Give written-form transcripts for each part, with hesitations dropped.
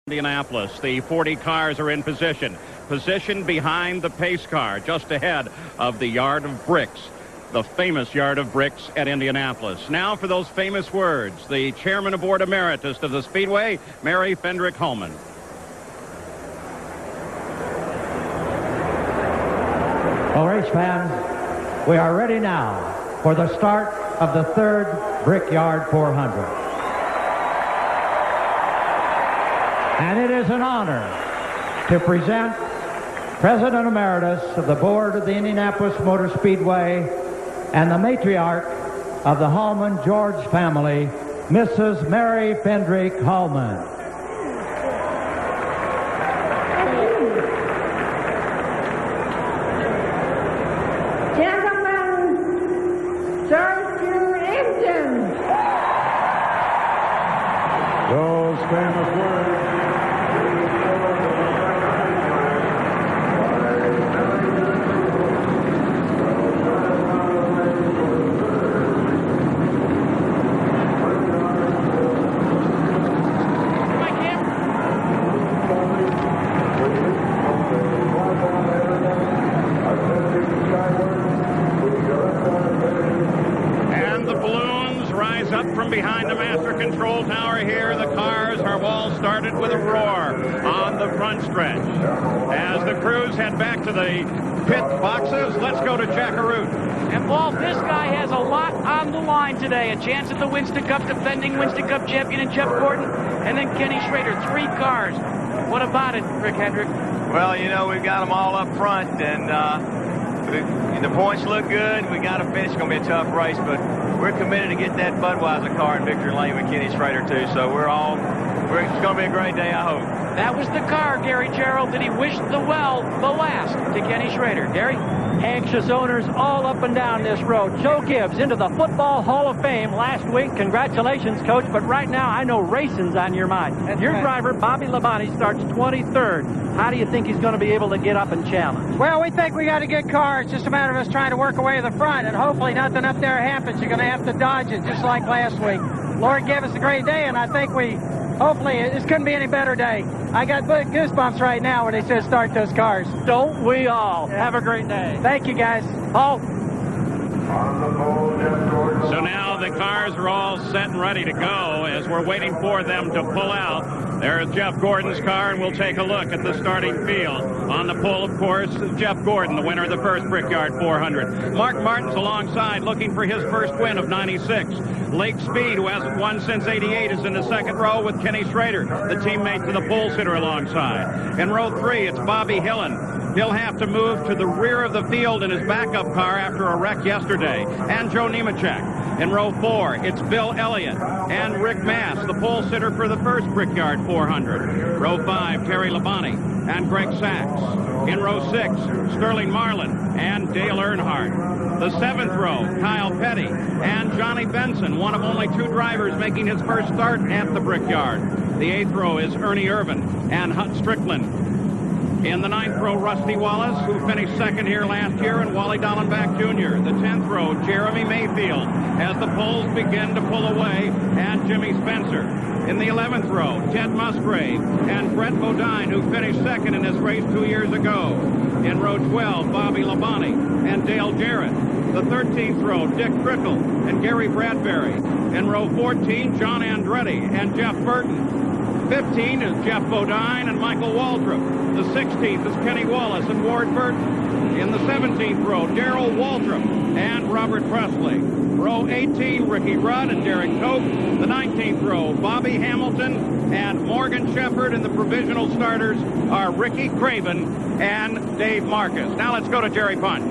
Indianapolis. The 40 cars are in position. Positioned behind the pace car, just ahead of the Yard of Bricks, the famous Yard of Bricks at Indianapolis. Now for those famous words, the Chairman Aboard Emeritus of the Speedway, Mary Fendrick Holman. Well, race fans, we are ready now for the start of the third Brickyard 400. And it is an honor to present President Emeritus of the Board of the Indianapolis Motor Speedway and the matriarch of the Holman George family, Mrs. Mary Fendrick Holman. Gentlemen, start your engines. Those famous words. Up from behind the master control tower here. The cars are all started with a roar on the front stretch. As the crews head back to the pit boxes, let's go to Jackaroo. And Paul, this guy has a lot on the line today. A chance at the Winston Cup, defending Winston Cup champion in Jeff Gordon, and then Kenny Schrader. 3 cars. What about it, Rick Hendrick? Well, you know, we've got them all up front, and the points look good. We got to finish. It's going to be a tough race, but we're committed to get that Budweiser car in victory lane with Kenny Schrader, too. So it's going to be a great day, I hope. That was the car, Gary Gerald, that he wished the last to Kenny Schrader. Gary? Anxious owners all up and down this road. Joe Gibbs into the Football Hall of Fame last week. Congratulations, Coach. But right now, I know racing's on your mind. That's your right. driver, Bobby Labonte, starts 23rd. How do you think he's going to be able to get up and challenge? Well, we think we got a good car. It's just a matter of us trying to work our way to the front, and hopefully nothing up there happens. You're going to have to dodge it, just like last week. Lord gave us a great day, and I think hopefully, this couldn't be any better day. I got goosebumps right now when they said start those cars. Don't we all? Yeah. Have a great day. Thank you, guys. Paul. So now the cars are all set and ready to go as we're waiting for them to pull out. There's Jeff Gordon's car, and we'll take a look at the starting field. On the pole, of course, Jeff Gordon, the winner of the first Brickyard 400. Mark Martin's alongside, looking for his first win of 96. Lake Speed, who hasn't won since 88, is in the second row with Kenny Schrader, the teammate to the pole sitter alongside. In row 3, it's Bobby Hillen. He'll have to move to the rear of the field in his backup car after a wreck yesterday. And Joe Nemechek. In row 4, it's Bill Elliott and Rick Mass, the pole sitter for the first Brickyard 400. Row 5, Terry Labonte and Greg Sachs. In row 6, Sterling Marlin and Dale Earnhardt. The 7th row, Kyle Petty and Johnny Benson, one of only 2 drivers making his first start at the Brickyard. The 8th row is Ernie Irvin and Hut Strickland. In the 9th row, Rusty Wallace, who finished second here last year, and Wally Dallenbach Jr. The 10th row, Jeremy Mayfield, as the poles begin to pull away, and Jimmy Spencer. In the 11th row, Ted Musgrave and Brett Bodine, who finished second in this race 2 years ago. In row 12, Bobby Labonte and Dale Jarrett. The 13th row, Dick Trickle and Gary Bradbury. In row 14, John Andretti and Jeff Burton. 15 is Jeff Bodine and Michael Waldrop. The 16th is Kenny Wallace and Ward Burton. In the 17th row, Darrell Waldrop and Robert Presley. Row 18, Ricky Rudd and Derek Cope. The 19th row, Bobby Hamilton and Morgan Shepherd. And the provisional starters are Ricky Craven and Dave Marcus. Now let's go to Jerry Punch.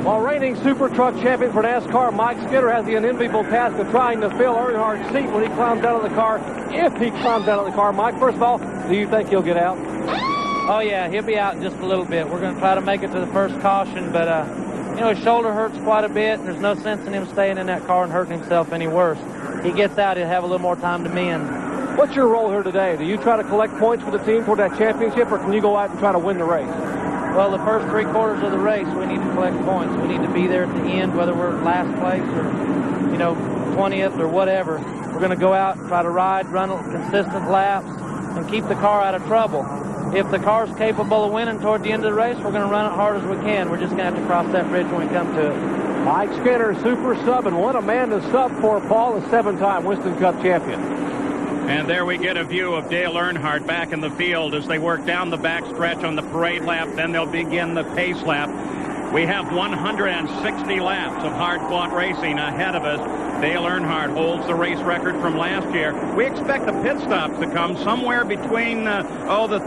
While reigning Super Truck champion for NASCAR, Mike Skidder has the unenviable task of trying to fill Earnhardt's seat when he climbs out of the car. If he climbs out of the car, Mike, first of all, do you think he'll get out? Oh, yeah, he'll be out in just a little bit. We're going to try to make it to the first caution, but, you know, his shoulder hurts quite a bit. There's no sense in him staying in that car and hurting himself any worse. He gets out, he'll have a little more time to mend. What's your role here today? Do you try to collect points for the team toward that championship, or can you go out and try to win the race? Well, the first 3 quarters of the race, we need to collect points. We need to be there at the end, whether we're last place or, you know, 20th or whatever. We're going to go out and try to run consistent laps, and keep the car out of trouble. If the car's capable of winning toward the end of the race, we're going to run it hard as we can. We're just going to have to cross that bridge when we come to it. Mike Skinner, super sub, and what a man to sub for Paul, the 7-time Winston Cup champion. And there we get a view of Dale Earnhardt back in the field as they work down the backstretch on the parade lap. Then they'll begin the pace lap. We have 160 laps of hard-fought racing ahead of us. Dale Earnhardt holds the race record from last year. We expect the pit stops to come somewhere between, the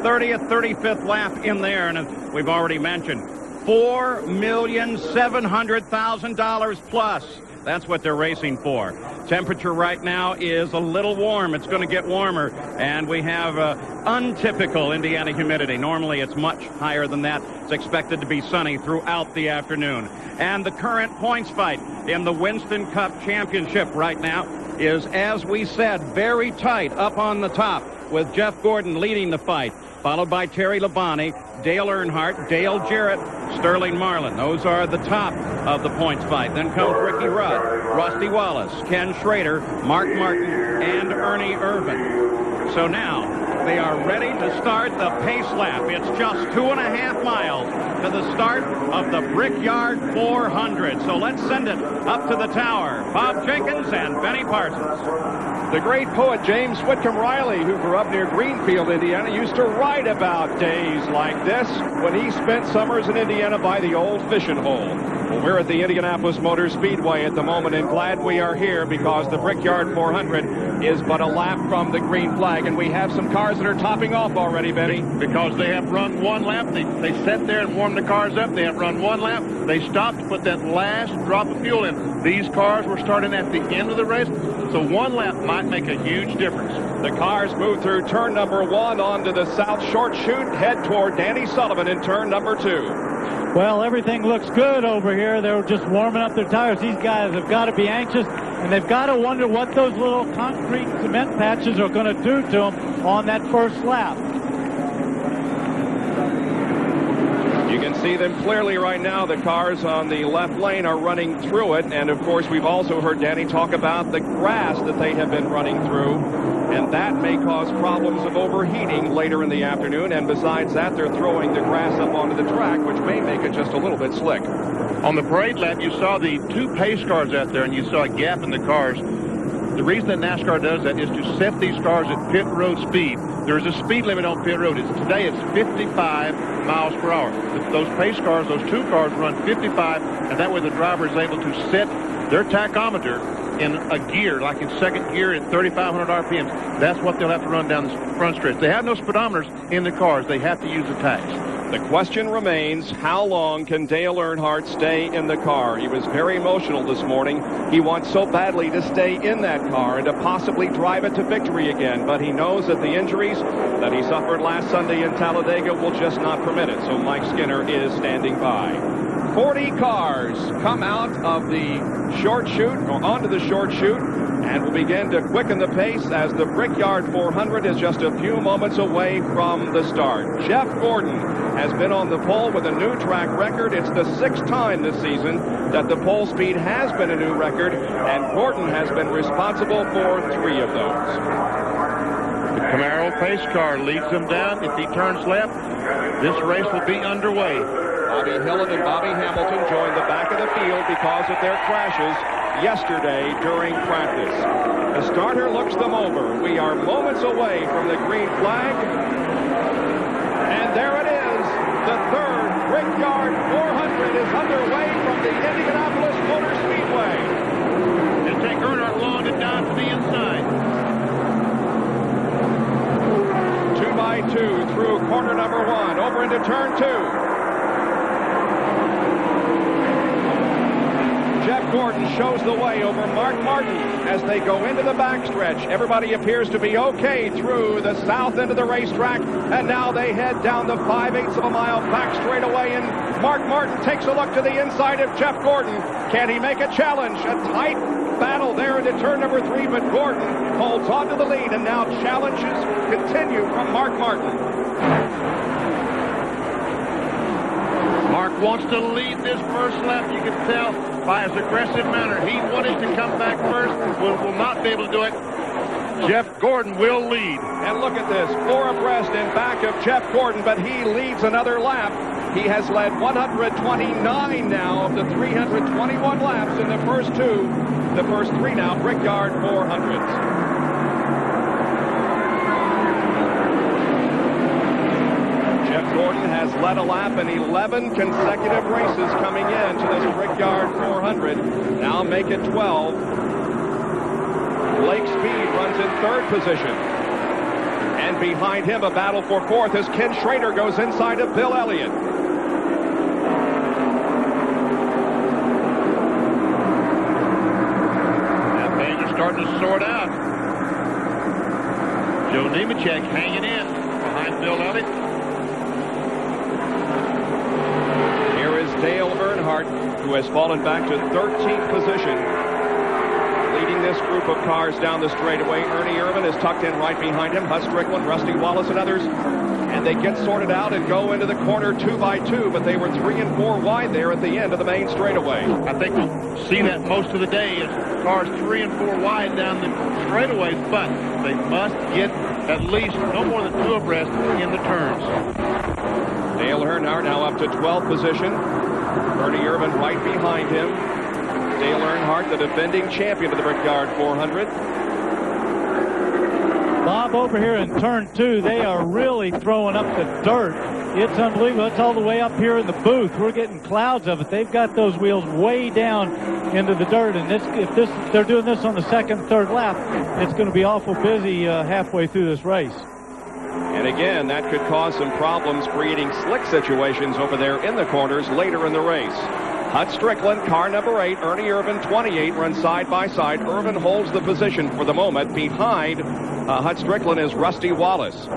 30th, 35th lap in there. And we've already mentioned, $4,700,000 plus. That's what they're racing for. Temperature right now is a little warm. It's going to get warmer, and we have untypical Indiana humidity. Normally it's much higher than that. It's expected to be sunny throughout the afternoon. And the current points fight in the Winston Cup Championship right now is, as we said, very tight up on the top, with Jeff Gordon leading the fight, followed by Terry Labonte, Dale Earnhardt, Dale Jarrett, Sterling Marlin. Those are the top of the points fight. Then comes Ricky Rudd, Rusty Wallace, Ken Schrader, Mark Martin, and Ernie Irvin. So now they are ready to start the pace lap. It's just 2.5 miles to the start of the Brickyard 400. So let's send it up to the tower. Bob Jenkins and Benny Parsons. The great poet James Whitcomb Riley, who grew up near Greenfield, Indiana, used to write about days like this when he spent summers in Indiana by the old fishing hole. Well, we're at the Indianapolis Motor Speedway at the moment, and glad we are here because the Brickyard 400 is but a lap from the green flag, and we have some cars that are topping off already, Benny. Because they have run one lap. They sat there and warmed the cars up. They have run one lap. They stopped to put that last drop of fuel in. These cars were starting at the end of the race, so one lap might make a huge difference. The cars move through turn number 1 onto the south short chute, head toward Danny Sullivan in turn number 2. Well, everything looks good over here. They're just warming up their tires. These guys have got to be anxious, and they've got to wonder what those little concrete cement patches are going to do to them on that first lap. You can see them clearly right now. The cars on the left lane are running through it, and of course we've also heard Danny talk about the grass that they have been running through, and that may cause problems of overheating later in the afternoon. And besides that, they're throwing the grass up onto the track, which may make it just a little bit slick. On the parade lap, you saw the 2 pace cars out there, and you saw a gap in the cars. The reason that NASCAR does that is to set these cars at pit road speed. There's a speed limit on pit road. Today it's 55 miles per hour. Those pace cars, those 2 cars, run 55, and that way the driver is able to set their tachometer in a gear, like in second gear at 3,500 RPMs. That's what they'll have to run down the front stretch. They have no speedometers in the cars. They have to use the tachs. The question remains, how long can Dale Earnhardt stay in the car? He was very emotional this morning. He wants so badly to stay in that car and to possibly drive it to victory again, but he knows that the injuries that he suffered last Sunday in Talladega will just not permit it, so Mike Skinner is standing by. 40 cars come out of the short chute, or onto the short chute, and will begin to quicken the pace as the Brickyard 400 is just a few moments away from the start. Jeff Gordon has been on the pole with a new track record. It's the 6th time this season that the pole speed has been a new record, and Gordon has been responsible for 3 of those. The Camaro pace car leads them down. If he turns left, this race will be underway. Bobby Hillin and Bobby Hamilton joined the back of the field because of their crashes yesterday during practice. The starter looks them over. We are moments away from the green flag. And there it is. The 3rd Brickyard 400 is underway from the Indianapolis Motor Speedway. It'll take Earnhardt long to down to the inside. 2x2 through corner number 1, over into turn 2. Jeff Gordon shows the way over Mark Martin as they go into the backstretch. Everybody appears to be okay through the south end of the racetrack, and now they head down the 5/8 of a mile back straightaway, and Mark Martin takes a look to the inside of Jeff Gordon. Can he make a challenge? A tight battle there into turn number 3, but Gordon holds on to the lead, and now challenges continue from Mark Martin. Mark wants to lead this first lap. You can tell by his aggressive manner. He wanted to come back first, will not be able to do it. Jeff Gordon will lead. And look at this, 4 abreast in back of Jeff Gordon, but he leads another lap. He has led 129 now of the 321 laps in the first 3 now, Brickyard 400s. Jeff Gordon has led a lap in 11 consecutive races coming in to this Brickyard 400. Now make it 12. Blake Speed runs in 3rd position. And behind him, a battle for 4th as Ken Schrader goes inside of Bill Elliott. Now things are starting to sort out. Joe Nemechek hanging in behind Bill Elliott. Here is Dale Earnhardt, who has fallen back to 13th position. Leading this group of cars down the straightaway. Ernie Irvan is tucked in right behind him. Hut Strickland, Rusty Wallace, and others. And they get sorted out and go into the corner 2 by 2, but they were 3 and 4 wide there at the end of the main straightaway. I think we'll see that most of the day as cars 3 and 4 wide down the straightaways, but they must get at least no more than 2 abreast in the turns. Dale Earnhardt now up to 12th position. Ernie Irvan right behind him. Dale Earnhardt, the defending champion of the Brickyard 400. Bob, over here in turn 2, they are really throwing up the dirt. It's unbelievable. It's all the way up here in the booth. We're getting clouds of it. They've got those wheels way down into the dirt, and if they're doing this on the 2nd, 3rd lap, it's going to be awful busy halfway through this race. And again, that could cause some problems creating slick situations over there in the corners later in the race. Hut Strickland, car number 8, Ernie Irvan, 28, run side by side. Irvan holds the position for the moment. Behind Hut Strickland is Rusty Wallace.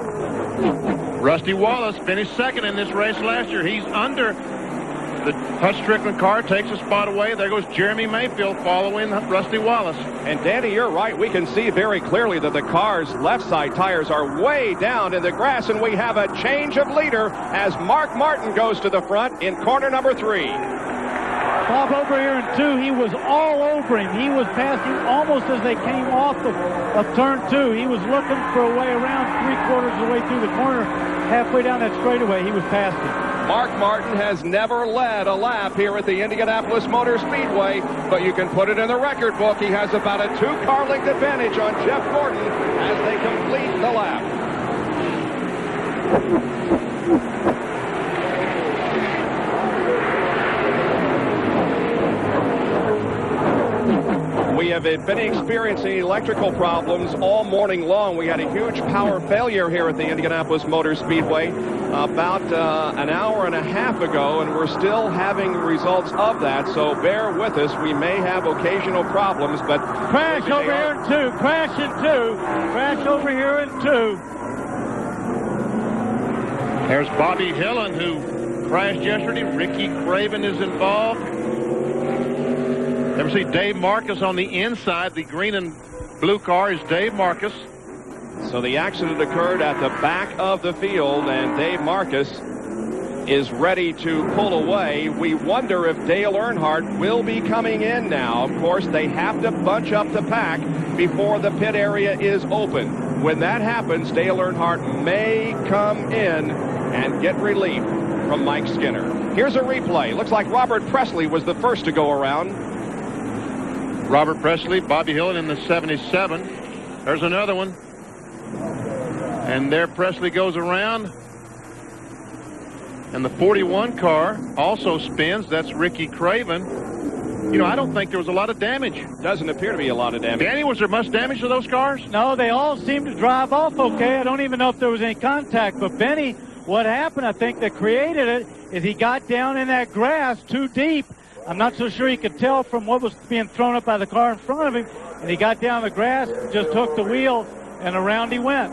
Rusty Wallace finished 2nd in this race last year. He's under the Hut Strickland car, takes a spot away. There goes Jeremy Mayfield following Rusty Wallace. And Danny, you're right. We can see very clearly that the car's left side tires are way down in the grass, and we have a change of leader as Mark Martin goes to the front in corner number 3. Bob, over here in 2, he was all over him. He was passing almost as they came off of turn 2. He was looking for a way around 3/4 of the way through the corner. Halfway down that straightaway, he was past him. Mark Martin has never led a lap here at the Indianapolis Motor Speedway, but you can put it in the record book. He has about a 2-car length advantage on Jeff Gordon as they complete the lap. We have been experiencing electrical problems all morning long. We had a huge power failure here at the Indianapolis Motor Speedway about an hour and a half ago, and we're still having results of that, so bear with us. We may have occasional problems, but... Crash over here in 2. Crash in 2. Crash over here in 2. There's Bobby Hillen, who crashed yesterday. Ricky Craven is involved. Ever see Dave Marcus on the inside? The green and blue car is Dave Marcus. So the accident occurred at the back of the field, and Dave Marcus is ready to pull away. We wonder if Dale Earnhardt will be coming in now. Of course, they have to bunch up the pack before the pit area is open. When that happens, Dale Earnhardt may come in and get relief from Mike Skinner. Here's a replay. Looks like Robert Presley was the first to go around. Robert Presley, Bobby Hillen in the 77. There's another one. And there Presley goes around. And the 41 car also spins. That's Ricky Craven. You know, I don't think there was a lot of damage. Doesn't appear to be a lot of damage. Danny, was there much damage to those cars? No, they all seemed to drive off okay. I don't even know if there was any contact. But Benny, what happened, I think, that created it is he got down in that grass too deep. I'm not so sure he could tell from what was being thrown up by the car in front of him. And he got down the grass, just hooked the wheel, and around he went.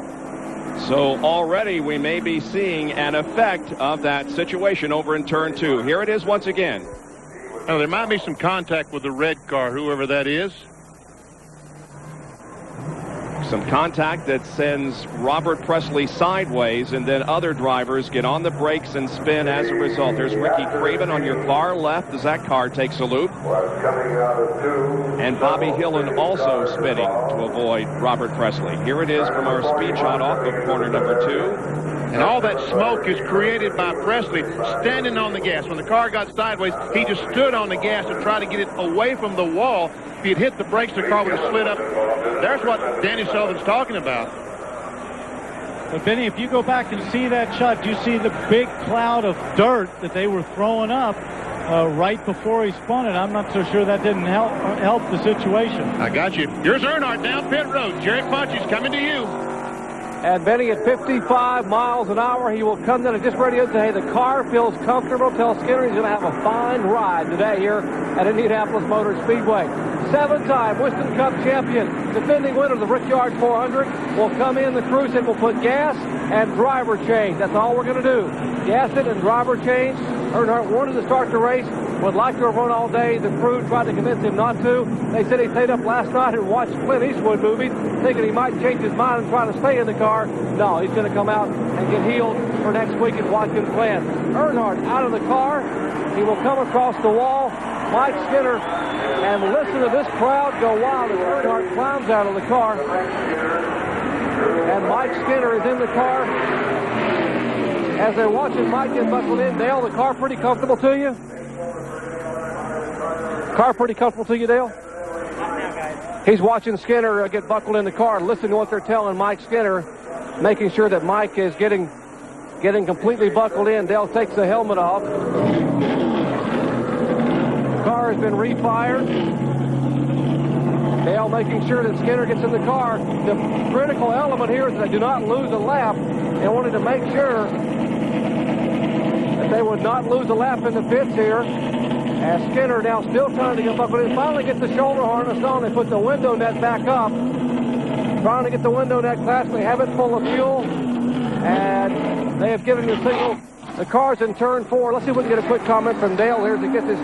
So already we may be seeing an effect of that situation over in turn 2. Here it is once again. Now, there might be some contact with the red car, whoever that is. Some contact that sends Robert Presley sideways, and then other drivers get on the brakes and spin as a result. There's Ricky Craven on your far left as that car takes a loop. And Bobby Hillen also spinning to avoid Robert Presley. Here it is from our speed shot off of corner number 2. And all that smoke is created by Presley standing on the gas. When the car got sideways, he just stood on the gas to try to get it away from the wall. If he had hit the brakes, the car would have slid up. There's what Danny Sullivan's talking about. But Benny, if you go back and see that shot, you see the big cloud of dirt that they were throwing up right before he spun it. I'm not so sure that didn't help the situation. I got you. Here's Earnhardt down pit road. Jerry Punch is coming to you. And Benny, at 55 miles an hour, he will come down and just radio today. The car feels comfortable. Tell Skinner he's going to have a fine ride today here at Indianapolis Motor Speedway. 7-time Winston Cup champion, defending winner of the Brickyard 400, will come in the cruise and will put gas and driver change. That's all we're going to do. Gas it and driver change. Earnhardt wanted to start the race, would like to have run all day. The crew tried to convince him not to. They said he stayed up last night and watched Clint Eastwood movies, thinking he might change his mind and try to stay in the car. No, he's going to come out and get healed for next week at Watkins Glen. Earnhardt out of the car. He will come across the wall. Mike Skinner, and listen to this crowd go wild as Earnhardt climbs out of the car. And Mike Skinner is in the car. As they're watching Mike get buckled in, Dale, the car pretty comfortable to you? Car pretty comfortable to you, Dale? He's watching Skinner get buckled in the car. Listen to what they're telling Mike Skinner, making sure that Mike is getting completely buckled in. Dale takes the helmet off. Car has been refired. Dale making sure that Skinner gets in the car. The critical element here is that they do not lose a lap. They wanted to make sure that they would not lose a lap in the pits here. As Skinner now still trying to get buckled in. Finally gets the shoulder harness on. They put the window net back up. Trying to get the window net class. They have it full of fuel. And they have given the signal. The car's in turn 4. Let's see if we can get a quick comment from Dale here to get this.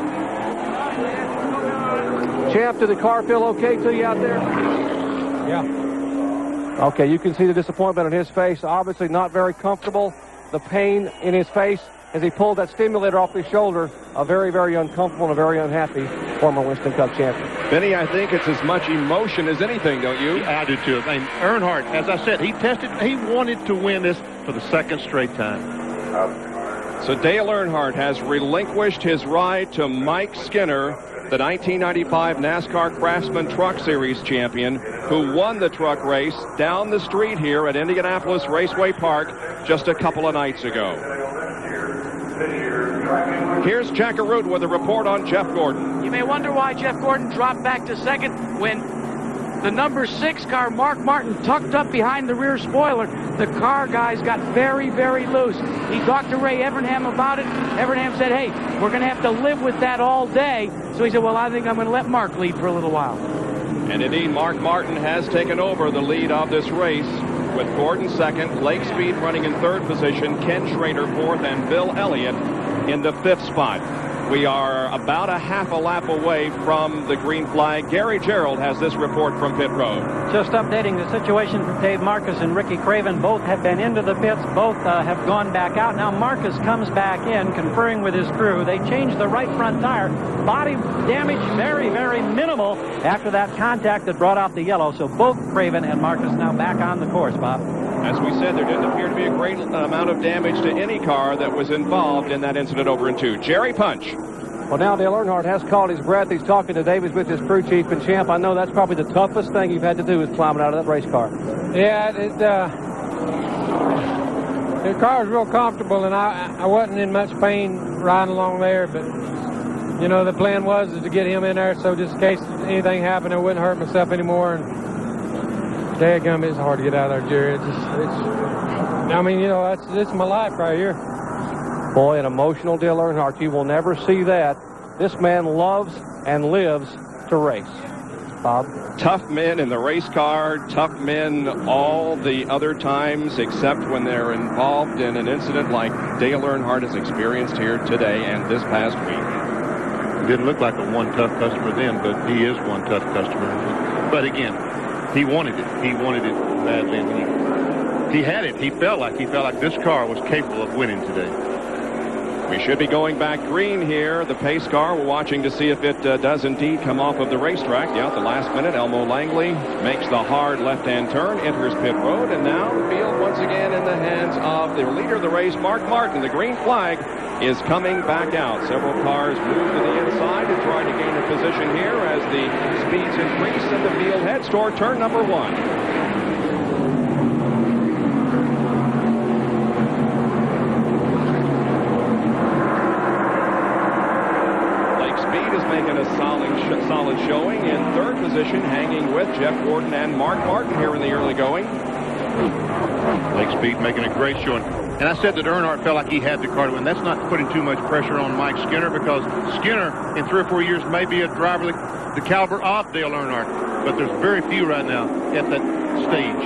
Champ, did the car feel okay to you out there? Yeah. Okay, you can see the disappointment on his face. Obviously not very comfortable. The pain in his face as he pulled that stimulator off his shoulder. A very, very uncomfortable and a very unhappy former Winston Cup champion. Benny, I think it's as much emotion as anything, don't you? I do too. I mean, Earnhardt, as I said, he wanted to win this for the second straight time. So Dale Earnhardt has relinquished his ride to Mike Skinner, the 1995 NASCAR Craftsman Truck Series champion, who won the truck race down the street here at Indianapolis Raceway Park just a couple of nights ago. Here's Jacker Root with a report on Jeff Gordon. You may wonder why Jeff Gordon dropped back to second when the number 6 car, Mark Martin, tucked up behind the rear spoiler. The car guys got very, very loose. He talked to Ray Evernham about it. Evernham said, hey, we're going to have to live with that all day. So he said, well, I think I'm going to let Mark lead for a little while. And indeed, Mark Martin has taken over the lead of this race with Gordon second, Blake Speed running in third position, Ken Schrader fourth, and Bill Elliott in the 5th spot. We are about a half a lap away from the green flag. Gary Gerald has this report from pit road. Just updating the situation for Dave Marcus and Ricky Craven. Both have been into the pits. Both have gone back out. Now Marcus comes back in, conferring with his crew. They changed the right front tire. Body damage very, very minimal after that contact that brought out the yellow. So both Craven and Marcus now back on the course, Bob. As we said, there didn't appear to be a great amount of damage to any car that was involved in that incident over in 2. Jerry Punch. Well, now Dale Earnhardt has caught his breath. He's talking to Davis with his crew chief and champ. I know that's probably the toughest thing you've had to do is climbing out of that race car. Yeah, the car was real comfortable, and I wasn't in much pain riding along there, but, you know, the plan was to get him in there so just in case anything happened, I wouldn't hurt myself anymore. And dadgum, it's hard to get out of there, Jerry. I mean, you know, it's my life right here. Boy, an emotional Dale Earnhardt. You will never see that. This man loves and lives to race. Bob? Tough men in the race car, tough men all the other times except when they're involved in an incident like Dale Earnhardt has experienced here today and this past week. He didn't look like a one tough customer then, but he is one tough customer. But again, he wanted it. He wanted it badly. And he had it. He felt like this car was capable of winning today. We should be going back green here. The pace car, we're watching to see if it does indeed come off of the racetrack. Yeah, at the last minute, Elmo Langley makes the hard left-hand turn, enters pit road, and now the field once again in the hands of the leader of the race, Mark Martin. The green flag is coming back out. Several cars move to the inside to try to gain a position here as the speeds increase and the field heads toward turn number 1. Making a solid showing in third position, hanging with Jeff Gordon and Mark Martin here in the early going. Lake Speed making a great showing. And I said that Earnhardt felt like he had the car to win. That's not putting too much pressure on Mike Skinner, because Skinner in 3 or 4 years may be a driver the caliber of Dale Earnhardt, but there's very few right now at that stage.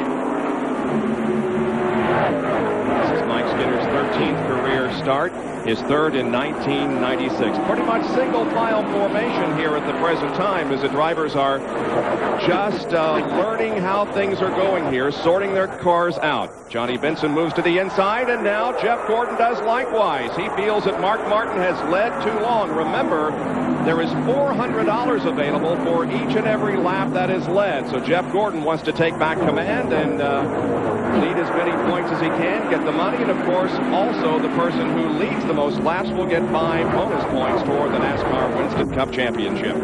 This is Mike Skinner's 13th career start. His third in 1996. Pretty much single file formation here at the present time as the drivers are just learning how things are going here, sorting their cars out. Johnny Benson moves to the inside, and now Jeff Gordon does likewise. He feels that Mark Martin has led too long. Remember, there is $400 available for each and every lap that is led. So Jeff Gordon wants to take back command and lead as many points as he can, get the money, and of course also the person who leads the most laps will get 5 bonus points toward the NASCAR Winston Cup Championship.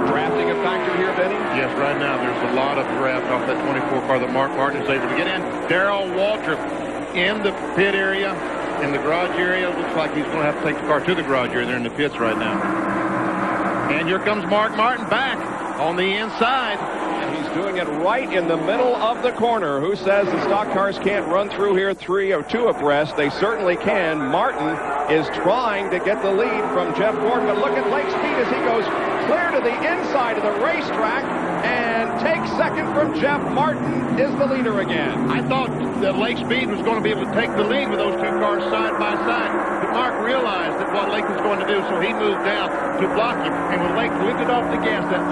Drafting a factor here, Benny? Yes, right now there's a lot of draft off that 24 car that Mark Martin is able to get in. Darrell Waltrip in the pit area, in the garage area. Looks like he's going to have to take the car to the garage area. They're in the pits right now. And here comes Mark Martin back on the inside. Doing it right in the middle of the corner. Who says the stock cars can't run through here 3 or 2 abreast? They certainly can. Martin is trying to get the lead from Jeff Gordon, but look at Lake Speed as he goes clear to the inside of the racetrack and takes second from Jeff. Martin is the leader again. I thought that Lake Speed was going to be able to take the lead with those 2 cars side by side, but Mark realized that what Lake was going to do, so he moved down to block him, and when Lake lifted off the gas, that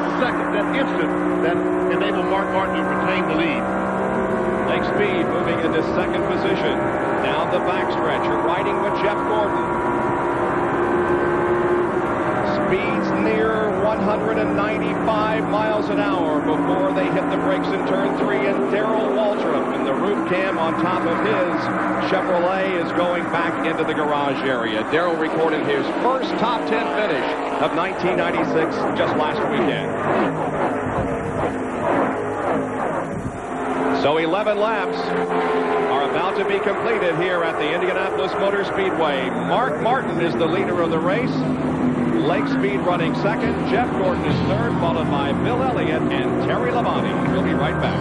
instant, that enabled Mark Martin to retain the lead. Lake Speed moving into second position. Down the backstretch, you're riding with Jeff Gordon. Speeds near 195 miles an hour before they hit the brakes in turn 3, and Darrell Waltrip in the roof cam on top of his Chevrolet is going back into the garage area. Darrell recorded his first top 10 finish of 1996 just last weekend. So 11 laps are about to be completed here at the Indianapolis Motor Speedway. Mark Martin is the leader of the race. Lake Speed running second. Jeff Gordon is third, followed by Bill Elliott and Terry Labonte. We'll be right back.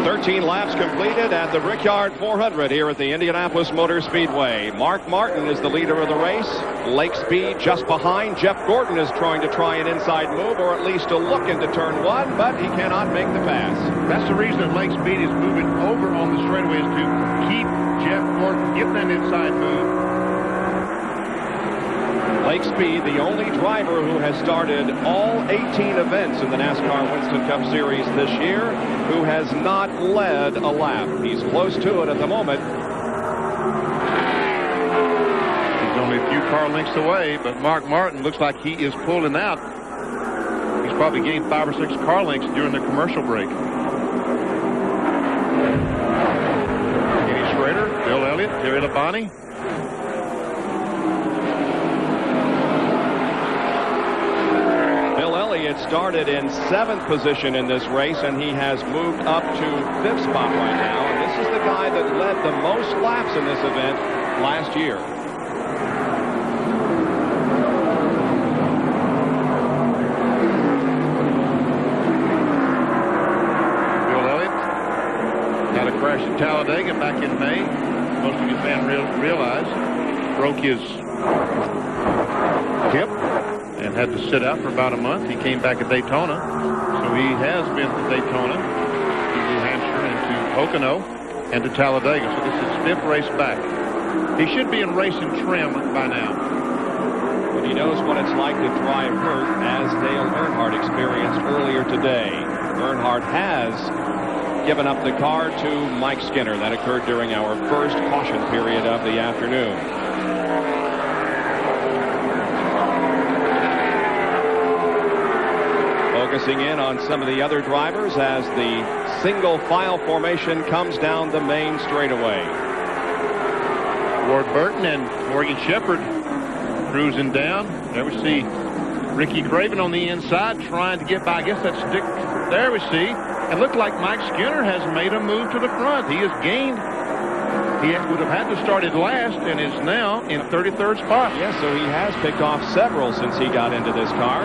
13 laps completed at the Brickyard 400 here at the Indianapolis Motor Speedway. Mark Martin is the leader of the race. Lake Speed just behind. Jeff Gordon is trying to try an inside move, or at least to look into turn 1, but he cannot make the pass. That's the reason that Lake Speed is moving over on the straightaways to keep Jeff Gordon, get that inside move. Lake Speed, the only driver who has started all 18 events in the NASCAR Winston Cup Series this year, who has not led a lap. He's close to it at the moment. He's only a few car lengths away, but Mark Martin looks like he is pulling out. He's probably gained 5 or 6 car lengths during the commercial break. Kenny Schrader, Bill Elliott, Terry Labonte. Elliott started in 7th position in this race, and he has moved up to 5th spot right now. And this is the guy that led the most laps in this event last year. Bill Elliott got a crash at Talladega back in May. Most of you fans realize broke his hip and had to sit out for about a month. He came back at Daytona. So he has been to Daytona, to New Hampshire, and to Pocono, and to Talladega. So this is his 5th race back. He should be in racing trim by now. He knows what it's like to drive hurt, as Dale Earnhardt experienced earlier today. Earnhardt has given up the car to Mike Skinner. That occurred during our first caution period of the afternoon. Focusing in on some of the other drivers as the single file formation comes down the main straightaway. Ward Burton and Morgan Shepherd cruising down. There we see Ricky Craven on the inside trying to get by. I guess that's Dick. There we see. It looked like Mike Skinner has made a move to the front. He has gained. He would have had to start at last and is now in 33rd spot. Yes, so he has picked off several since he got into this car.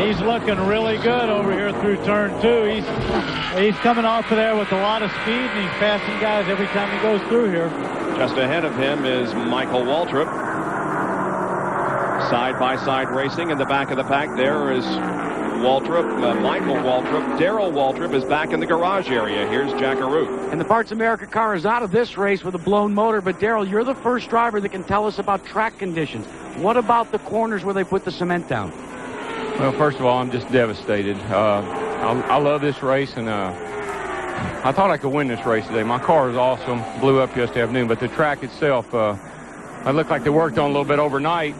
He's looking really good over here through turn 2. He's coming off of there with a lot of speed, and he's passing guys every time he goes through here. Just ahead of him is Michael Waltrip. Side-by-side racing in the back of the pack. There is Waltrip, Michael Waltrip. Darrell Waltrip is back in the garage area. Here's Jack Arute. And the Parts America car is out of this race with a blown motor. But, Darrell, you're the first driver that can tell us about track conditions. What about the corners where they put the cement down? Well, first of all, I'm just devastated. I love this race, and I thought I could win this race today. My car is awesome. Blew up yesterday afternoon, but the track itself, it looked like they worked on a little bit overnight.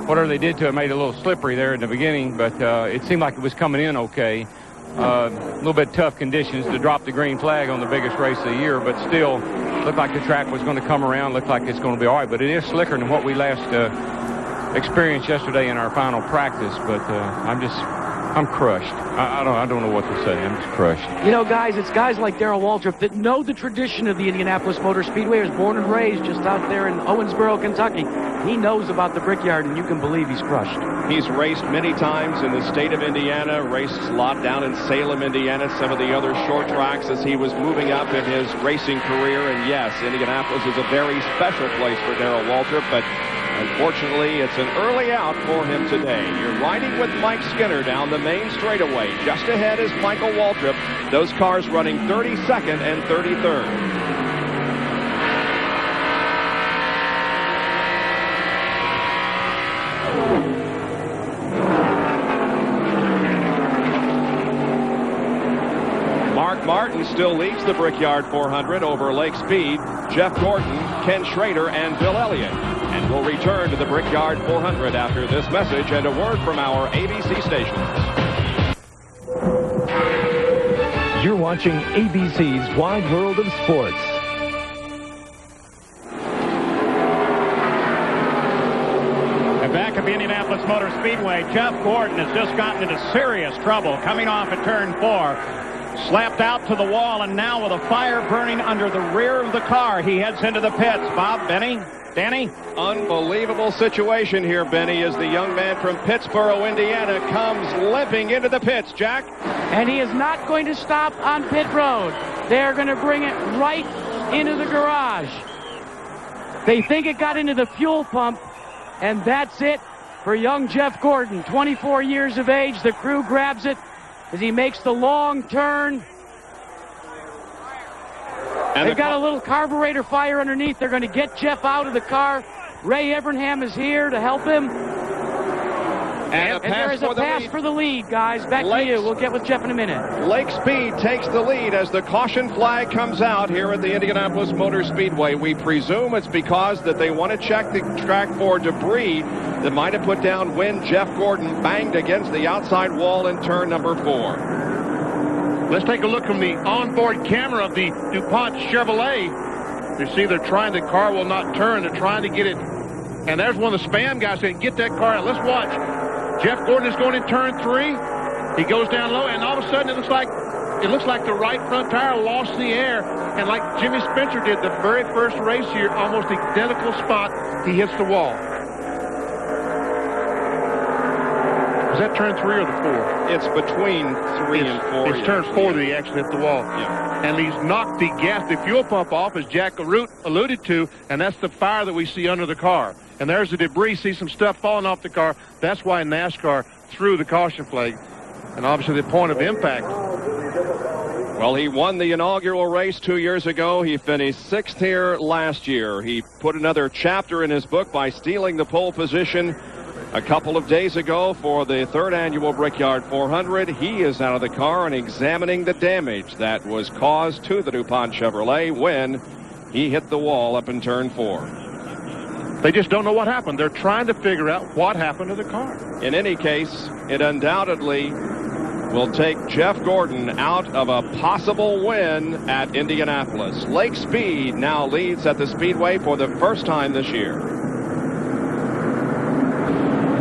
Whatever they did to it made it a little slippery there in the beginning, but it seemed like it was coming in okay. A little bit tough conditions to drop the green flag on the biggest race of the year, but still looked like the track was going to come around, looked like it's going to be all right, but it is slicker than what we last experienced yesterday in our final practice. But I'm crushed. I don't know what to say. I'm just crushed. You know, guys, it's guys like Darrell Waltrip that know the tradition of the Indianapolis Motor Speedway. He was born and raised just out there in Owensboro, Kentucky. He knows about the Brickyard, and you can believe he's crushed. He's raced many times in the state of Indiana, raced a lot down in Salem, Indiana, some of the other short tracks as he was moving up in his racing career. And yes, Indianapolis is a very special place for Darrell Waltrip, but unfortunately, it's an early out for him today. You're riding with Mike Skinner down the main straightaway. Just ahead is Michael Waltrip. Those cars running 32nd and 33rd. Mark Martin still leads the Brickyard 400 over Lake Speed, Jeff Gordon, Ken Schrader, and Bill Elliott. And we'll return to the Brickyard 400 after this message and a word from our ABC stations. You're watching ABC's Wide World of Sports. And back at the Indianapolis Motor Speedway, Jeff Gordon has just gotten into serious trouble coming off at turn 4. Slapped out to the wall, and now with a fire burning under the rear of the car, he heads into the pits. Bob, Benny, Danny? Unbelievable situation here, Benny, as the young man from Pittsboro, Indiana, comes limping into the pits. Jack? And he is not going to stop on pit road. They're going to bring it right into the garage. They think it got into the fuel pump, and that's it for young Jeff Gordon, 24 years of age. The crew grabs it as he makes the long turn. And they've got a little carburetor fire underneath. They're going to get Jeff out of the car. Ray Evernham is here to help him. And there is a pass for the lead, guys. Back to you. We'll get with Jeff in a minute. Lake Speed takes the lead as the caution flag comes out here at the Indianapolis Motor Speedway. We presume it's because that they want to check the track for debris that might have put down when Jeff Gordon banged against the outside wall in turn number 4. Let's take a look from the onboard camera of the DuPont Chevrolet. You see the car will not turn. They're trying to get it. And there's one of the spam guys saying, get that car out. Let's watch. Jeff Gordon is going in turn 3. He goes down low, and all of a sudden it looks like the right front tire lost the air. And like Jimmy Spencer did the very first race here, almost identical spot, he hits the wall. Is that turn 3 or the 4? It's between 3 and 4. It's turn 4 that he actually hit the wall. Yeah. And he's knocked the fuel pump off, as Jack alluded to, and that's the fire that we see under the car. And there's the debris. See some stuff falling off the car. That's why NASCAR threw the caution flag. And obviously the point of impact. Well, he won the inaugural race 2 years ago. He finished 6th here last year. He put another chapter in his book by stealing the pole position a couple of days ago for the 3rd annual Brickyard 400. He is out of the car and examining the damage that was caused to the DuPont Chevrolet when he hit the wall up in turn 4. They just don't know what happened. They're trying to figure out what happened to the car. In any case, it undoubtedly will take Jeff Gordon out of a possible win at Indianapolis. Lake Speed now leads at the Speedway for the first time this year.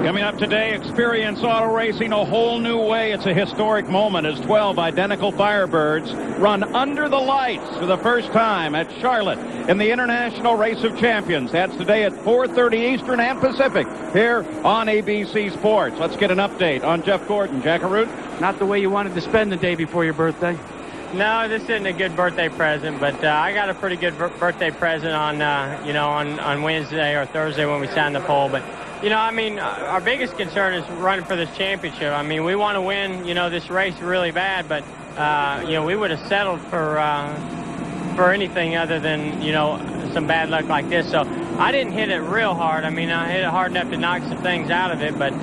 Coming up today, Experience Auto Racing a whole new way. It's a historic moment as 12 identical Firebirds run under the lights for the first time at Charlotte in the International Race of Champions. That's today at 4:30 Eastern and Pacific here on ABC Sports. Let's get an update on Jeff Gordon. Jackaroo? Not the way you wanted to spend the day before your birthday. No, this isn't a good birthday present, but I got a pretty good birthday present on, on Wednesday or Thursday when we signed the pole. But our biggest concern is running for this championship. I mean, we want to win, this race really bad, but, we would have settled for anything other than, some bad luck like this. So I didn't hit it real hard. I mean, I hit it hard enough to knock some things out of it, but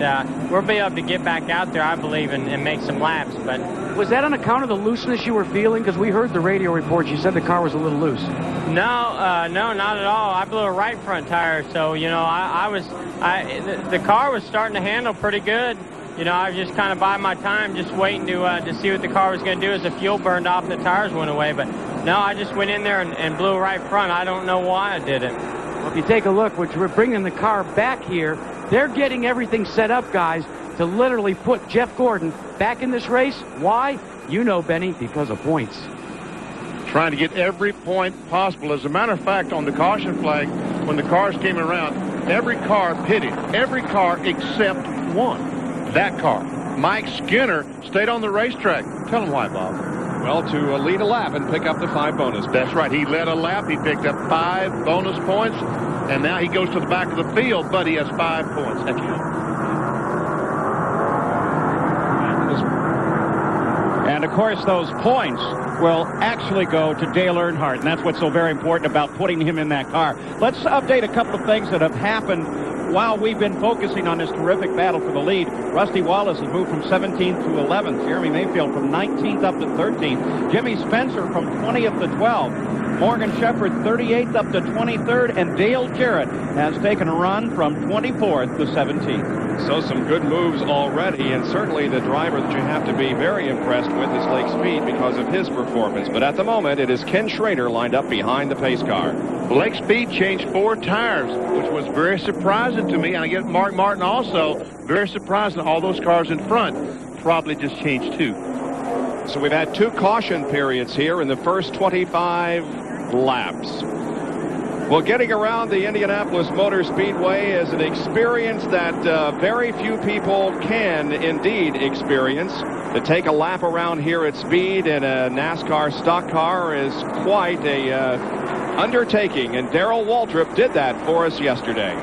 we'll be able to get back out there, I believe, and make some laps. But was that on account of the looseness you were feeling? Because we heard the radio report. You said the car was a little loose. No, not at all. I blew a right front tire, so the car was starting to handle pretty good. I was just kind of biding my time, just waiting to see what the car was going to do as the fuel burned off and the tires went away. But no, I just went in there and blew a right front. I don't know why I did it. Well, if you take a look, which we're bringing the car back here, they're getting everything set up, guys, to literally put Jeff Gordon back in this race. Why? You know, Benny, because of points. Trying to get every point possible. As a matter of fact, on the caution flag, when the cars came around, every car pitted. Every car except one. That car. Mike Skinner stayed on the racetrack. Tell him why, Bob. Well, to lead a lap and pick up the 5 bonus points. That's right. He led a lap. He picked up 5 bonus points. And now he goes to the back of the field, but he has 5 points. Heck yeah. And, of course, those points will actually go to Dale Earnhardt, and that's what's so very important about putting him in that car. Let's update a couple of things that have happened while we've been focusing on this terrific battle for the lead. Rusty Wallace has moved from 17th to 11th. Jeremy Mayfield from 19th up to 13th. Jimmy Spencer from 20th to 12th. Morgan Shepherd 38th up to 23rd. And Dale Jarrett has taken a run from 24th to 17th. So some good moves already, and certainly the driver that you have to be very impressed with is Lake Speed because of his performance. But at the moment, it is Ken Schrader lined up behind the pace car. Lake Speed changed 4 tires, which was very surprising to me. And I get Mark Martin also very surprising. All those cars in front probably just changed 2. So we've had 2 caution periods here in the first 25 laps. Well, getting around the Indianapolis Motor Speedway is an experience that very few people can indeed experience. To take a lap around here at Speed in a NASCAR stock car is quite a undertaking, and Darrell Waltrip did that for us yesterday.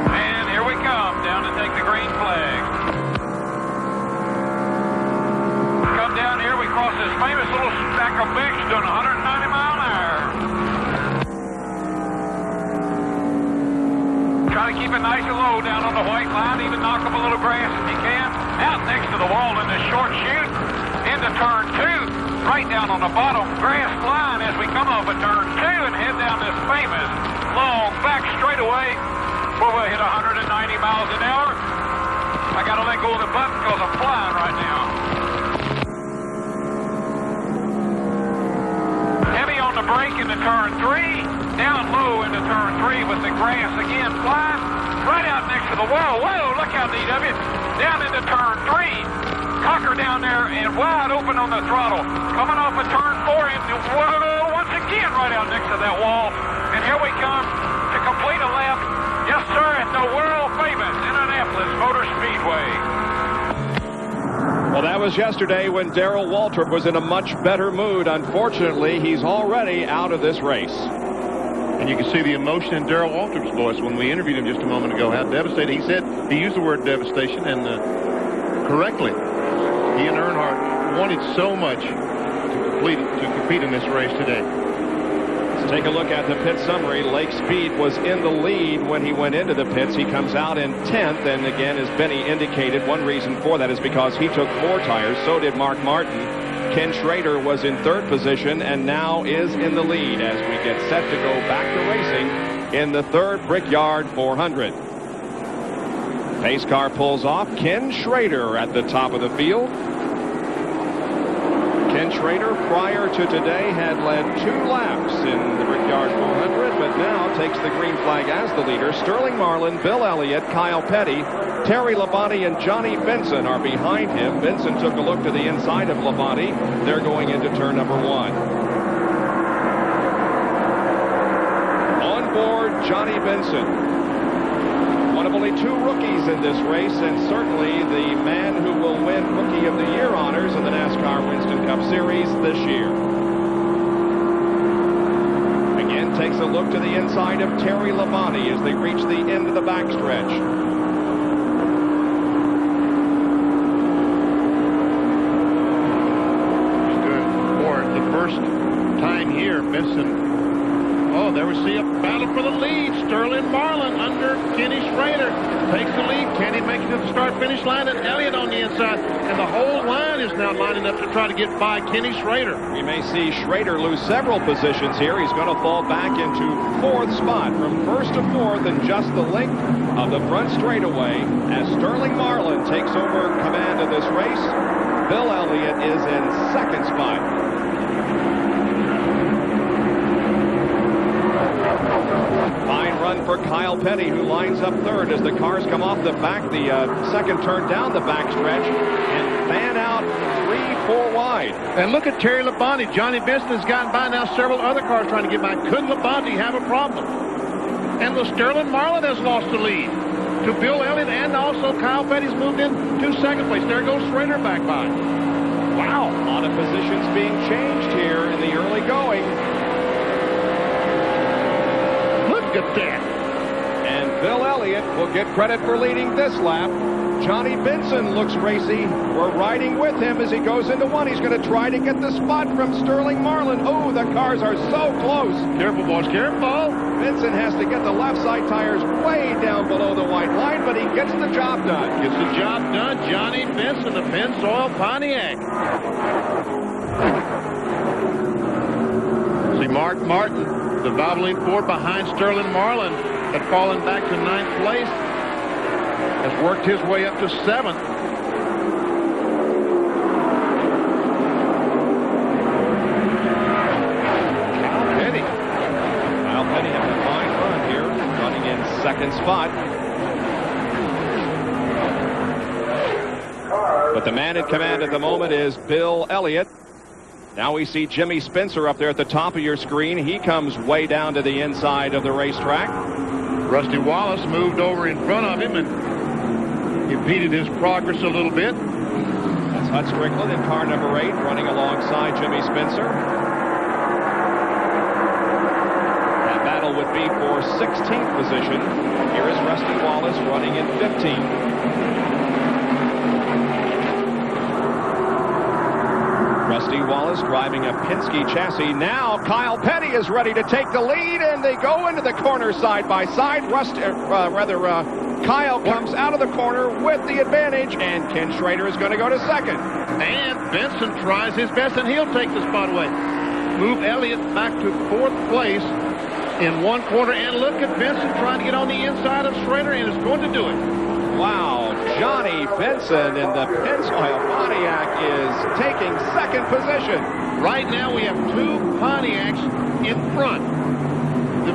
And here we come, down to take the green flag. Come down here, we cross this famous little stack of mix doing 190 miles an hour. Try to keep it nice and low down on the white line, even knock up a little grass if you can. Out next to the wall in this short chute, into turn 2. Right down on the bottom grass line as we come off of turn 2 and head down this famous long back straightaway where we'll hit 190 miles an hour. I got to let go of the button because I'm flying right now. Heavy on the brake into turn 3. Down low into turn 3 with the grass again flying. Right out next to the wall. Whoa, look out, DW. Down into turn 3. Cocker down there and wide open on the throttle. Coming off of turn 4 and whoa, once again right out next to that wall. And here we come to complete a lap. Yes, sir, at the world famous Indianapolis Motor Speedway. Well, that was yesterday when Darrell Waltrip was in a much better mood. Unfortunately, he's already out of this race. And you can see the emotion in Darrell Waltrip's voice when we interviewed him just a moment ago, how devastated. He said, he used the word devastation, and correctly. He and Earnhardt wanted so much to compete in this race today. Let's take a look at the pit summary. Lake Speed was in the lead when he went into the pits. He comes out in 10th, and again, as Benny indicated, one reason for that is because he took 4 tires. So did Mark Martin. Ken Schrader was in 3rd position and now is in the lead as we get set to go back to racing in the 3rd Brickyard 400. Pace car pulls off. Ken Schrader at the top of the field. Ken Schrader, prior to today, had led 2 laps in the Brickyard 400, but now takes the green flag as the leader. Sterling Marlin, Bill Elliott, Kyle Petty, Terry Labonte, and Johnny Benson are behind him. Benson took a look to the inside of Labonte. They're going into turn number 1. On board, Johnny Benson. One of only 2 rookies in this race, and certainly the man who will win Rookie of the Year honors in the NASCAR Winston Cup Series this year. Again, takes a look to the inside of Terry Labonte as they reach the end of the backstretch. Good. For the first time here, Benson. Oh, there we see a battle for the lead. Sterling Marlin under Kenny Schrader takes the lead. Kenny makes it to the start-finish line, and Elliott on the inside. And the whole line is now lining up to try to get by Kenny Schrader. We may see Schrader lose several positions here. He's going to fall back into 4th spot from 1st to 4th in just the length of the front straightaway as Sterling Marlin takes over command of this race. Bill Elliott is in 2nd spot. Fine run for Kyle Petty, who lines up 3rd as the cars come off the back, the 2nd turn down the backstretch, and fan out 3-4 wide. And look at Terry Labonte. Johnny Benson has gotten by now. Several other cars trying to get by. Could Labonte have a problem? And the Sterling Marlin has lost the lead to Bill Elliott, and also Kyle Petty's moved in to 2nd place. There goes Schrader back by. Wow, a lot of positions being changed here in the early going. Look at that. And Bill Elliott will get credit for leading this lap. Johnny Benson looks racy. We're riding with him as he goes into 1. He's going to try to get the spot from Sterling Marlin. Oh, the cars are so close. Careful, boys, careful. Benson has to get the left side tires way down below the white line, but he gets the job done. Gets the job done. Johnny Benson, the Pennzoil Pontiac. See, Mark Martin, the Valvoline Ford behind Sterling Marlin, had fallen back to 9th place, has worked his way up to 7th. Kyle Petty having a fine run here, running in 2nd spot. But the man in command at the moment is Bill Elliott. Now we see Jimmy Spencer up there at the top of your screen. He comes way down to the inside of the racetrack. Rusty Wallace moved over in front of him and impeded his progress a little bit. That's Hut Strickland in car number 8 running alongside Jimmy Spencer. That battle would be for 16th position. Here is Rusty Wallace running in 15th. Rusty Wallace driving a Penske chassis. Now Kyle Petty is ready to take the lead, and they go into the corner side by side. Kyle comes out of the corner with the advantage, and Ken Schrader is going to go to 2nd. And Benson tries his best, and he'll take the spot away. Move Elliott back to 4th place in 1 corner, and look at Benson trying to get on the inside of Schrader, and is going to do it. Wow, Johnny Benson in the Pennzoil Pontiac is taking 2nd position. Right now we have 2 Pontiacs in front.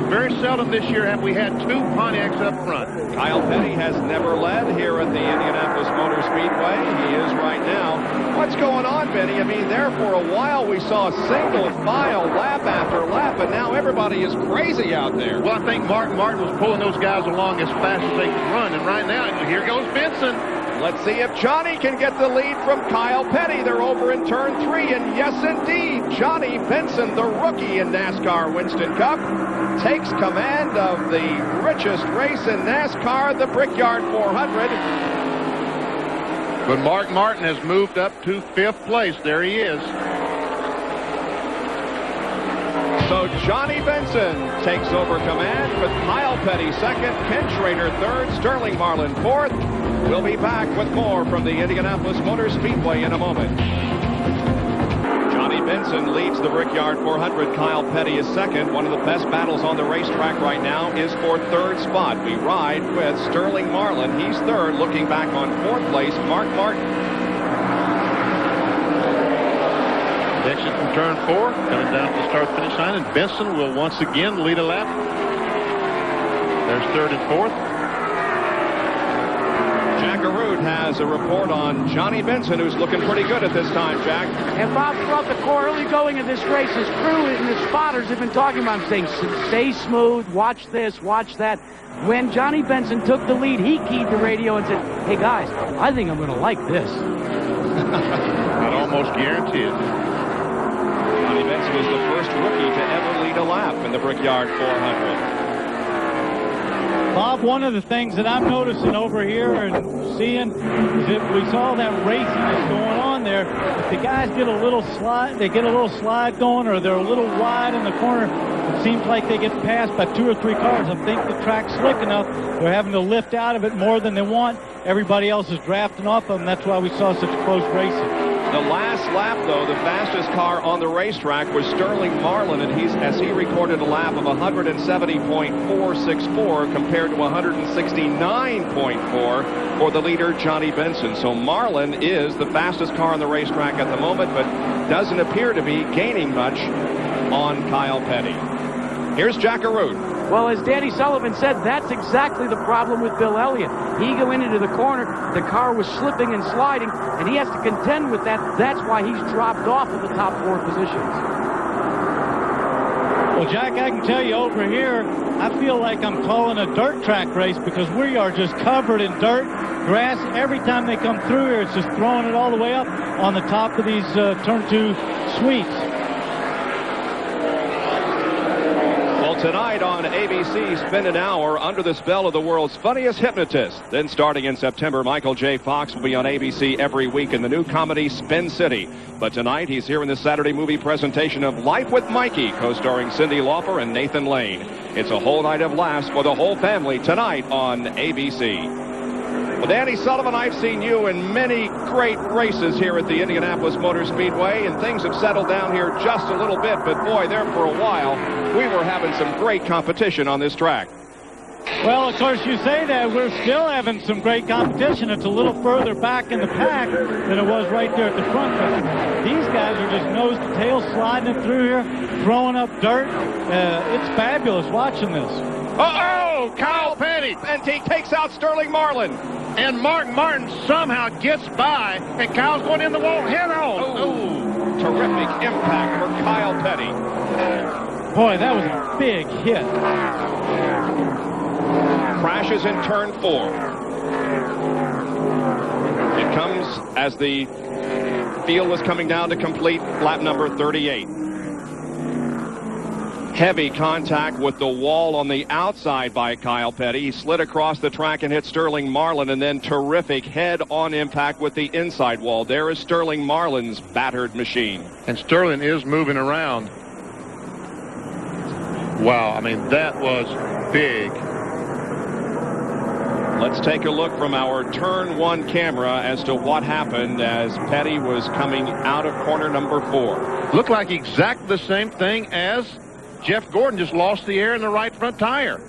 Very seldom this year have we had 2 Pontiacs up front. Kyle Petty has never led here at the Indianapolis Motor Speedway. He is right now. What's going on, Benny? I mean, there for a while we saw single file lap after lap, and now everybody is crazy out there. Well, I think Mark Martin was pulling those guys along as fast as they could run, and right now, here goes Benson. Let's see if Johnny can get the lead from Kyle Petty. They're over in turn 3, and yes, indeed, Johnny Benson, the rookie in NASCAR Winston Cup, takes command of the richest race in NASCAR, the Brickyard 400. But Mark Martin has moved up to 5th place. There he is. So Johnny Benson takes over command with Kyle Petty second, Ken Schrader third, Sterling Marlin fourth. We'll be back with more from the Indianapolis Motor Speedway in a moment. Johnny Benson leads the Brickyard 400. Kyle Petty is second. One of the best battles on the racetrack right now is for third spot. We ride with Sterling Marlin. He's third. Looking back on 4th place, Mark Martin. Exit from turn 4, coming down to the start-finish line, and Benson will once again lead a lap. There's 3rd and 4th. Jack Arute has a report on Johnny Benson, who's looking pretty good at this time, Jack. And Bob, throughout the early going of this race, his crew and his spotters have been talking about him, saying, stay smooth, watch this, watch that. When Johnny Benson took the lead, he keyed the radio and said, hey, guys, I think I'm going to like this. I'd almost guarantee it. Johnny Benson is the first rookie to ever lead a lap in the Brickyard 400. Bob, one of the things that I'm noticing over here and seeing is that we saw that racing that's going on there. If the guys get a little slide, they get a little slide going, or they're a little wide in the corner, it seems like they get passed by 2 or 3 cars. I think the track's slick enough. They're having to lift out of it more than they want. Everybody else is drafting off them. That's why we saw such close racing. The last lap, though, the fastest car on the racetrack was Sterling Marlin, and he recorded a lap of 170.464 compared to 169.4 for the leader, Johnny Benson. So Marlin is the fastest car on the racetrack at the moment, but doesn't appear to be gaining much on Kyle Petty. Here's Jack Arute. Well, as Danny Sullivan said, that's exactly the problem with Bill Elliott. He went into the corner, the car was slipping and sliding, and he has to contend with that. That's why he's dropped off of the top 4 positions. Well, Jack, I can tell you over here, I feel like I'm calling a dirt track race because we are just covered in dirt, grass. Every time they come through here, it's just throwing it all the way up on the top of these turn 2 sweeps. Tonight on ABC, spend an hour under the spell of the world's funniest hypnotist. Then starting in September, Michael J. Fox will be on ABC every week in the new comedy Spin City. But tonight, he's here in the Saturday movie presentation of Life with Mikey, co-starring Cyndi Lauper and Nathan Lane. It's a whole night of laughs for the whole family tonight on ABC. Well, Danny Sullivan, I've seen you in many great races here at the Indianapolis Motor Speedway, and things have settled down here just a little bit, but boy, there for a while, we were having some great competition on this track. Well, of course, you say that. We're still having some great competition. It's a little further back in the pack than it was right there at the front. But these guys are just nose to tail sliding it through here, throwing up dirt. It's fabulous watching this. Uh-oh! Kyle Petty! And he takes out Sterling Marlin. And Mark Martin somehow gets by, and Kyle's going in the wall head on. Oh, terrific impact for Kyle Petty. Boy, that was a big hit. Crashes in turn 4. It comes as the field was coming down to complete lap number 38. Heavy contact with the wall on the outside by Kyle Petty. He slid across the track and hit Sterling Marlin, and then terrific head-on impact with the inside wall. There is Sterling Marlin's battered machine. And Sterling is moving around. Wow, I mean, that was big. Let's take a look from our turn 1 camera as to what happened as Petty was coming out of corner number 4. Looked like exactly the same thing as Jeff Gordon just lost the air in the right front tire.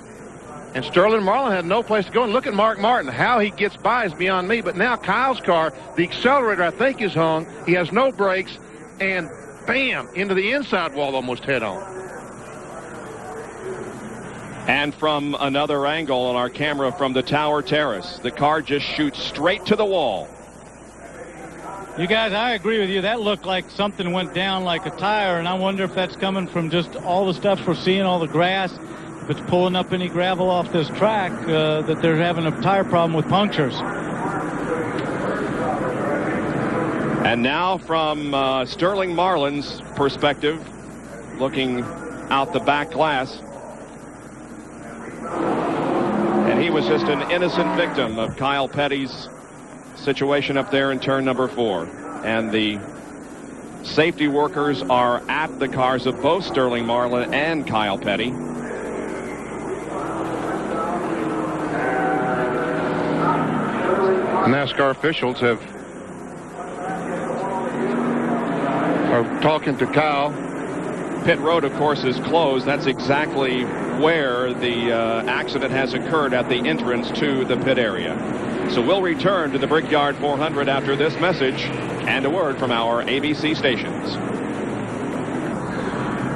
And Sterling Marlin had no place to go. And look at Mark Martin. How he gets by is beyond me. But now Kyle's car, the accelerator, I think, is hung. He has no brakes. And bam, into the inside wall almost head on. And from another angle on our camera from the Tower Terrace, the car just shoots straight to the wall. You guys, I agree with you. That looked like something went down like a tire, and I wonder if that's coming from just all the stuff we're seeing, all the grass. If it's pulling up any gravel off this track, that they're having a tire problem with punctures. And now from Sterling Marlin's perspective, looking out the back glass. And he was just an innocent victim of Kyle Petty's situation up there in turn number 4. And the safety workers are at the cars of both Sterling Marlin and Kyle Petty. NASCAR officials are talking to Kyle. Pit road, of course, is closed. That's exactly where the accident has occurred, at the entrance to the pit area. So we'll return to the Brickyard 400 after this message and a word from our ABC stations.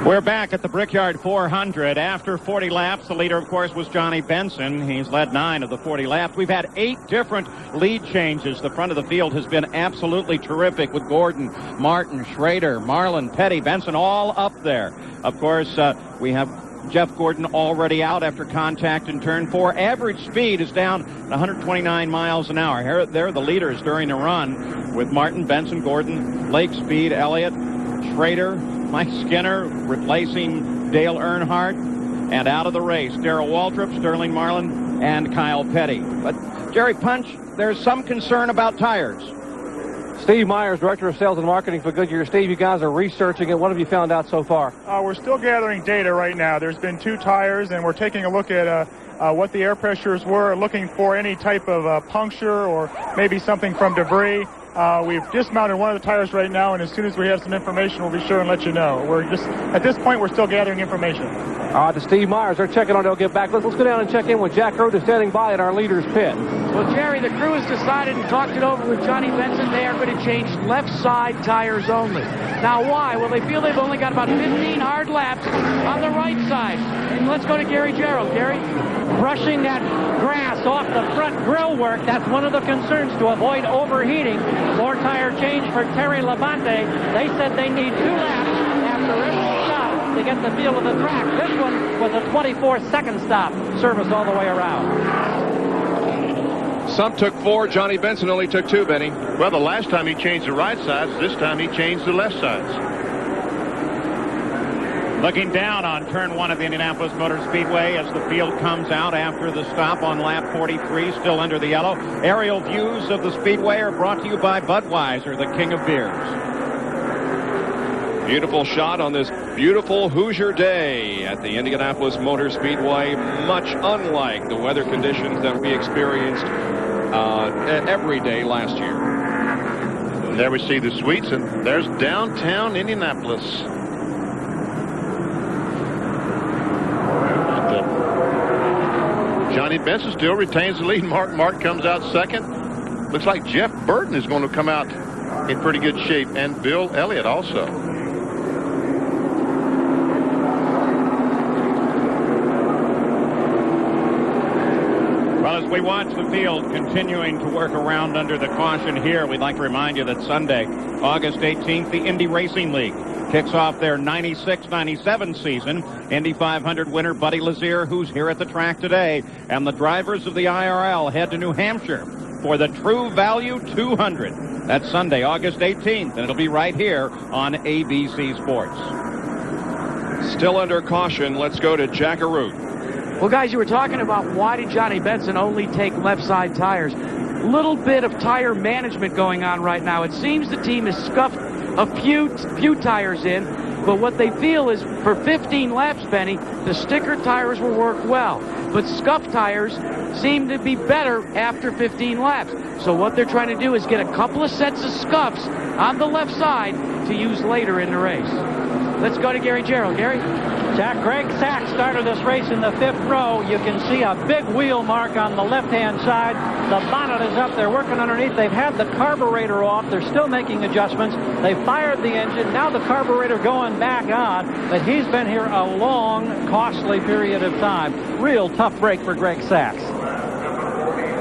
We're back at the Brickyard 400. After 40 laps, the leader, of course, was Johnny Benson. He's led 9 of the 40 laps. We've had 8 different lead changes. The front of the field has been absolutely terrific with Gordon, Martin, Schrader, Marlin, Petty, Benson, all up there. Of course, we have Jeff Gordon already out after contact in turn 4. Average speed is down 129 miles an hour. Here, they're the leaders during the run with Martin, Benson, Gordon, Lake Speed, Elliott, Schrader, Mike Skinner replacing Dale Earnhardt, and out of the race, Darrell Waltrip, Sterling Marlin, and Kyle Petty. But, Jerry Punch, there's some concern about tires. Steve Myers, Director of Sales and Marketing for Goodyear. Steve, you guys are researching it. What have you found out so far? We're still gathering data right now. There's been 2 tires, and we're taking a look at what the air pressures were, looking for any type of puncture or maybe something from debris. We've dismounted one of the tires right now, and as soon as we have some information, we'll be sure and let you know. We're just, at this point, we're still gathering information. All right, to Steve Myers. They're checking on it. They'll get back. Let's go down and check in with Jack Road, who's standing by at our leader's pit. Well, Jerry, the crew has decided and talked it over with Johnny Benson. They are going to change left side tires only. Now, why? Well, they feel they've only got about 15 hard laps on the right side. And let's go to Gary Gerald. Gary? Brushing that grass off the front grill work, that's one of the concerns to avoid overheating. 4 tire change for Terry Labonte. They said they need 2 laps after every stop to get the feel of the track. This one was a 24-second stop, service all the way around. Some took 4. Johnny Benson only took 2, Benny. Well, the last time he changed the right sides, this time he changed the left sides. Looking down on turn 1 of the Indianapolis Motor Speedway as the field comes out after the stop on lap 43, still under the yellow. Aerial views of the Speedway are brought to you by Budweiser, the king of beers. Beautiful shot on this beautiful Hoosier day at the Indianapolis Motor Speedway, much unlike the weather conditions that we experienced every day last year. There we see the suites, and there's downtown Indianapolis. Johnny Benson still retains the lead. Mark comes out second. Looks like Jeff Burton is going to come out in pretty good shape, and Bill Elliott also. Well, as we watch the field continuing to work around under the caution here, we'd like to remind you that Sunday, August 18th, the Indy Racing League kicks off their 96-97 season. Indy 500 winner Buddy Lazier, who's here at the track today, and the drivers of the IRL head to New Hampshire for the True Value 200. That's Sunday, August 18th, and it'll be right here on ABC Sports. Still under caution. Let's go to Jack Arute. Well, guys, you were talking about why did Johnny Benson only take left side tires. Little bit of tire management going on right now. It seems the team has scuffed a few tires in, but what they feel is for 15 laps, Benny, the sticker tires will work well, but scuff tires seem to be better after 15 laps. So what they're trying to do is get a couple of sets of scuffs on the left side to use later in the race. Let's go to Gary Gerald. Gary? Jack, Greg Sachs started this race in the 5th row. You can see a big wheel mark on the left-hand side. The bonnet is up. They're working underneath. They've had the carburetor off. They're still making adjustments. They fired the engine. Now the carburetor going back on. But he's been here a long, costly period of time. Real tough break for Greg Sachs.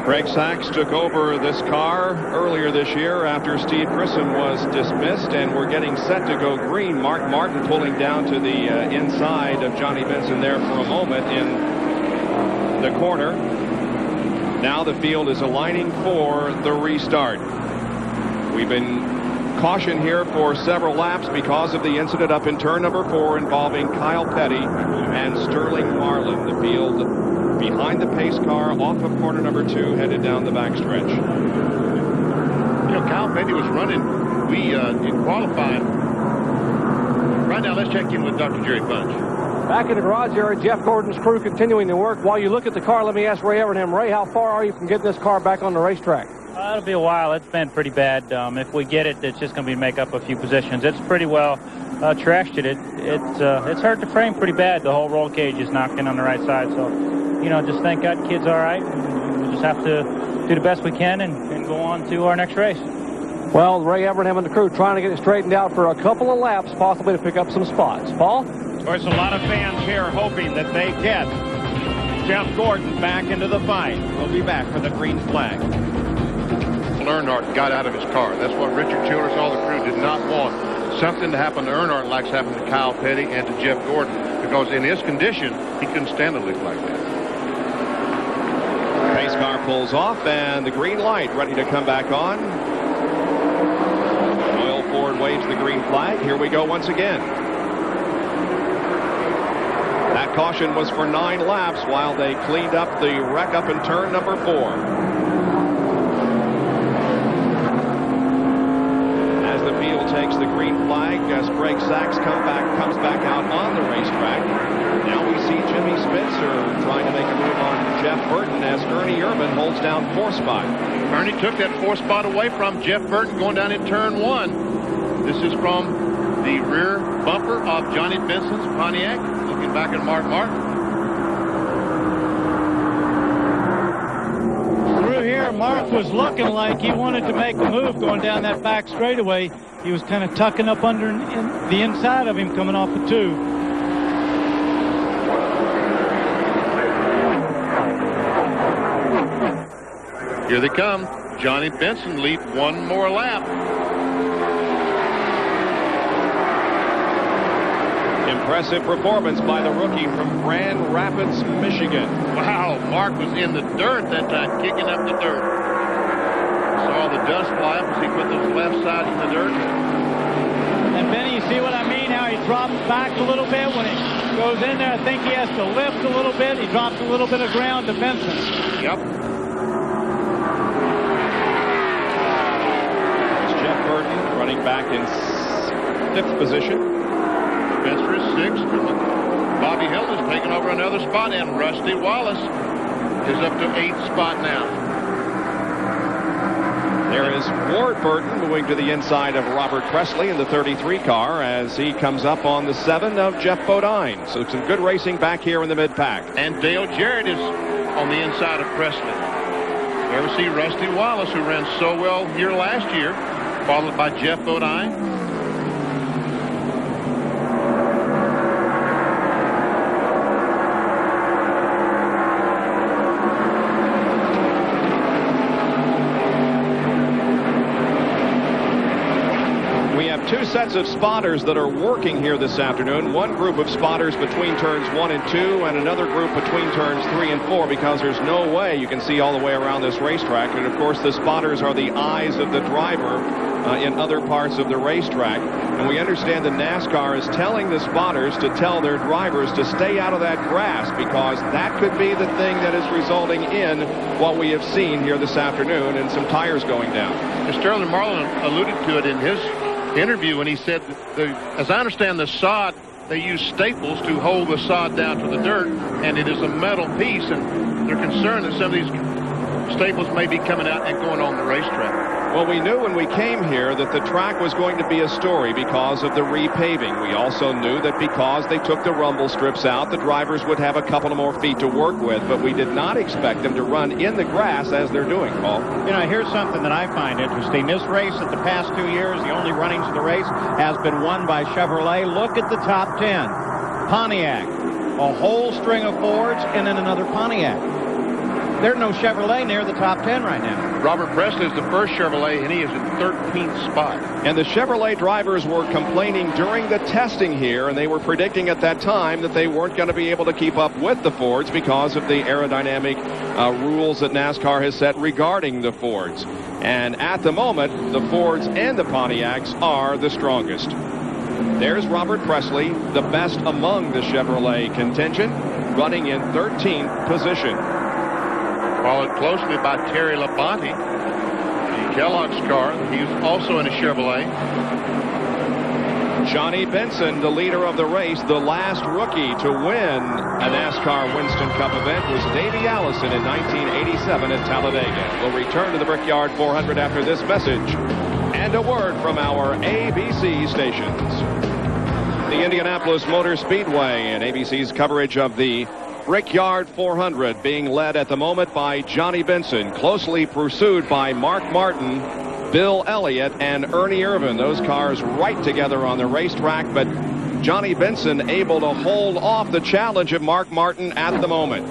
Greg Sachs took over this car earlier this year after Steve Grissom was dismissed, and we're getting set to go green. Mark Martin pulling down to the inside of Johnny Benson there for a moment in the corner. Now the field is aligning for the restart. We've been cautioned here for several laps because of the incident up in turn number 4 involving Kyle Petty and Sterling Marlin. The field behind the pace car off of corner number 2 headed down the backstretch. Kyle Petty was running. We in qualifying. Right now, let's check in with Dr. Jerry Bunch. Back in the garage area, Jeff Gordon's crew continuing to work. While you look at the car, let me ask Ray Evernham. Ray, how far are you from getting this car back on the racetrack? It'll be a while. It's been pretty bad. If we get it, it's just going to be make up a few positions. It's pretty well trashed it. It's hurt the frame pretty bad. The whole roll cage is knocked in on the right side. So, just thank God the kid's all right. We'll just have to do the best we can and go on to our next race. Well, Ray Evernham and the crew trying to get it straightened out for a couple of laps, possibly to pick up some spots. Paul? There's a lot of fans here hoping that they get Jeff Gordon back into the fight. We'll be back for the green flag. Earnhardt got out of his car. That's what Richard Childress, all the crew did not want. Something to happen to Earnhardt like happened to Kyle Petty and to Jeff Gordon, because in his condition, he couldn't stand a lift like that. Pace car pulls off, and the green light ready to come back on. Doyle Ford waves the green flag. Here we go once again. That caution was for 9 laps while they cleaned up the wreck up in turn number 4. Takes the green flag as Greg Sachs comes back out on the racetrack. Now we see Jimmy Spencer trying to make a move on Jeff Burton as Ernie Urban holds down 4th spot. Ernie took that 4th spot away from Jeff Burton going down in turn 1. This is from the rear bumper of Johnny Benson's Pontiac. Looking back at Mark Martin. Through here, Mark was looking like he wanted to make a move going down that back straightaway. He was kind of tucking up under the inside of him coming off the 2. Here they come. Johnny Benson lead one more lap. Impressive performance by the rookie from Grand Rapids, Michigan. Wow, Mark was in the dirt that time, kicking up the dirt. Saw the dust fly up as he put those left side in the dirt. And Benny, you see what I mean? How he drops back a little bit when it goes in there. I think he has to lift a little bit. He drops a little bit of ground to Benson. Yep. It's Jeff Burton running back in 5th position. Spencer is 6th. Bobby Hill has taken over another spot, and Rusty Wallace is up to 8th spot now. There is Ward Burton moving to the inside of Robert Presley in the 33 car as he comes up on the 7 of Jeff Bodine. So some good racing back here in the mid-pack. And Dale Jarrett is on the inside of Presley. You ever see Rusty Wallace, who ran so well here last year, followed by Jeff Bodine. Two sets of spotters that are working here this afternoon. One group of spotters between turns 1 and 2, and another group between turns 3 and 4, because there's no way you can see all the way around this racetrack. And of course, the spotters are the eyes of the driver in other parts of the racetrack. And we understand that NASCAR is telling the spotters to tell their drivers to stay out of that grass, because that could be the thing that is resulting in what we have seen here this afternoon and some tires going down. Sterling Marlin alluded to it in his interview when he said, as I understand the sod, they use staples to hold the sod down to the dirt, and it is a metal piece, and they're concerned that some of these staples may be coming out and going on the racetrack. Well, we knew when we came here that the track was going to be a story because of the repaving. We also knew that because they took the rumble strips out, the drivers would have a couple of more feet to work with, but we did not expect them to run in the grass as they're doing, Paul. Here's something that I find interesting. This race at the past 2 years, the only runnings of the race has been won by Chevrolet. Look at the top 10. Pontiac, a whole string of Fords, and then another Pontiac. There's no Chevrolet near the top 10 right now. Robert Presley is the first Chevrolet, and he is in 13th spot. And the Chevrolet drivers were complaining during the testing here, and they were predicting at that time that they weren't going to be able to keep up with the Fords because of the aerodynamic rules that NASCAR has set regarding the Fords. And at the moment, the Fords and the Pontiacs are the strongest. There's Robert Presley, the best among the Chevrolet contingent, running in 13th position. Followed closely by Terry Labonte, the Kellogg's car. He's also in a Chevrolet. Johnny Benson, the leader of the race, the last rookie to win a NASCAR Winston Cup event was Davey Allison in 1987 at Talladega. We'll return to the Brickyard 400 after this message and a word from our ABC stations. The Indianapolis Motor Speedway and ABC's coverage of the Brickyard 400 being led at the moment by Johnny Benson, closely pursued by Mark Martin, Bill Elliott, and Ernie Irvin. Those cars right together on the racetrack, but Johnny Benson able to hold off the challenge of Mark Martin at the moment.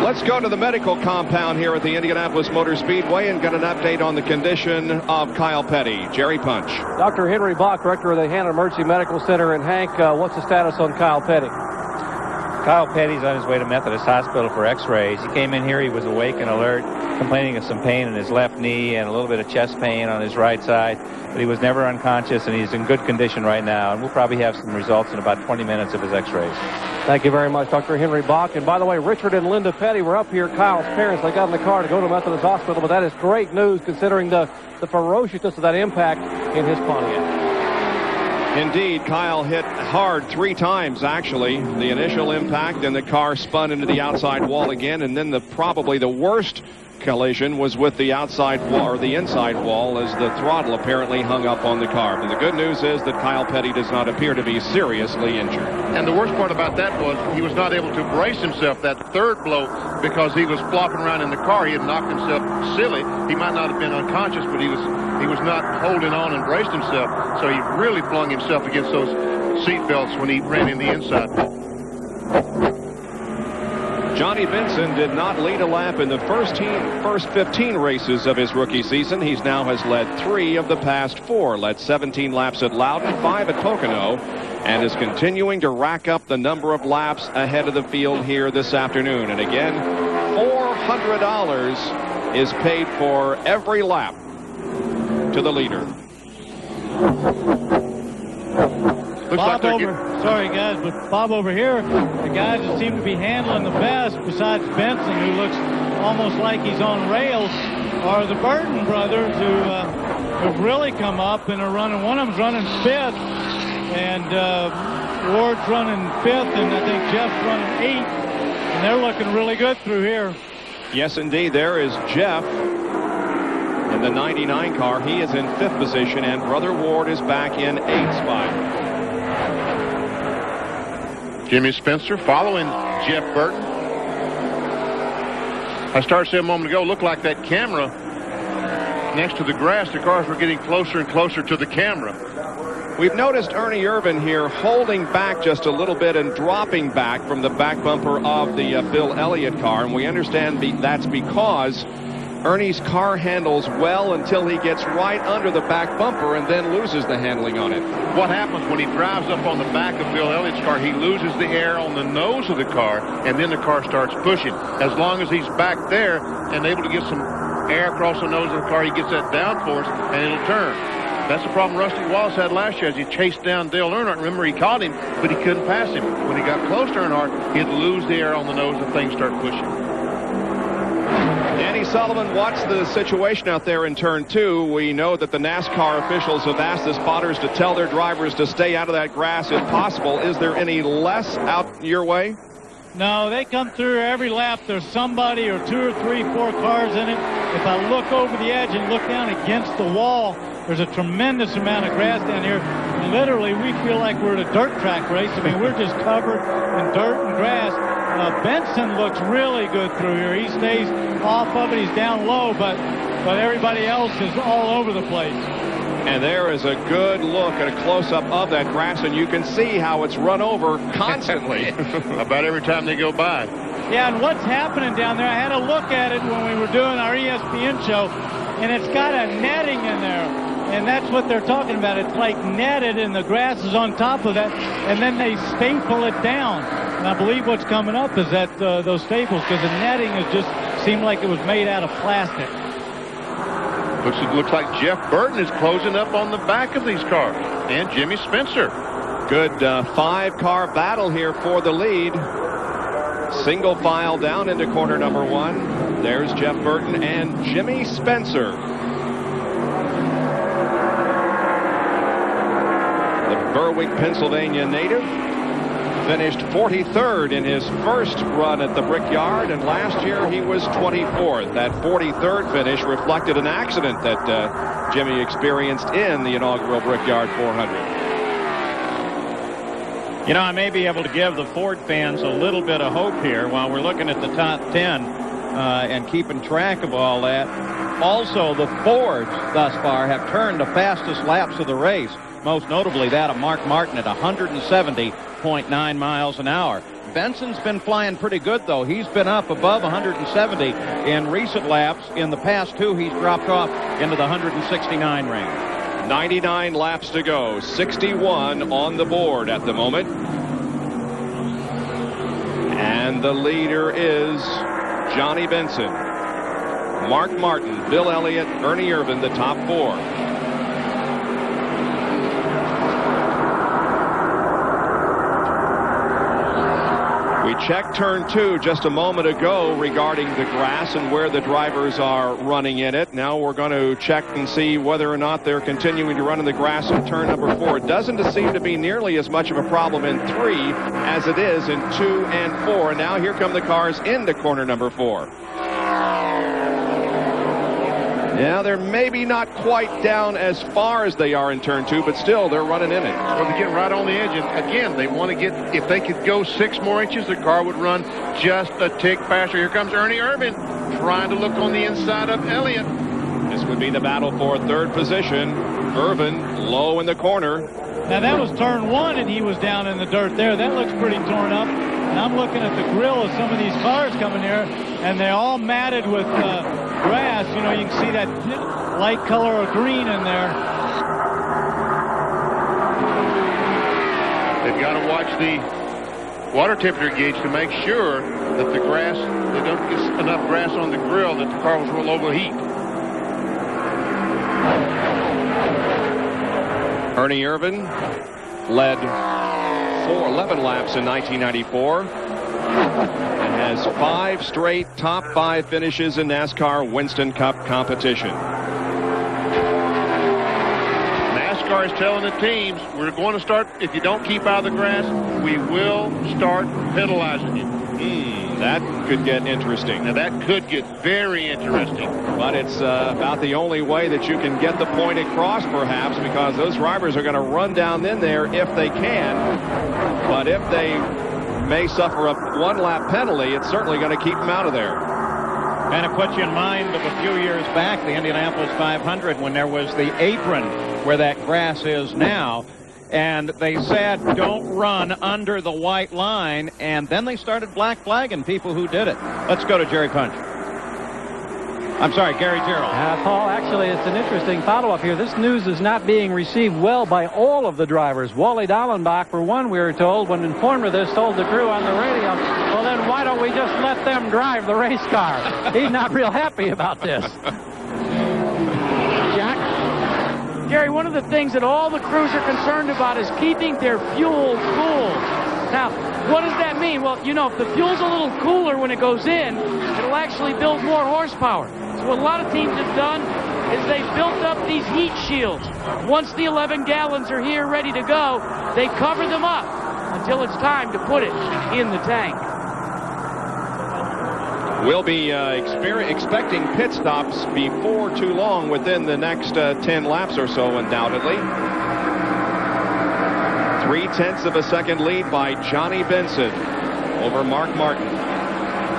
Let's go to the medical compound here at the Indianapolis Motor Speedway and get an update on the condition of Kyle Petty. Jerry Punch. Dr. Henry Bach, director of the Hannah Emergency Medical Center. And Hank, what's the status on Kyle Petty? Kyle Petty's on his way to Methodist Hospital for x-rays. He came in here, he was awake and alert, complaining of some pain in his left knee and a little bit of chest pain on his right side, but he was never unconscious, and he's in good condition right now, and we'll probably have some results in about 20 minutes of his x-rays. Thank you very much, Dr. Henry Bach. And by the way, Richard and Linda Petty were up here, Kyle's parents. They got in the car to go to Methodist Hospital, but that is great news considering the ferociousness of that impact in his Pontiac. Indeed, Kyle hit hard 3 times, actually. The initial impact, and the car spun into the outside wall again, and then probably the worst collision was with the outside wall, or the inside wall, as the throttle apparently hung up on the car. But the good news is that Kyle Petty does not appear to be seriously injured. And the worst part about that was he was not able to brace himself that third blow because he was flopping around in the car. He had knocked himself silly. He might not have been unconscious, but he was not holding on and braced himself. So he really flung himself against those seat belts when he ran in the inside wall. Johnny Benson did not lead a lap in the first 15 races of his rookie season. He now has led 3 of the past 4. Led 17 laps at Loudon, 5 at Pocono, and is continuing to rack up the number of laps ahead of the field here this afternoon. And again, $400 is paid for every lap to the leader. Bob sorry guys, but Bob over here, the guys that seem to be handling the best, besides Benson, who looks almost like he's on rails, are the Burton brothers, who have really come up and are running. One of them's running 5th, and Ward's running 5th, and I think Jeff's running 8th, and they're looking really good through here. Yes, indeed. There is Jeff in the 99 car. He is in 5th position, and Brother Ward is back in 8th spot. Jimmy Spencer following Jeff Burton. I started saying a moment ago, looked like that camera next to the grass, the cars were getting closer and closer to the camera. We've noticed Ernie Irvin here holding back just a little bit and dropping back from the back bumper of the Bill Elliott car, and we understand that's because Ernie's car handles well until he gets right under the back bumper and then loses the handling on it. What happens when he drives up on the back of Bill Elliott's car, he loses the air on the nose of the car, and then the car starts pushing. As long as he's back there and able to get some air across the nose of the car, he gets that downforce, and it'll turn. That's the problem Rusty Wallace had last year as he chased down Dale Earnhardt. Remember, he caught him, but he couldn't pass him. When he got close to Earnhardt, he'd lose the air on the nose and things start pushing. Danny Sullivan watched the situation out there in turn 2. We know that the NASCAR officials have asked the spotters to tell their drivers to stay out of that grass if possible. Is there any less out your way? No, they come through every lap. There's somebody or 2 or 3, 4 cars in it. If I look over the edge and look down against the wall, there's a tremendous amount of grass down here. And literally, we feel like we're at a dirt track race. I mean, we're just covered in dirt and grass. Benson looks really good through here. He stays off of it. He's down low, but everybody else is all over the place. And there is a good look at a close-up of that grass, and you can see how it's run over constantly. About every time they go by. Yeah, and what's happening down there, I had a look at it when we were doing our ESPN show, and it's got a netting in there. And that's what they're talking about. It's like netted, and the grass is on top of that, and then they staple it down. And I believe what's coming up is that those staples, because the netting is just seemed like it was made out of plastic. Looks like Jeff Burton is closing up on the back of these cars, and Jimmy Spencer. Good 5-car battle here for the lead. Single file down into corner number 1. There's Jeff Burton and Jimmy Spencer. The Berwick, Pennsylvania native finished 43rd in his first run at the Brickyard, and last year he was 24th. That 43rd finish reflected an accident that Jimmy experienced in the inaugural Brickyard 400. You know, I may be able to give the Ford fans a little bit of hope here while we're looking at the top 10 and keeping track of all that. Also, the Fords thus far have turned the fastest laps of the race, most notably that of Mark Martin at 170.9 miles an hour. Benson's been flying pretty good, though. He's been up above 170 in recent laps. In the past two, he's dropped off into the 169 range. 99 laps to go, 61 on the board at the moment. And the leader is Johnny Benson. Mark Martin, Bill Elliott, Ernie Irvin, the top four. We checked turn 2 just a moment ago regarding the grass and where the drivers are running in it. Now we're going to check and see whether or not they're continuing to run in the grass in turn number 4. It doesn't seem to be nearly as much of a problem in 3 as it is in 2 and 4. And now here come the cars into corner number 4. Yeah, they're maybe not quite down as far as they are in turn 2, but still they're running in it. Well, they get right on the edge, and again, they want to get, if they could go 6 more inches, the car would run just a tick faster. Here comes Ernie Irvin trying to look on the inside of Elliott. This would be the battle for third position. Irvin low in the corner. Now that was turn 1, and he was down in the dirt there. That looks pretty torn up. And I'm looking at the grill of some of these cars coming here, and they're all matted with grass. You know, you can see that light color of green in there. They've got to watch the water temperature gauge to make sure that the grass, they don't get enough grass on the grill that the car will overheat. Ernie Irvin led 11 laps in 1994 and has 5 straight top 5 finishes in NASCAR Winston Cup competition. NASCAR is telling the teams, we're going to start, if you don't keep out of the grass, we will start penalizing you. That could get interesting. Now that could get very interesting. But it's about the only way that you can get the point across, perhaps, because those drivers are going to run down in there if they can. But if they may suffer a 1-lap penalty, it's certainly going to keep them out of there. And it puts you in mind of a few years back, the Indianapolis 500, when there was the apron where that grass is now. And they said, don't run under the white line. And then they started black flagging people who did it. Let's go to Jerry Punch. I'm sorry, Gary Gerald. Paul, actually, it's an interesting follow-up here. This news is not being received well by all of the drivers. Wally Dallenbach, for one, we were told, when informed of this, told the crew on the radio, well, then why don't we just let them drive the race car? He's not real happy about this. Gary, one of the things that all the crews are concerned about is keeping their fuel cool. Now, what does that mean? Well, you know, if the fuel's a little cooler when it goes in, it'll actually build more horsepower. So what a lot of teams have done is they've built up these heat shields. Once the 11 gallons are here ready to go, they cover them up until it's time to put it in the tank. We'll be expecting pit stops before too long, within the next 10 laps or so, undoubtedly. 0.3 of a second lead by Johnny Benson over Mark Martin.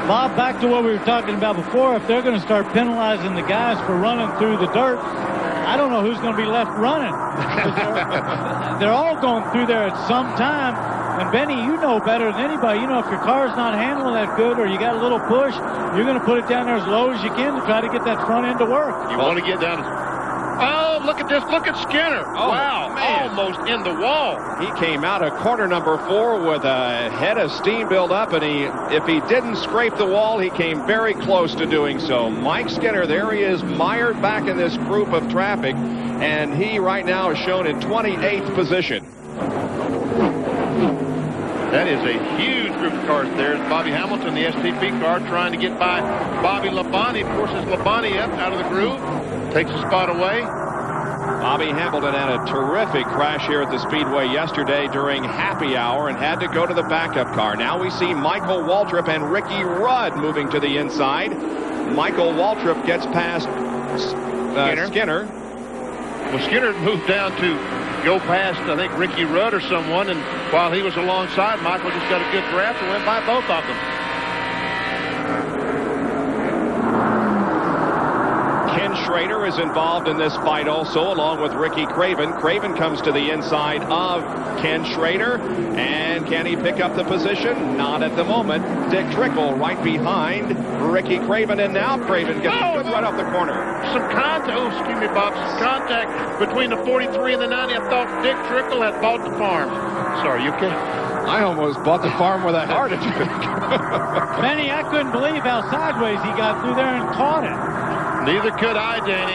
Bob, back to what we were talking about before. If they're going to start penalizing the guys for running through the dirt, I don't know who's going to be left running. They're all going through there at some time. And Benny, you know better than anybody. You know, if your car's not handling that good or you got a little push, you're going to put it down there as low as you can to try to get that front end to work. You want to get down. Oh, look at this. Look at Skinner. Oh, wow, man. Almost in the wall. He came out of corner number 4 with a head of steam build up, and if he didn't scrape the wall, he came very close to doing so. Mike Skinner, there he is, mired back in this group of traffic, and he right now is shown in 28th position. That is a huge group of cars there. Bobby Hamilton, the STP car, trying to get by Bobby Labonte. Forces Labonte up out of the groove. Takes a spot away. Bobby Hamilton had a terrific crash here at the Speedway yesterday during happy hour and had to go to the backup car. Now we see Michael Waltrip and Ricky Rudd moving to the inside. Michael Waltrip gets past Skinner. Well, Skinner moved down to go past, I think, Ricky Rudd or someone, and while he was alongside, Michael just got a good grasp and went by both of them. Ken Schrader is involved in this fight also, along with Ricky Craven. Craven comes to the inside of Ken Schrader, and can he pick up the position? Not at the moment. Dick Trickle right behind Ricky Craven, and now Craven gets right off the corner. Some contact, excuse me, Bob, some contact between the 43 and the 90. I thought Dick Trickle had bought the farm. Sorry, you okay? I almost bought the farm with a heart attack. Benny, I couldn't believe how sideways he got through there and caught it. Neither could I, Danny.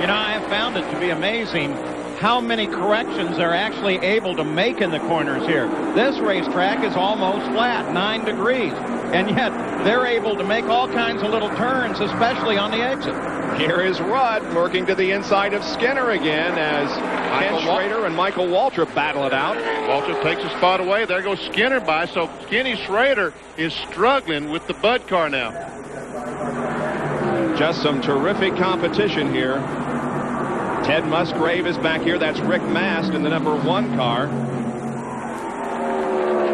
You know, I have found it to be amazing how many corrections they're actually able to make in the corners here. This racetrack is almost flat, 9 degrees, and yet they're able to make all kinds of little turns, especially on the exit. Here is Rudd working to the inside of Skinner again as Ken Schrader and Michael Waltrip battle it out. Waltrip takes a spot away. There goes Skinner by, so Kenny Schrader is struggling with the Bud car now. Just some terrific competition here. Ted Musgrave is back here. That's Rick Mast in the number 1 car.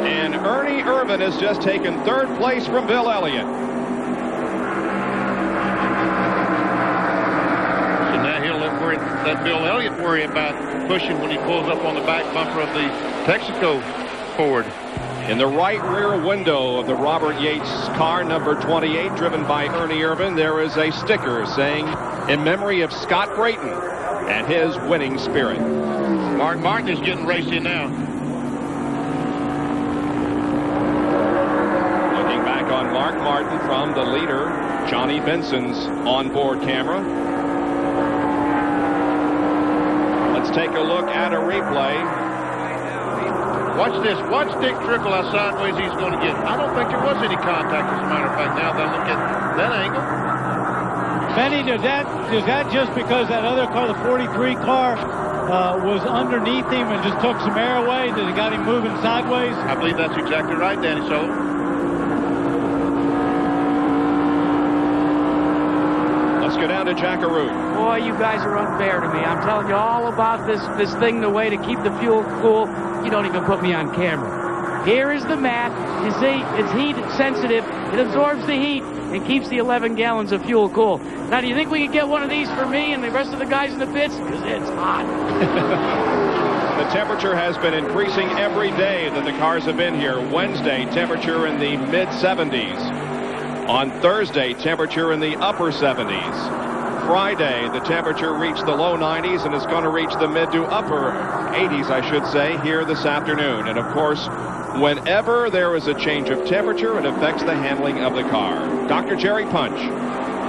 And Ernie Irvin has just taken 3rd place from Bill Elliott. So now he'll let Bill Elliott worry about pushing when he pulls up on the back bumper of the Texaco Ford. In the right rear window of the Robert Yates car, number 28, driven by Ernie Irvin, there is a sticker saying, in memory of Scott Brayton and his winning spirit. Mark Martin is getting racy now. Looking back on Mark Martin from the leader, Johnny Benson's onboard camera. Let's take a look at a replay. Watch this. Watch Dick Trickle how sideways he's going to get. I don't think there was any contact, as a matter of fact, now that I look at that angle. Benny, is that just because that other car, the 43 car, was underneath him and just took some air away that it got him moving sideways? I believe that's exactly right, Danny Sullivan. Let's go down to Jackaroo. Boy, you guys are unfair to me. I'm telling you all about this thing, the way to keep the fuel cool. You don't even put me on camera. Here is the mat. You see, it's heat sensitive. It absorbs the heat and keeps the 11 gallons of fuel cool. Now, do you think we could get one of these for me and the rest of the guys in the pits? Because it's hot. The temperature has been increasing every day that the cars have been here. Wednesday, temperature in the mid-70s. On Thursday, temperature in the upper 70s. Friday, the temperature reached the low 90s and is going to reach the mid to upper 80s, I should say, here this afternoon. And, of course, whenever there is a change of temperature, it affects the handling of the car. Dr. Jerry Punch.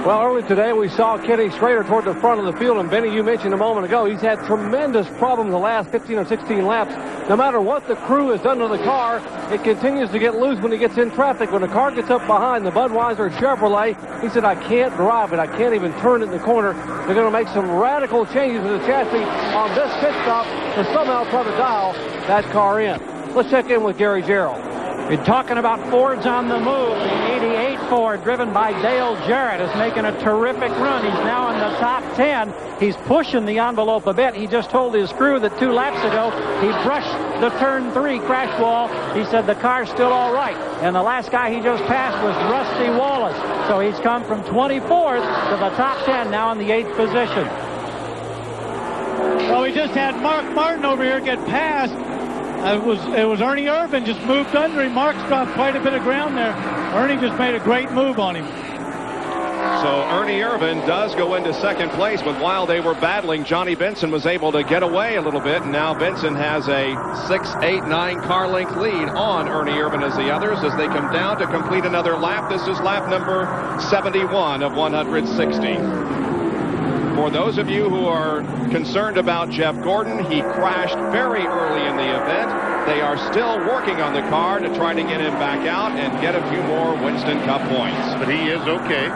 Well, early today we saw Kenny Schrader toward the front of the field, and Benny, you mentioned a moment ago, he's had tremendous problems the last 15 or 16 laps. No matter what the crew has done to the car, it continues to get loose when he gets in traffic. When the car gets up behind the Budweiser Chevrolet, he said, I can't drive it. I can't even turn it in the corner. They're going to make some radical changes to the chassis on this pit stop to somehow try to dial that car in. Let's check in with Gary Gerald. You're talking about Fords on the move. The 88 Ford, driven by Dale Jarrett, is making a terrific run. He's now in the top 10. He's pushing the envelope a bit. He just told his crew that 2 laps ago he brushed the turn 3 crash wall. He said the car's still all right. And the last guy he just passed was Rusty Wallace. So he's come from 24th to the top 10, now in the 8th position. Well, we just had Mark Martin over here get passed. It was Ernie Irvin just moved under him. Mark's dropped quite a bit of ground there. Ernie just made a great move on him. So Ernie Irvin does go into second place, but while they were battling, Johnny Benson was able to get away a little bit, and now Benson has a 6, 8, 9 car length lead on Ernie Irvin as the others as they come down to complete another lap. This is lap number 71 of 160. For those of you who are concerned about Jeff Gordon, he crashed very early in the event. they are still working on the car to try to get him back out and get a few more Winston Cup points. But he is okay.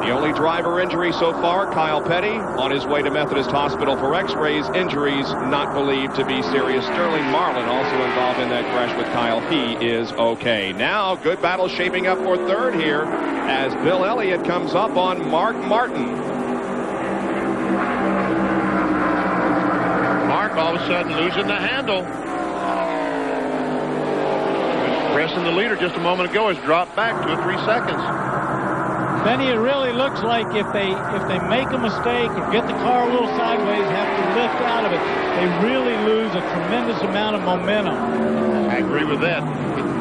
The only driver injury so far, Kyle Petty, on his way to Methodist Hospital for x-rays. Injuries not believed to be serious. Sterling Marlin also involved in that crash with Kyle. He is okay. Now, good battle shaping up for third here as Bill Elliott comes up on Mark Martin. Mark all of a sudden losing the handle. Pressing the leader just a moment ago has dropped back 2 or 3 seconds. Benny, it really looks like if they make a mistake or get the car a little sideways, have to lift out of it, they really lose a tremendous amount of momentum. I agree with that.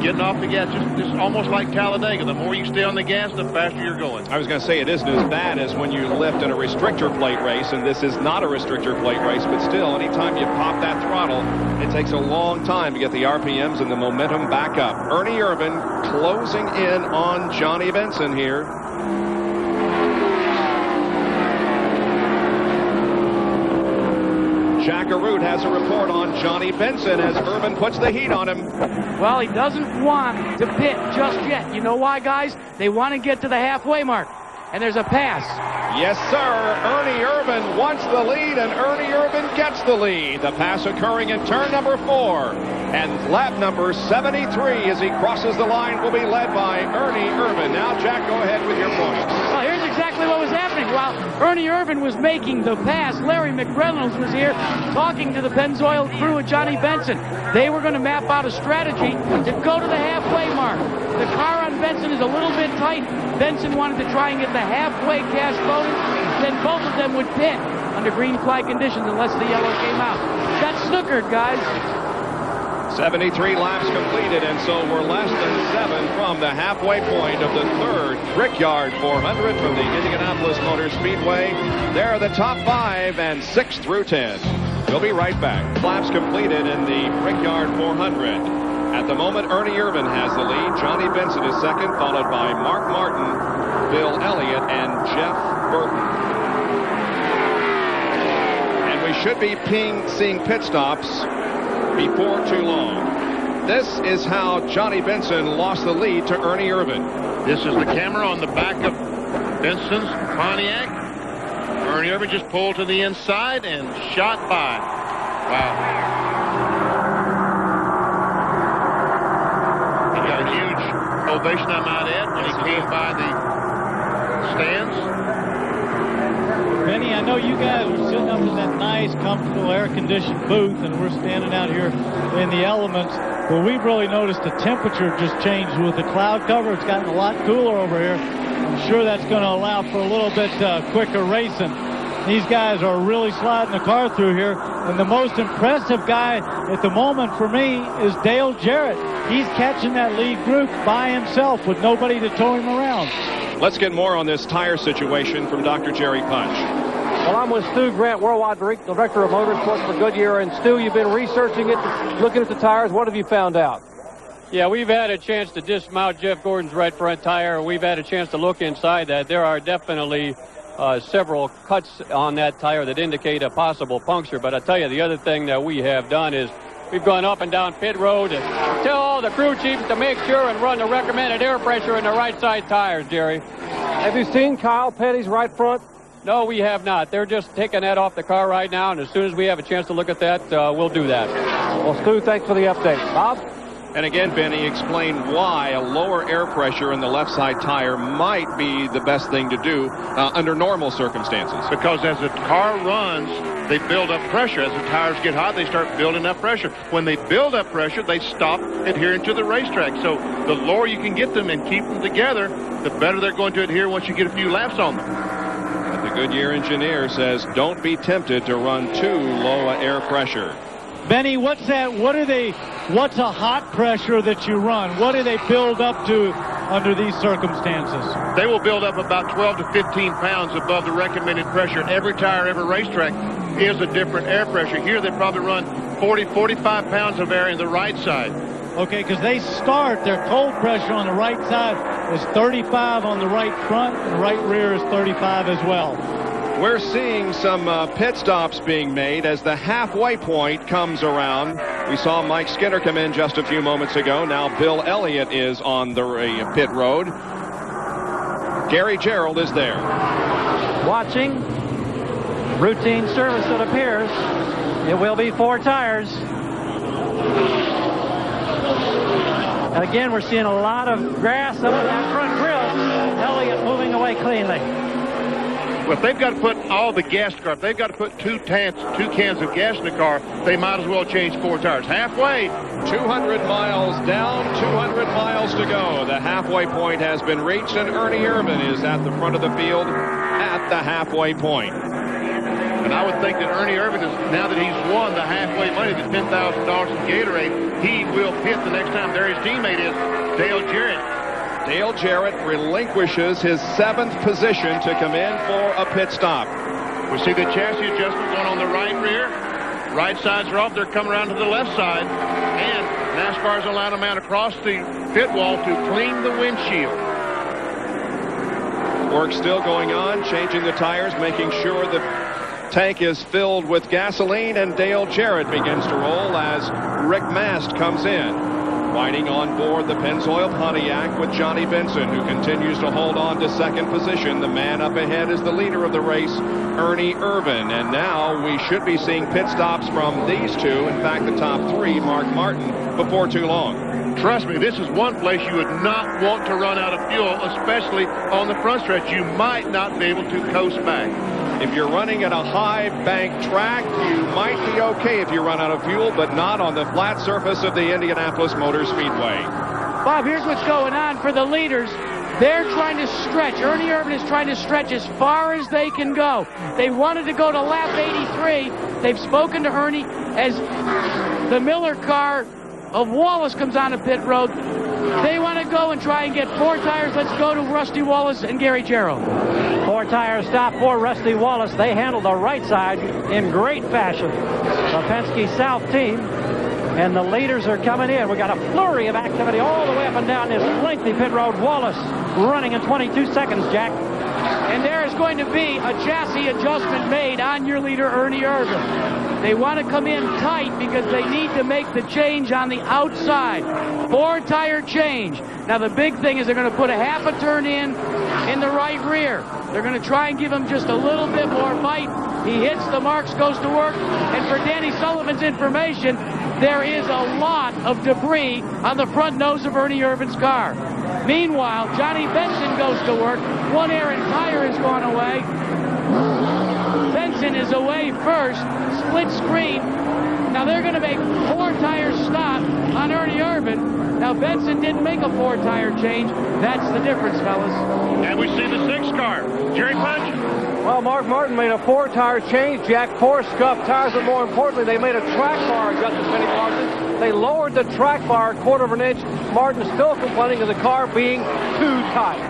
Getting off the gas, just almost like Talladega. The more you stay on the gas, the faster you're going. I was going to say it isn't as bad as when you lift in a restrictor plate race, and this is not a restrictor plate race, but still, anytime you pop that throttle, it takes a long time to get the RPMs and the momentum back up. Ernie Irvan closing in on Johnny Benson here. Jack Arute has a report on Johnny Benson as Irvan puts the heat on him. Well, he doesn't want to pit just yet. You know why, guys? They want to get to the halfway mark. And there's a pass. Yes, sir. Ernie Irvan wants the lead, and Ernie Irvan gets the lead. The pass occurring in turn number 4. And lap number 73 as he crosses the line will be led by Ernie Irvan. Now, Jack, go ahead with your point. Well, here's exactly what was happening. While Ernie Irvan was making the pass, Larry McReynolds was here talking to the Pennzoil crew at Johnny Benson. They were going to map out a strategy to go to the halfway mark. The car on Benson is a little bit tight. Benson wanted to try and get the halfway cash bonus. Then both of them would pit under green flag conditions unless the yellow came out. Got snookered, guys. 73 laps completed, and so we're less than 7 from the halfway point of the third Brickyard 400 from the Indianapolis Motor Speedway. There are the top 5 and 6 through 10. We'll be right back. Laps completed in the Brickyard 400. At the moment, Ernie Irvan has the lead. Johnny Benson is second, followed by Mark Martin, Bill Elliott, and Jeff Burton. And we should be seeing pit stops before too long. This is how Johnny Benson lost the lead to Ernie Irvan. This is the camera on the back of Benson's Pontiac. Ernie Irvan just pulled to the inside and shot by. Wow. He got a huge ovation, I might add, when he came by the stands. Benny, I know you guys are sitting up in that nice, comfortable, air-conditioned booth, and we're standing out here in the elements. But we've really noticed the temperature just changed with the cloud cover. It's gotten a lot cooler over here. I'm sure that's going to allow for a little bit quicker racing. These guys are really sliding the car through here. And the most impressive guy at the moment for me is Dale Jarrett. He's catching that lead group by himself with nobody to tow him around. Let's get more on this tire situation from Dr. Jerry Punch. Well, I'm with Stu Grant, Worldwide Director of Motorsports for Goodyear. And Stu, you've been researching it, looking at the tires. What have you found out? Yeah, we've had a chance to dismount Jeff Gordon's right front tire. We've had a chance to look inside that. There are definitely several cuts on that tire that indicate a possible puncture. But I tell you, the other thing that we have done is we've gone up and down pit road and tell all the crew chiefs to make sure and run the recommended air pressure in the right side tires, Jerry. Have you seen Kyle Petty's right front? No, we have not. They're just taking that off the car right now, and as soon as we have a chance to look at that, we'll do that. Well, Stu, thanks for the update. Bob? And again, Benny explained why a lower air pressure in the left side tire might be the best thing to do under normal circumstances. Because as the car runs, they build up pressure. As the tires get hot, they start building up pressure. When they build up pressure, they stop adhering to the racetrack. So the lower you can get them and keep them together, the better they're going to adhere once you get a few laps on them. But the Goodyear engineer says don't be tempted to run too low a air pressure. Benny, what's that? What's a hot pressure that you run? What do they build up to under these circumstances? They will build up about 12 to 15 pounds above the recommended pressure. Every tire, every racetrack is a different air pressure. Here they probably run 40, 45 pounds of air in the right side. Okay, because they start, their cold pressure on the right side is 35 on the right front, and the right rear is 35 as well. We're seeing some pit stops being made as the halfway point comes around. We saw Mike Skinner come in just a few moments ago. Now Bill Elliott is on the pit road. Gary Gerald is there. Watching. Routine service, it appears. It will be 4 tires. And again, we're seeing a lot of grass up in that front grill. Elliott moving away cleanly. Well, if they've got to put all the gas in the car, if they've got to put two cans of gas in the car, they might as well change 4 tires. Halfway. 200 miles down, 200 miles to go. The halfway point has been reached, and Ernie Irvan is at the front of the field at the halfway point. And I would think that Ernie Irvan, now that he's won the halfway money, the $10,000 in Gatorade, he will pit the next time. There his teammate is, Dale Jarrett. Dale Jarrett relinquishes his 7th position to come in for a pit stop. We see the chassis adjustment going on the right rear. Right sides are off. They're coming around to the left side. And NASCAR's allowed them out across the pit wall to clean the windshield. Work still going on, changing the tires, making sure the tank is filled with gasoline, and Dale Jarrett begins to roll as Rick Mast comes in. Riding on board the Pennzoil Pontiac with Johnny Benson, who continues to hold on to 2nd position. The man up ahead is the leader of the race, Ernie Irvan. And now we should be seeing pit stops from these two. In fact, the top 3, Mark Martin, before too long. Trust me, this is one place you would not want to run out of fuel, especially on the front stretch. You might not be able to coast back. If you're running at a high bank track, you might be okay if you run out of fuel, but not on the flat surface of the Indianapolis Motor Speedway. Bob, here's what's going on for the leaders. They're trying to stretch. Ernie Irvan is trying to stretch as far as they can go. They wanted to go to lap 83. They've spoken to Ernie as the Miller car of Wallace comes on a pit road. They want to go and try and get 4 tires. Let's go to Rusty Wallace and Gary Gerald. 4 tire stop for Rusty Wallace. They handled the right side in great fashion. The Penske South team. And the leaders are coming in. We got a flurry of activity all the way up and down this lengthy pit road. Wallace running in 22 seconds, Jack. And there is going to be a chassis adjustment made on your leader, Ernie Irvan. They want to come in tight because they need to make the change on the outside. 4 tire change. Now the big thing is they're going to put a half a turn in the right rear. They're going to try and give him just a little bit more bite. He hits the marks, goes to work. And for Danny Sullivan's information, there is a lot of debris on the front nose of Ernie Irvan's car. Meanwhile, Johnny Benson goes to work. 1 air and tire has gone away. Benson is away first. Split screen. Now they're going to make 4 tires stop on Ernie Irvan. Now Benson didn't make a 4 tire change. That's the difference, fellas. And we see the 6 car. Jerry Punch. Well, Mark Martin made a 4 tire change, Jack. 4 scuffed tires, but more importantly, they made a track bar adjustment, Benny Parsons. They lowered the track bar a 1/4 inch. Martin still complaining of the car being too tight.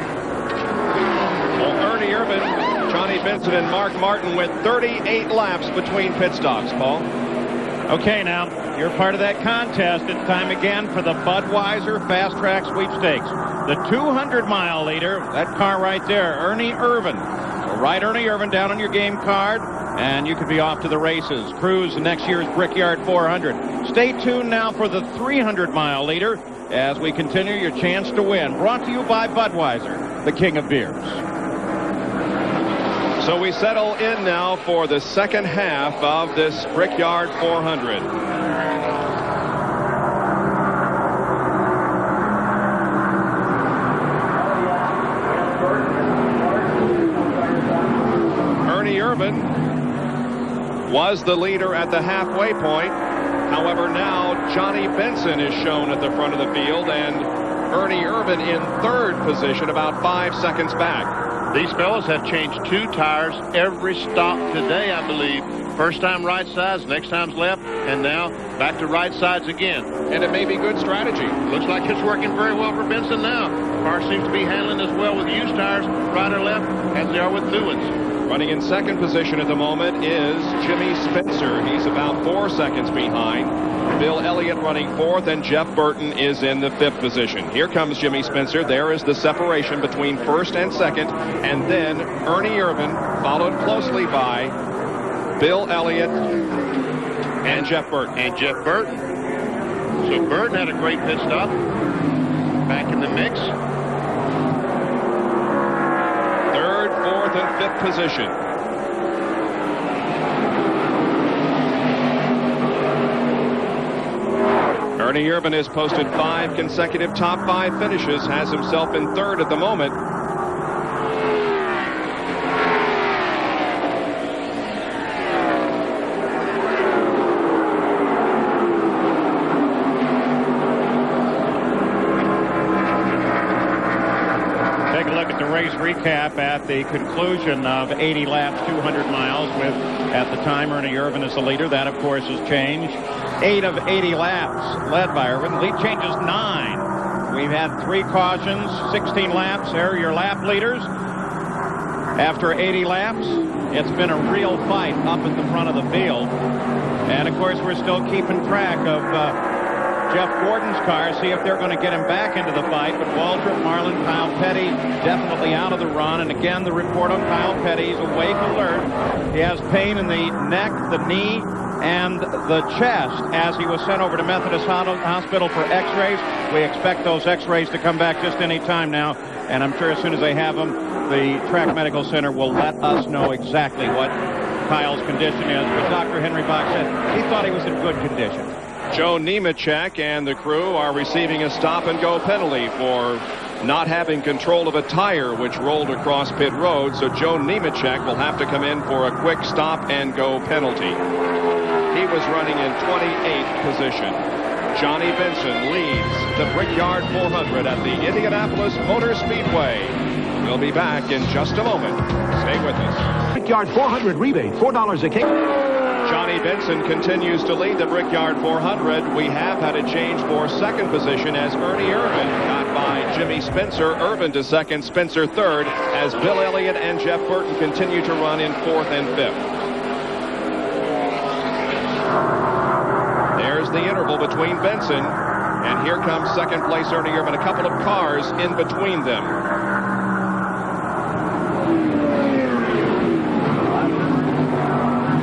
Well, Ernie Irvan, Johnny Benson, and Mark Martin with 38 laps between pit stops, Paul. Okay, now, you're part of that contest. It's time again for the Budweiser Fast Track Sweepstakes. The 200-mile leader, that car right there, Ernie Irvan. So write Ernie Irvan down on your game card, and you could be off to the races. Cruise next year's Brickyard 400. Stay tuned now for the 300-mile leader as we continue your chance to win. Brought to you by Budweiser, the king of beers. So we settle in now for the second half of this Brickyard 400. Ernie Irvan was the leader at the halfway point. However, now Johnny Benson is shown at the front of the field, and Ernie Irvan in 3rd position, about 5 seconds back. These fellas have changed 2 tires every stop today, I believe. First time right sides, next time's left, and now back to right sides again. And it may be good strategy. Looks like it's working very well for Benson now. Car seems to be handling as well with used tires, right or left, as they are with new ones. Running in second position at the moment is Jimmy Spencer. He's about 4 seconds behind. Bill Elliott running fourth, and Jeff Burton is in the fifth position. Here comes Jimmy Spencer. There is the separation between first and second, and then Ernie Irvin, followed closely by Bill Elliott and Jeff Burton. So Burton had a great pit stop. Back in the mix. Third, fourth, and fifth position. Ernie Irvin has posted 5 consecutive top 5 finishes, has himself in third at the moment. Take a look at the race recap at the conclusion of 80 laps, 200 miles, with, at the time, Ernie Irvin is the leader. That, of course, has changed. 8 of 80 laps led by Irvin. Lead changes 9. We've had 3 cautions, 16 laps. There are your lap leaders. After 80 laps, it's been a real fight up at the front of the field. And, of course, we're still keeping track of Jeff Gordon's car, see if they're going to get him back into the fight. But Waldrop, Marlin, Kyle Petty definitely out of the run. And again, the report on Kyle Petty, he's awake alert. He has pain in the neck, the knee, and the chest as he was sent over to Methodist Hospital for x-rays. We expect those x-rays to come back just any time now, and I'm sure as soon as they have them, the Track Medical Center will let us know exactly what Kyle's condition is. But Dr. Henry Bach said he thought he was in good condition. Joe Nemechek and the crew are receiving a stop-and-go penalty for not having control of a tire which rolled across pit road, so Joe Nemechek will have to come in for a quick stop-and-go penalty. He was running in 28th position. Johnny Benson leads the Brickyard 400 at the Indianapolis Motor Speedway. We'll be back in just a moment. Stay with us. Brickyard 400 rebate, $4 a case. Johnny Benson continues to lead the Brickyard 400. We have had a change for second position as Ernie Irvin got by Jimmy Spencer. Irvin to second, Spencer third, as Bill Elliott and Jeff Burton continue to run in fourth and fifth. There's the interval between Benson, and here comes second place Ernie Irvin. A couple of cars in between them.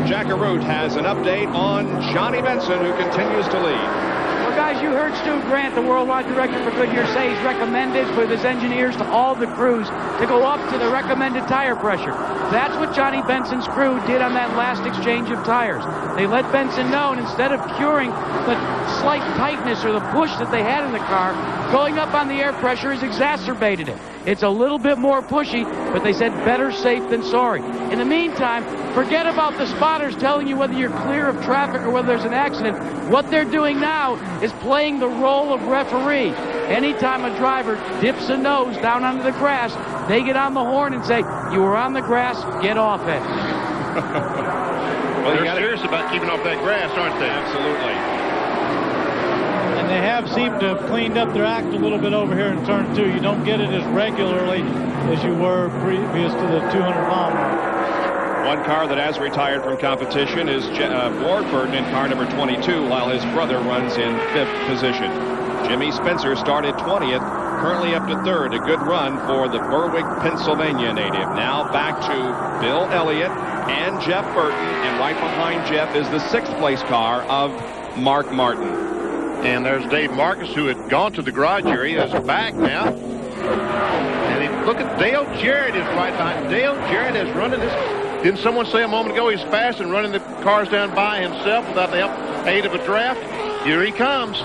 Jack Arute has an update on Johnny Benson, who continues to lead. Well, guys, you heard Stu Grant, the worldwide director for Goodyear, say he's recommended with his engineers to all the crews to go up to the recommended tire pressure. That's what Johnny Benson's crew did on that last exchange of tires. They let Benson know, and instead of curing the slight tightness or the push that they had in the car, going up on the air pressure has exacerbated it. It's a little bit more pushy, but they said better safe than sorry. In the meantime, forget about the spotters telling you whether you're clear of traffic or whether there's an accident. What they're doing now is playing the role of referee. Anytime a driver dips a nose down onto the grass, they get on the horn and say, you were on the grass, get off it. Well, they're serious about keeping off that grass, aren't they? Absolutely. And they have seemed to have cleaned up their act a little bit over here in turn 2. You don't get it as regularly as you were previous to the 200-mile mark. One car that has retired from competition is Ward Burton in car number 22, while his brother runs in 5th position. Jimmy Spencer started 20th, currently up to 3rd. A good run for the Berwick, Pennsylvania native. Now back to Bill Elliott and Jeff Burton, and right behind Jeff is the 6th place car of Mark Martin. And there's Dave Marcus, who had gone to the garage area, is back now. And look at Dale Jarrett is right behind. Dale Jarrett is running this. Didn't someone say a moment ago he's fast and running the cars down by himself without the aid of a draft? Here he comes.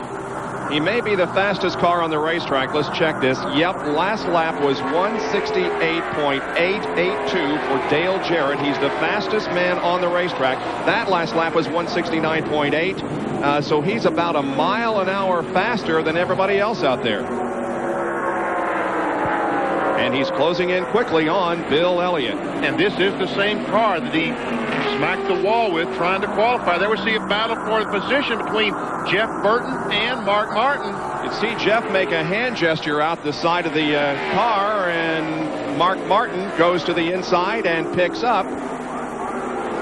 He may be the fastest car on the racetrack. Let's check this. Yep, last lap was 168.882 for Dale Jarrett. He's the fastest man on the racetrack. That last lap was 169.8. So he's about a mile an hour faster than everybody else out there. And he's closing in quickly on Bill Elliott. And this is the same car that he smacked the wall with trying to qualify. There we see a battle for the position between Jeff Burton and Mark Martin. You see Jeff make a hand gesture out the side of the car, and Mark Martin goes to the inside and picks up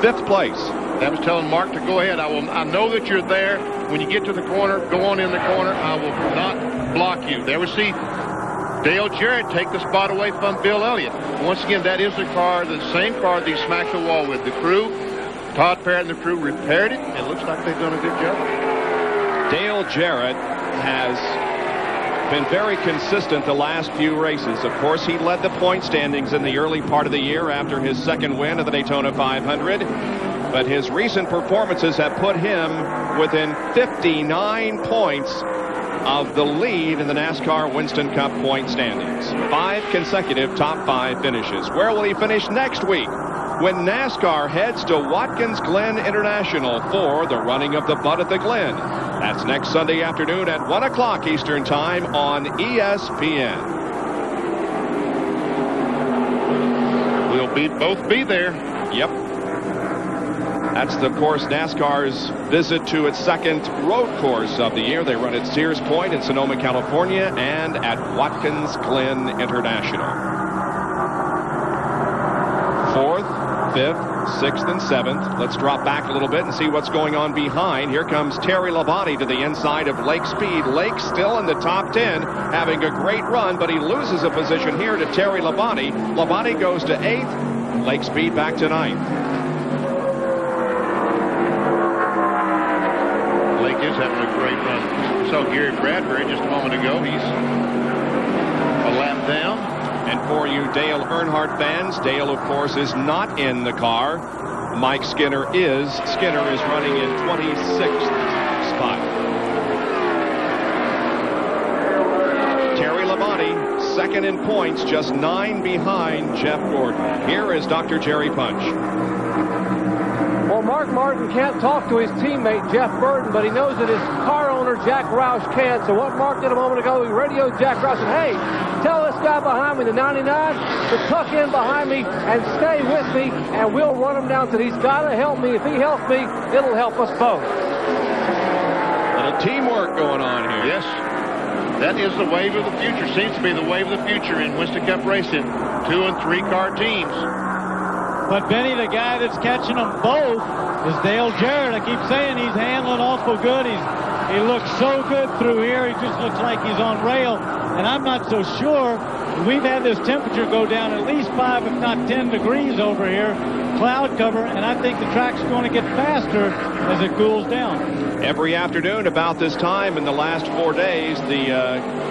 5th place. That was telling Mark to go ahead. I know that you're there. When you get to the corner, go on in the corner. I will not block you. There we see Dale Jarrett take the spot away from Bill Elliott. Once again, that is the same car that he smacked the wall with. The crew, Todd Parrott and the crew repaired it, and it looks like they've done a good job. Dale Jarrett has been very consistent the last few races. Of course, he led the point standings in the early part of the year after his 2nd win of the Daytona 500. But his recent performances have put him within 59 points of the lead in the NASCAR Winston Cup point standings. 5 consecutive top 5 finishes. Where will he finish next week when NASCAR heads to Watkins Glen International for the running of the Bud at the Glen? That's next Sunday afternoon at 1 o'clock Eastern Time on ESPN. We'll both be there. Yep. That's, of course, NASCAR's visit to its 2nd road course of the year. They run at Sears Point in Sonoma, California, and at Watkins Glen International. 4th, 5th, 6th, and 7th. Let's drop back a little bit and see what's going on behind. Here comes Terry Labonte to the inside of Lake Speed. Lake still in the top 10, having a great run, but he loses a position here to Terry Labonte. Labonte goes to 8th. Lake Speed back to 9th. Is having a great run. We saw Gary Bradbury just a moment ago. He's a lap down. And for you Dale Earnhardt fans, Dale, of course, is not in the car. Mike Skinner is. Skinner is running in 26th spot. Terry Labonte, 2nd in points, just 9 behind Jeff Gordon. Here is Dr. Jerry Punch. Well, Mark Martin can't talk to his teammate, Jeff Burton, but he knows that his car owner, Jack Roush, can. So what Mark did a moment ago, he radioed Jack Roush and, hey, tell this guy behind me, the 99, to tuck in behind me and stay with me, and we'll run him down. So he's got to help me. If he helps me, it'll help us both. Little teamwork going on here. Yes. That is the wave of the future. Seems to be the wave of the future in Winston Cup racing. 2- and 3-car teams. But, Benny, the guy that's catching them both is Dale Jarrett. I keep saying he's handling awful good. He looks so good through here. He just looks like he's on rail. And I'm not so sure. We've had this temperature go down at least 5, if not 10 degrees over here. Cloud cover, and I think the track's going to get faster as it cools down. Every afternoon about this time in the last 4 days, the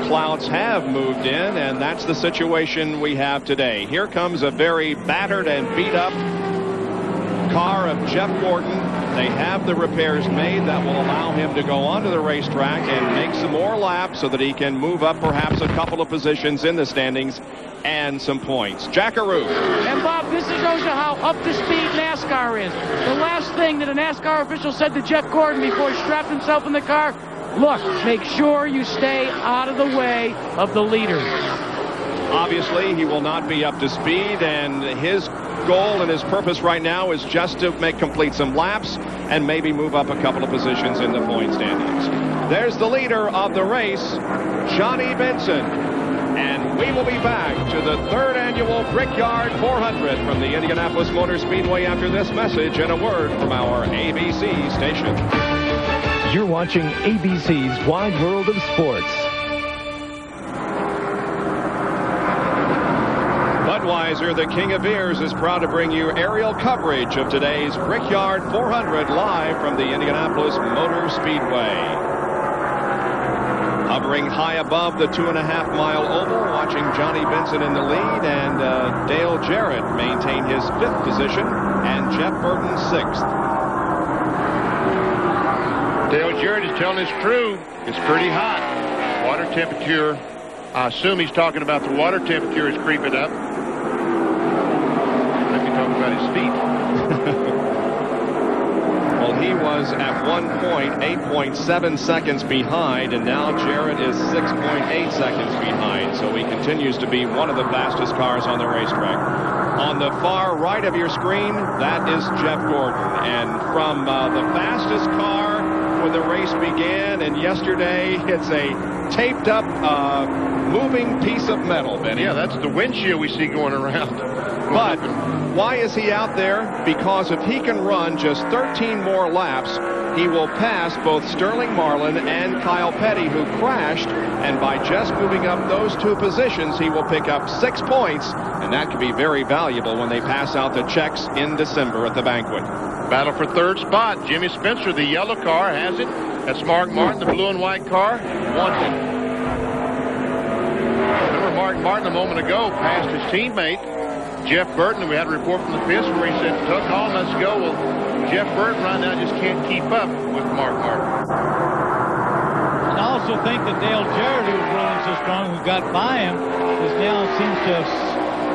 clouds have moved in, and that's the situation we have today. Here comes a very battered and beat up car of Jeff Gordon. They have the repairs made that will allow him to go onto the racetrack and make some more laps so that he can move up perhaps a couple of positions in the standings and some points. Jackaroo. And Bob, this shows you how up to speed NASCAR is. The last thing that a NASCAR official said to Jeff Gordon before he strapped himself in the car, look, make sure you stay out of the way of the leaders. Obviously, he will not be up to speed, and his goal and his purpose right now is just to complete some laps and maybe move up a couple of positions in the point standings. There's the leader of the race, Johnny Benson. And we will be back to the 3rd annual Brickyard 400 from the Indianapolis Motor Speedway after this message and a word from our ABC station. You're watching ABC's Wide World of Sports. Budweiser, the king of beers, is proud to bring you aerial coverage of today's Brickyard 400 live from the Indianapolis Motor Speedway. Hovering high above the 2.5-mile oval, watching Johnny Benson in the lead, and Dale Jarrett maintain his 5th position, and Jeff Burton 6th. Dale Jarrett is telling his crew it's pretty hot. Water temperature, I assume he's talking about the water temperature is creeping up. Maybe talking about his feet. Well, he was at one point 8.7 seconds behind, and now Jarrett is 6.8 seconds behind. So he continues to be one of the fastest cars on the racetrack. On the far right of your screen, that is Jeff Gordon. And from the fastest car when the race began, and yesterday it's a taped up, moving piece of metal, Benny. Yeah, that's the windshield we see going around. But why is he out there? Because if he can run just 13 more laps, he will pass both Sterling Marlin and Kyle Petty, who crashed, and by just moving up those 2 positions, he will pick up 6 points, and that could be very valuable when they pass out the checks in December at the banquet. Battle for 3rd spot. Jimmy Spencer, the yellow car, has it. That's Mark Martin, the blue and white car, wants it. Remember, Mark Martin a moment ago passed his teammate, Jeff Burton. We had a report from the pits where he said, "Tuck on, let's go." Well, Jeff Burton right now just can't keep up with Mark Martin. And I also think that Dale Jarrett, who was running so strong, who got by him, is now seems to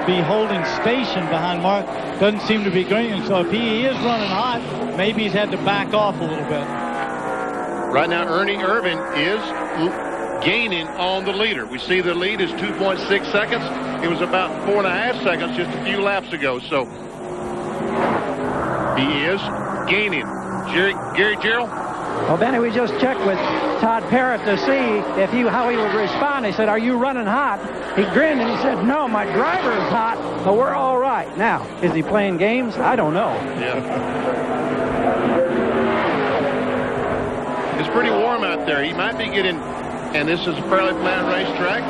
be holding station behind Mark. Doesn't seem to be green. So if he is running hot, maybe he's had to back off a little bit. Right now, Ernie Irvin is gaining on the leader. We see the lead is 2.6 seconds. It was about 4.5 seconds just a few laps ago. So he is gaining. Gary Gerald? Well, Benny, we just checked with Todd Parrott to see how he would respond. He said, "Are you running hot?" He grinned and he said, "No, my driver is hot, but we're all right." Now, is he playing games? I don't know. Yeah. It's pretty warm out there. He might be getting, and this is a fairly flat racetrack.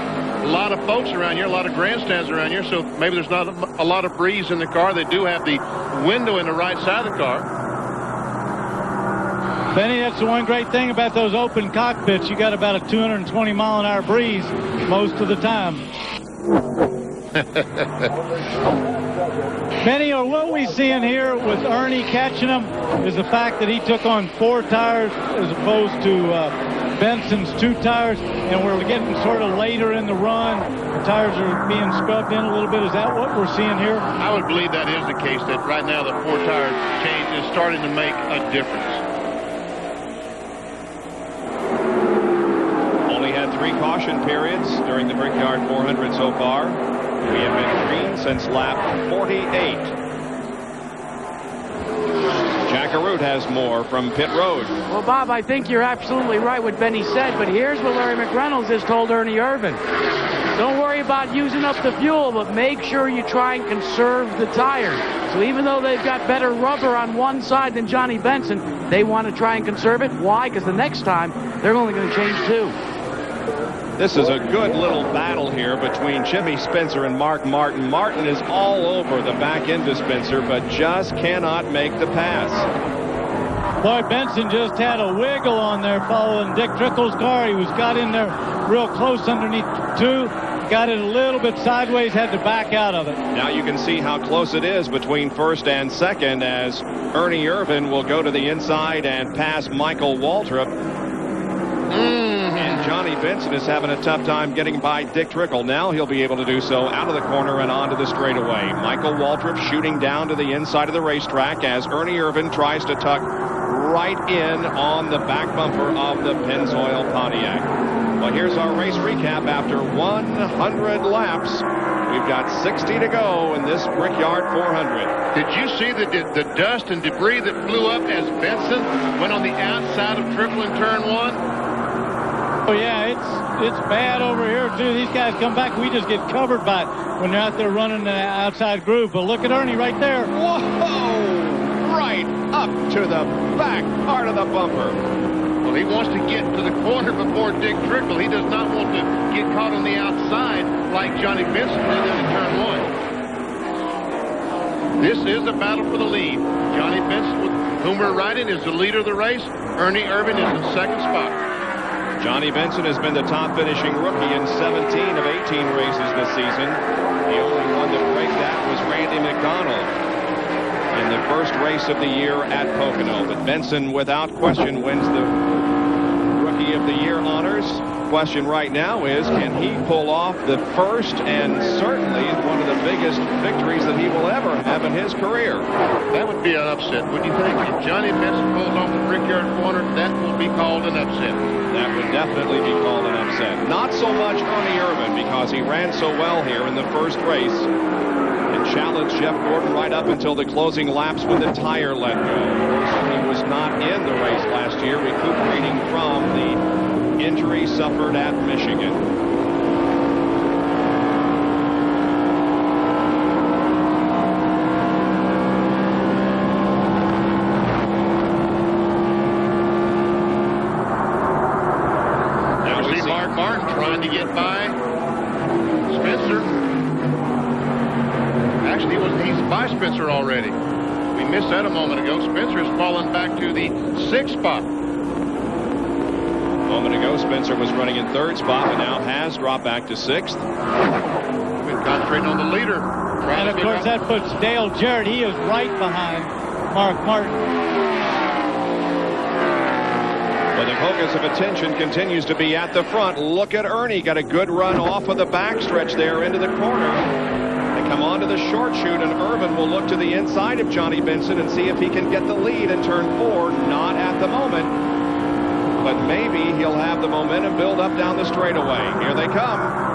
A lot of folks around here, a lot of grandstands around here, so maybe there's not a lot of breeze in the car. They do have the window in the right side of the car. Benny, that's the one great thing about those open cockpits. You got about a 220 mile an hour breeze most of the time. Benny, or what we seeing here with Ernie catching him is the fact that he took on 4 tires as opposed to Benson's 2 tires, and we're getting sort of later in the run. The tires are being scrubbed in a little bit. Is that what we're seeing here? I would believe that is the case, that right now the 4 tire change is starting to make a difference. Only had 3 caution periods during the Brickyard 400 so far. We have been green since lap 48. Jack Arute has more from pit road. Well, Bob, I think you're absolutely right what Benny said, but here's what Larry McReynolds has told Ernie Irvin. Don't worry about using up the fuel, but make sure you try and conserve the tires. So even though they've got better rubber on one side than Johnny Benson, they want to try and conserve it. Why? Because the next time, they're only going to change 2. This is a good little battle here between Jimmy Spencer and Mark Martin. Martin is all over the back end of Spencer, but just cannot make the pass. Boy, Benson just had a wiggle on there following Dick Trickle's car. He got in there real close underneath 2, got it a little bit sideways, had to back out of it. Now you can see how close it is between first and second as Ernie Irvin will go to the inside and pass Michael Waltrip. And Johnny Benson is having a tough time getting by Dick Trickle. Now he'll be able to do so out of the corner and onto the straightaway. Michael Waltrip shooting down to the inside of the racetrack as Ernie Irvin tries to tuck right in on the back bumper of the Pennzoil Pontiac. Well, here's our race recap after 100 laps. We've got 60 to go in this Brickyard 400. Did you see the dust and debris that flew up as Benson went on the outside of Trickle in turn 1? Oh, yeah, it's bad over here, too. These guys come back. We just get covered by it when they're out there running the outside groove. But look at Ernie right there. Whoa! Right up to the back part of the bumper. Well, he wants to get to the corner before Dick Trickle. He does not want to get caught on the outside like Johnny Benson did in turn 1. This is a battle for the lead. Johnny Benson, with whom we're riding, is the leader of the race. Ernie Irvin is in second spot. Johnny Benson has been the top finishing rookie in 17 of 18 races this season. The only one that break that was Randy McDonald in the first race of the year at Pocono. But Benson, without question, wins the Rookie of the Year honors. Question right now is, can he pull off the first and certainly one of the biggest victories that he will ever have in his career? That would be an upset, wouldn't you think? If Johnny Benson pulls off the Brickyard 400, that will be called an upset. That would definitely be called an upset. Not so much Ernie Irvin, because he ran so well here in the first race and challenged Jeff Gordon right up until the closing laps when the tire let go. He was not in the race last last year, recuperating from the injury suffered at Michigan. Martin trying to get by Spencer. Actually, he's by Spencer already. We missed that a moment ago. Spencer has fallen back to the 6th spot. A moment ago, Spencer was running in 3rd spot, but now has dropped back to 6th. We've been concentrating on the leader. And of course, that puts Dale Jarrett. He is right behind Mark Martin. Well, the focus of attention continues to be at the front. Look at Ernie. Got a good run off of the backstretch there into the corner. They come on to the short chute, and Irvin will look to the inside of Johnny Benson and see if he can get the lead in turn 4. Not at the moment, but maybe he'll have the momentum build up down the straightaway. Here they come.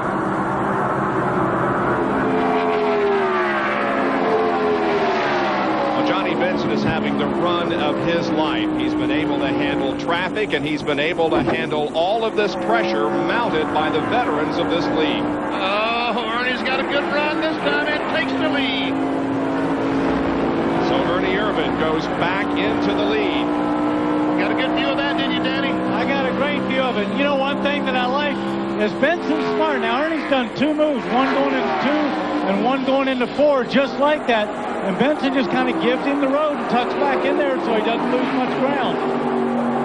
Benson is having the run of his life. He's been able to handle traffic, and he's been able to handle all of this pressure mounted by the veterans of this league. Oh, Ernie's got a good run this time and takes the lead. So Ernie Irvin goes back into the lead. Got a good view of that, didn't you, Danny? I got a great view of it. You know, one thing that I like is Benson's smart. Now, Ernie's done 2 moves, one going into 2 and one going into 4, just like that. And Benson just kind of gives him the road and tucks back in there so he doesn't lose much ground.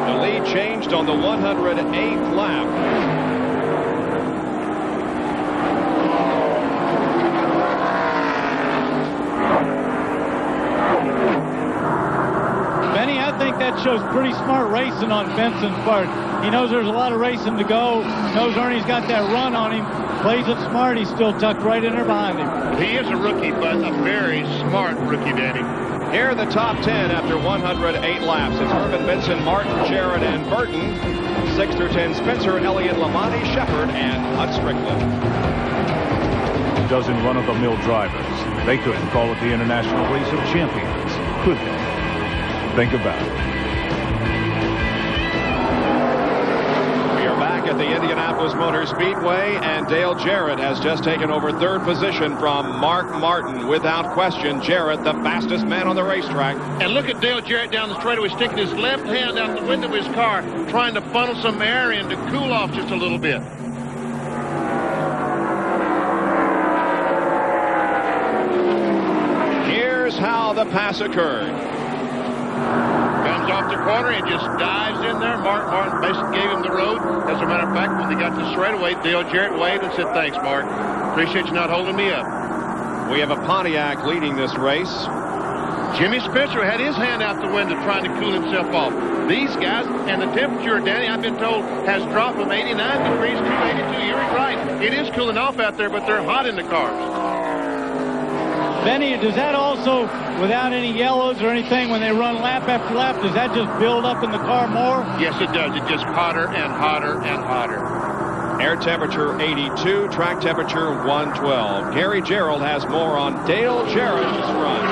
The lead changed on the 108th lap. Benny, I think that shows pretty smart racing on Benson's part. He knows there's a lot of racing to go, knows Ernie's got that run on him, plays it smart. He's still tucked right in there behind him. He is a rookie, but a very smart rookie, Danny. Here are the top 10 after 108 laps. It's Irvin, Benson, Martin, Jarrett, and Burton. 6 through 10, Spencer, Elliott, Lamani, Shepard, and Hut Strickland. Dozen run-of-the-mill drivers. They couldn't call it the International Race of Champions, could they? Think about it. At the Indianapolis Motor Speedway, and Dale Jarrett has just taken over 3rd position from Mark Martin. Without question, Jarrett, the fastest man on the racetrack. And look at Dale Jarrett down the straightaway, sticking his left hand out the window of his car, trying to funnel some air in to cool off just a little bit. Here's how the pass occurred. Comes off the corner and just dives in there. Mark Martin basically gave him the road. As a matter of fact, when they got to straightaway, Dale Jarrett waved and said, "Thanks, Mark. Appreciate you not holding me up." We have a Pontiac leading this race. Jimmy Spencer had his hand out the window trying to cool himself off. These guys, and the temperature, Danny, I've been told, has dropped from 89 degrees to 82. You're right. It is cooling off out there, but they're hot in the cars. Benny, does that also, without any yellows or anything, when they run lap after lap, does that just build up in the car more? Yes, it does. It gets hotter and hotter and hotter. Air temperature 82, track temperature 112. Gary Gerald has more on Dale Jarrett's run.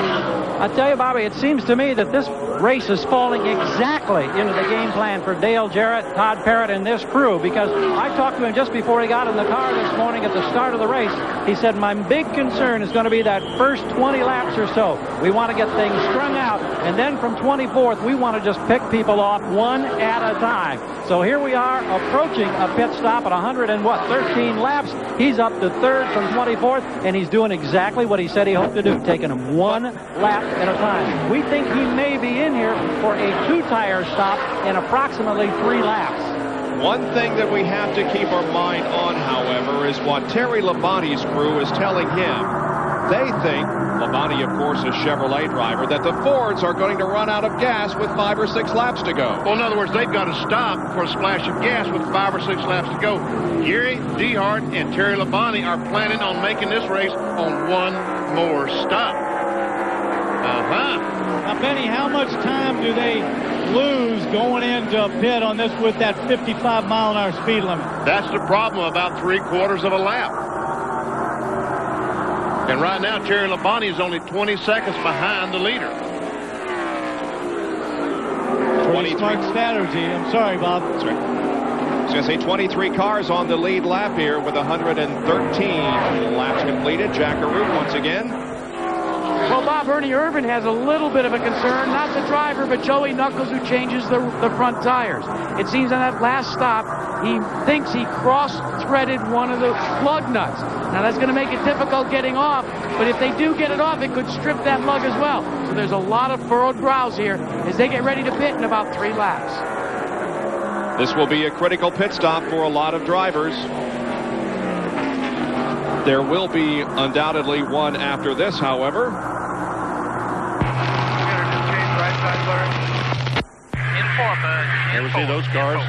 I tell you, Bobby, it seems to me that this race is falling exactly into the game plan for Dale Jarrett, Todd Parrott, and this crew, because I talked to him just before he got in the car this morning at the start of the race. He said, my big concern is going to be that first 20 laps or so. We want to get things strung out, and then from 24th, we want to just pick people off one at a time. So here we are approaching a pit stop at 13 laps. He's up to 3rd from 24th, and he's doing exactly what he said he hoped to do, taking them one lap at a time. We think he may be in here for a 2-tire stop in approximately 3 laps. One thing that we have to keep our mind on, however, is what Terry Labonte's crew is telling him. They think, Labonte, of course, a Chevrolet driver, that the Fords are going to run out of gas with 5 or 6 laps to go. Well, in other words, they've got to stop for a splash of gas with 5 or 6 laps to go. Gary Dehart and Terry Labonte are planning on making this race on one more stop. Now, Benny, how much time do they lose going into a pit on this with that 55-mile-an-hour speed limit? That's the problem, about 3/4 of a lap. And right now, Terry Labonte is only 20 seconds behind the leader. 20 very smart strategy. I'm sorry, Bob. That's right. I was going to say 23 cars on the lead lap here with 113 laps completed. Jack Arute once again. Well, Bob, Ernie Irvan has a little bit of a concern. Not the driver, but Joey Knuckles, who changes the front tires. It seems on that last stop, he thinks he cross-threaded one of the lug nuts. Now, that's going to make it difficult getting off, but if they do get it off, it could strip that lug as well. So there's a lot of furrowed brows here as they get ready to pit in about 3 laps. This will be a critical pit stop for a lot of drivers. There will be undoubtedly one after this, however. Never see those cars.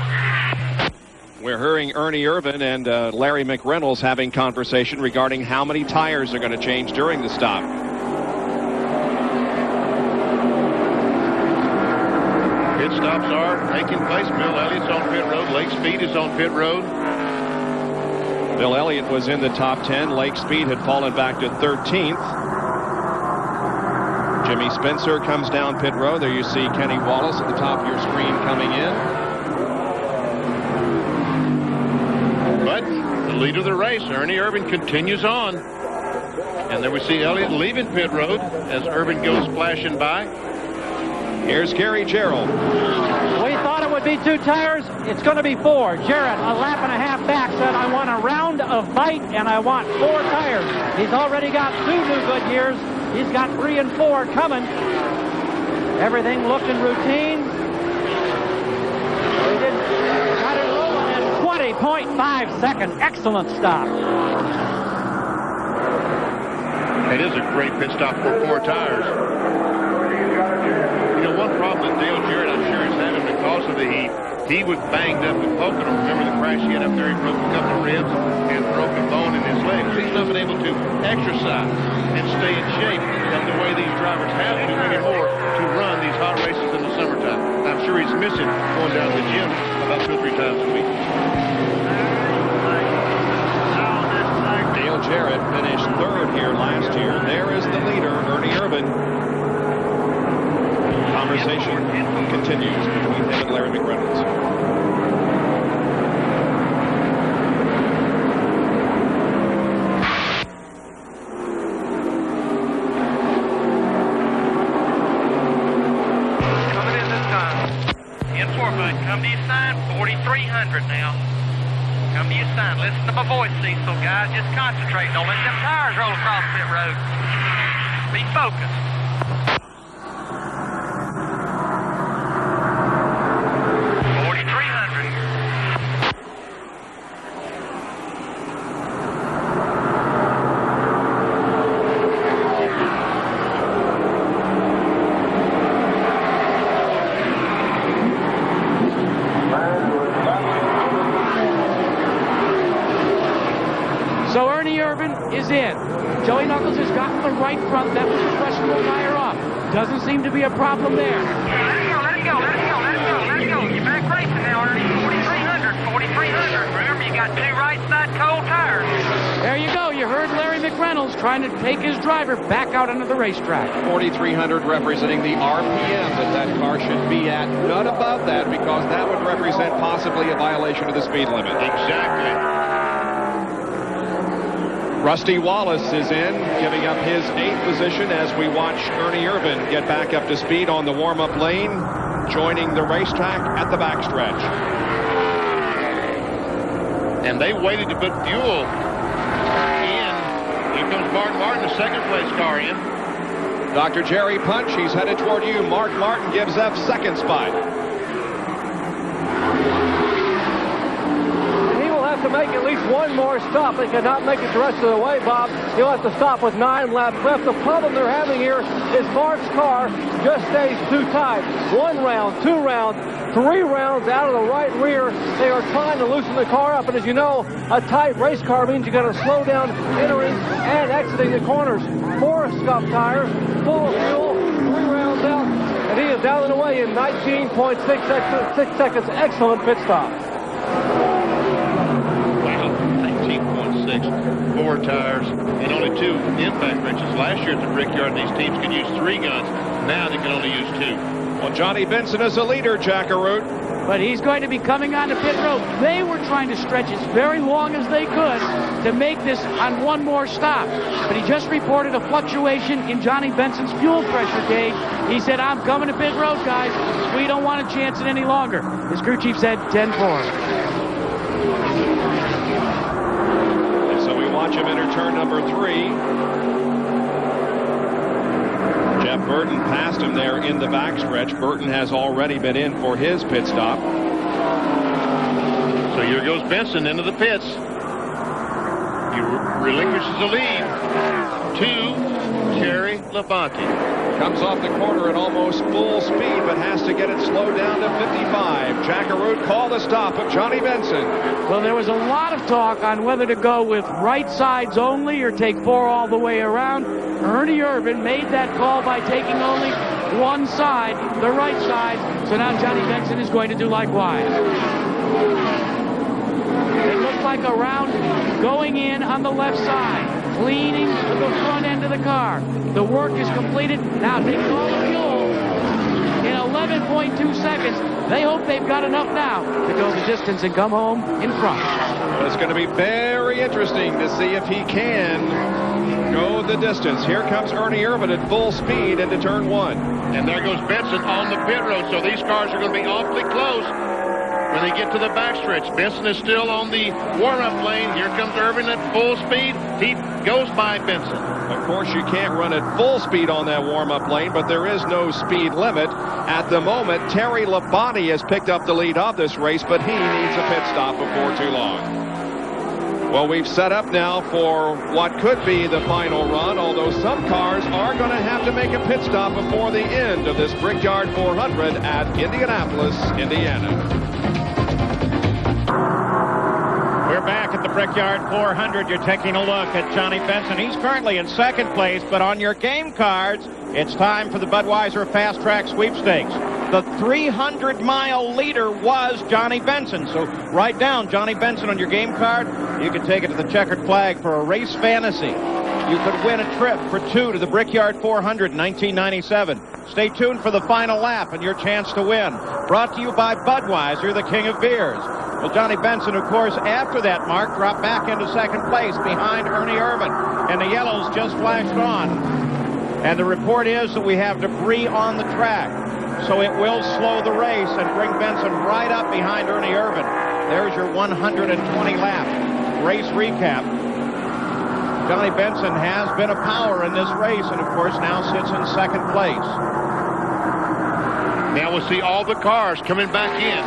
We're hearing Ernie Irvan and Larry McReynolds having conversation regarding how many tires are going to change during the stop. Pit stops are taking place. Bill Elliott's on pit road. Lake Speed is on pit road. Bill Elliott was in the top 10. Lake Speed had fallen back to 13th. Jimmy Spencer comes down pit road. There you see Kenny Wallace at the top of your screen coming in. But the leader of the race, Ernie Irvan, continues on. And there we see Elliott leaving pit road as Irvan goes flashing by. Here's Gary Jarrell. We thought it would be 2 tires. It's going to be 4. Jarrett, a lap and a half back, said, I want a round of bite and I want 4 tires. He's already got 2 new Goodyears. He's got 3 and 4 coming. Everything looking routine. We got it rolling in 20.5 seconds. Excellent stop. It is a great pit stop for 4 tires. You know, one problem that Dale Jarrett, I'm sure, is having because of the heat, he was banged up in Pocono. Remember the crash he had up there? He broke a couple of ribs and broke a bone in his leg. He's not been able to exercise and stay in shape like the way these drivers have to anymore to run these hot races in the summertime. I'm sure he's missing going down to the gym about 2 or 3 times a week. Dale Jarrett finished 3rd here last year. There is the leader, Ernie Irvan. Conversation continues between him and Larry McReynolds. Coming in this time. In 4-foot. Come to your sign. 4,300 now. Come to your sign. Listen to my voice, Cecil. Guys, just concentrate. Don't let them tires roll across pit road. Be focused. So Ernie Irvan is in. Joey Knuckles has gotten the right front. That was his questionable tire off. Doesn't seem to be a problem there. Let it go, let it go, let it go, let it go, let it go. You're back racing now, Ernie. 4,300, 4,300. Remember, you got 2 right side cold tires. There you go. You heard Larry McReynolds trying to take his driver back out onto the racetrack. 4,300 representing the RPM that car should be at. None above that, because that would represent possibly a violation of the speed limit. Exactly. Rusty Wallace is in, giving up his 8th position as we watch Ernie Irvan get back up to speed on the warm-up lane, joining the racetrack at the backstretch. And they waited to put fuel in. Here comes Mark Martin, the 2nd place car in. Dr. Jerry Punch, he's headed toward you. Mark Martin gives up 2nd spot. To make at least one more stop. They cannot make it the rest of the way, Bob. He'll have to stop with 9 laps left. The problem they're having here is Mark's car just stays too tight. 1 round, 2 rounds, 3 rounds out of the right rear. They are trying to loosen the car up, and as you know, a tight race car means you got to slow down entering and exiting the corners. 4 scuff tires, full of fuel, 3 rounds out, and he is down and away in 19.6 seconds. Excellent pit stop. 4 tires and only 2 impact wrenches. Last year at the Brickyard, these teams could use 3 guns. Now they can only use 2. Well, Johnny Benson is a leader, Jackaroo. But he's going to be coming onto pit road. They were trying to stretch as very long as they could to make this on one more stop. But he just reported a fluctuation in Johnny Benson's fuel pressure gauge. He said, I'm coming to pit road, guys. We don't want to chance it any longer. His crew chief said 10-4. And so we watch him enter turn number 3. Jeff Burton passed him there in the backstretch. Burton has already been in for his pit stop. So here goes Benson into the pits. He relinquishes the lead to Terry Labonte. Comes off the corner at almost full speed, but has to get it slowed down to 55. Jackaroo called a stop of Johnny Benson. Well, there was a lot of talk on whether to go with right sides only or take 4 all the way around. Ernie Irvin made that call by taking only one side, the right side. So now Johnny Benson is going to do likewise. It looked like a round going in on the left side, cleaning the front end of the car. The work is completed. Now taking all the fuel in 11.2 seconds. They hope they've got enough now to go the distance and come home in front. Well, it's going to be very interesting to see if he can go the distance. Here comes Ernie Irvin at full speed into turn 1. And there goes Benson on the pit road. So these cars are going to be awfully close when they get to the backstretch. Benson is still on the warm-up lane. Here comes Irvin at full speed. He goes by Benson. Of course, you can't run at full speed on that warm-up lane, but there is no speed limit. At the moment, Terry Labonte has picked up the lead of this race, but he needs a pit stop before too long. Well, we've set up now for what could be the final run, although some cars are going to have to make a pit stop before the end of this Brickyard 400 at Indianapolis, Indiana. We're back at the Brickyard 400. You're taking a look at Johnny Benson. He's currently in second place, but on your game cards, it's time for the Budweiser Fast Track Sweepstakes. The 300-mile leader was Johnny Benson. So write down Johnny Benson on your game card. You can take it to the checkered flag for a race fantasy. You could win a trip for 2 to the Brickyard 400 in 1997. Stay tuned for the final lap and your chance to win. Brought to you by Budweiser, the king of beers. Well, Johnny Benson, of course, after that mark, dropped back into second place behind Ernie Irvin. And the yellows just flashed on. And the report is that we have debris on the track. So it will slow the race and bring Benson right up behind Ernie Irvin. There's your 120-lap race recap. Johnny Benson has been a power in this race and, of course, now sits in second place. Now we'll see all the cars coming back in,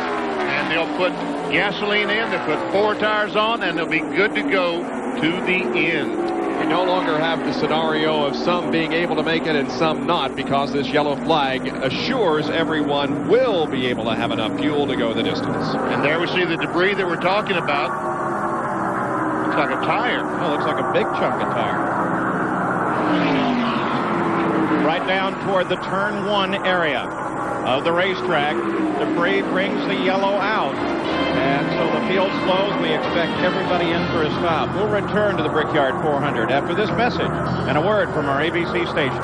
and they'll put gasoline in, they'll put 4 tires on, and they'll be good to go to the end. We no longer have the scenario of some being able to make it and some not, because this yellow flag assures everyone will be able to have enough fuel to go the distance. And there we see the debris that we're talking about. Looks like a tire. Oh, looks like a big chunk of tire. Right down toward the turn 1 area of the racetrack. Debris brings the yellow out. And so the field slows. We expect everybody in for a stop. We'll return to the Brickyard 400 after this message and a word from our ABC station.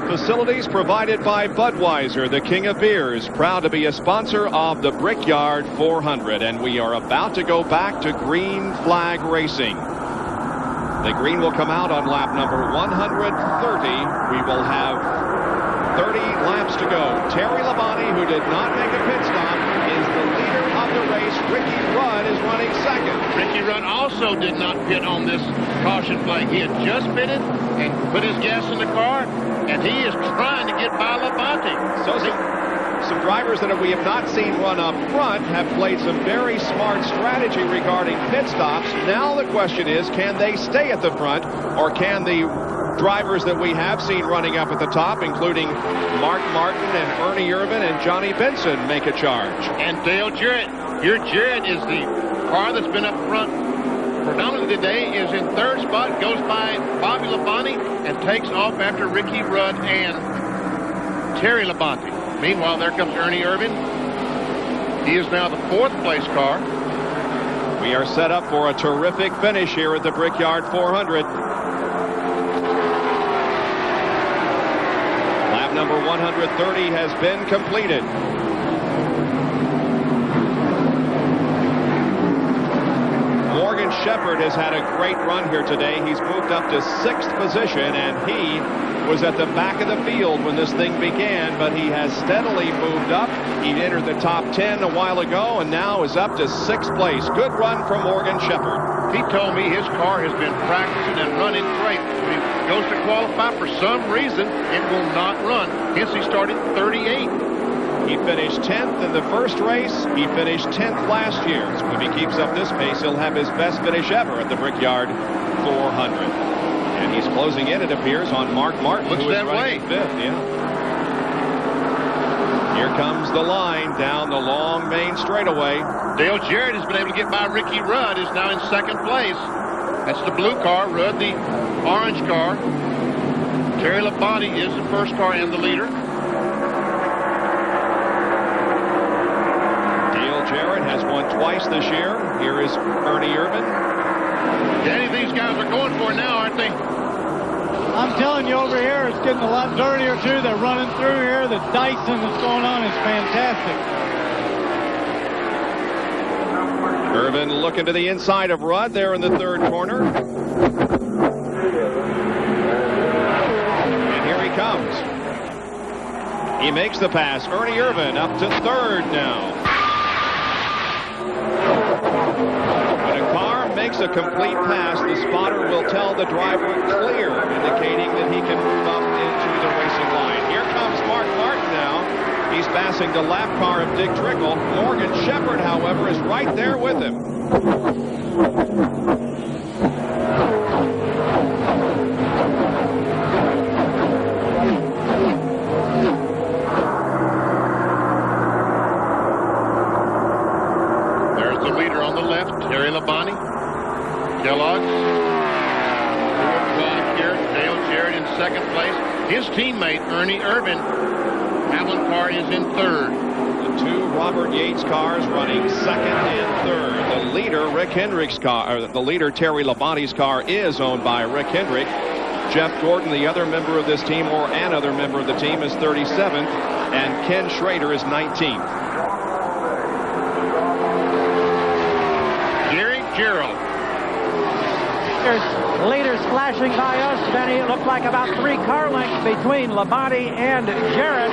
Facilities provided by Budweiser, the king of beers, proud to be a sponsor of the Brickyard 400. And we are about to go back to green flag racing. The green will come out on lap number 130. We will have 30 laps to go. Terry Labonte, who did not make a pit stop, is the leader of the race. Ricky Rudd is running second. Ricky Rudd also did not pit on this caution flag. He had just pitted and put his gas in the car, and he is trying to get by Labonte. So some drivers that we have not seen run up front have played some very smart strategy regarding pit stops. Now the question is, can they stay at the front, or can the drivers that we have seen running up at the top, including Mark Martin and Ernie Irvin and Johnny Benson, make a charge? And Dale Jarrett. Here Jarrett is the car that's been up front predominantly today, is in third spot, goes by Bobby Labonte and takes off after Ricky Rudd and Terry Labonte. Meanwhile, there comes Ernie Irvin. He is now the 4th place car. We are set up for a terrific finish here at the Brickyard 400. number 130 has been completed. Morgan Shepherd has had a great run here today. He's moved up to 6th position, and he was at the back of the field when this thing began, but he has steadily moved up. He entered the top 10 a while ago and now is up to 6th place. Good run from Morgan Shepherd. He told me his car has been practicing and running great. When he goes to qualify, for some reason, it will not run. Hence, he started 38. He finished 10th in the first race. He finished 10th last year. So if he keeps up this pace, he'll have his best finish ever at the Brickyard 400. And he's closing in, it appears, on Mark Martin, Looks who is that running way. 5th. Yeah. Here comes the line down the long main straightaway. Dale Jarrett has been able to get by Ricky Rudd, is now in 2nd place. That's the blue car, Rudd the orange car. Terry Labonte is the first car and the leader. Dale Jarrett has won twice this year. Here is Ernie Irvin. Danny, these guys are going for it now, aren't they? I'm telling you, over here, it's getting a lot dirtier, too. They're running through here. The dicing that's going on is fantastic. Irvin looking to the inside of Rudd there in the 3rd corner. And here he comes. He makes the pass. Ernie Irvin up to 3rd now. When a car makes a complete pass, the spotter will tell the driver clear, indicating that he can move up into the racing line. Here comes Mark Martin now. He's passing the lap car of Dick Trickle. Morgan Shepherd, however, is right there with him. There's the leader on the left, Terry Labonte. Kellogg's. Dale Jarrett in 2nd place. His teammate, Ernie Irvin, Allen car is in 3rd. The 2 Robert Yates cars running 2nd and 3rd. The leader, Rick Hendrick's car, or the leader, Terry Labonte's car, is owned by Rick Hendrick. Jeff Gordon, the other member of this team, or another member of the team, is 37th, and Ken Schrader is 19th. Gary Gerald. Leaders flashing by us, Benny. It looked like about 3 car lengths between Labonte and Jarrett.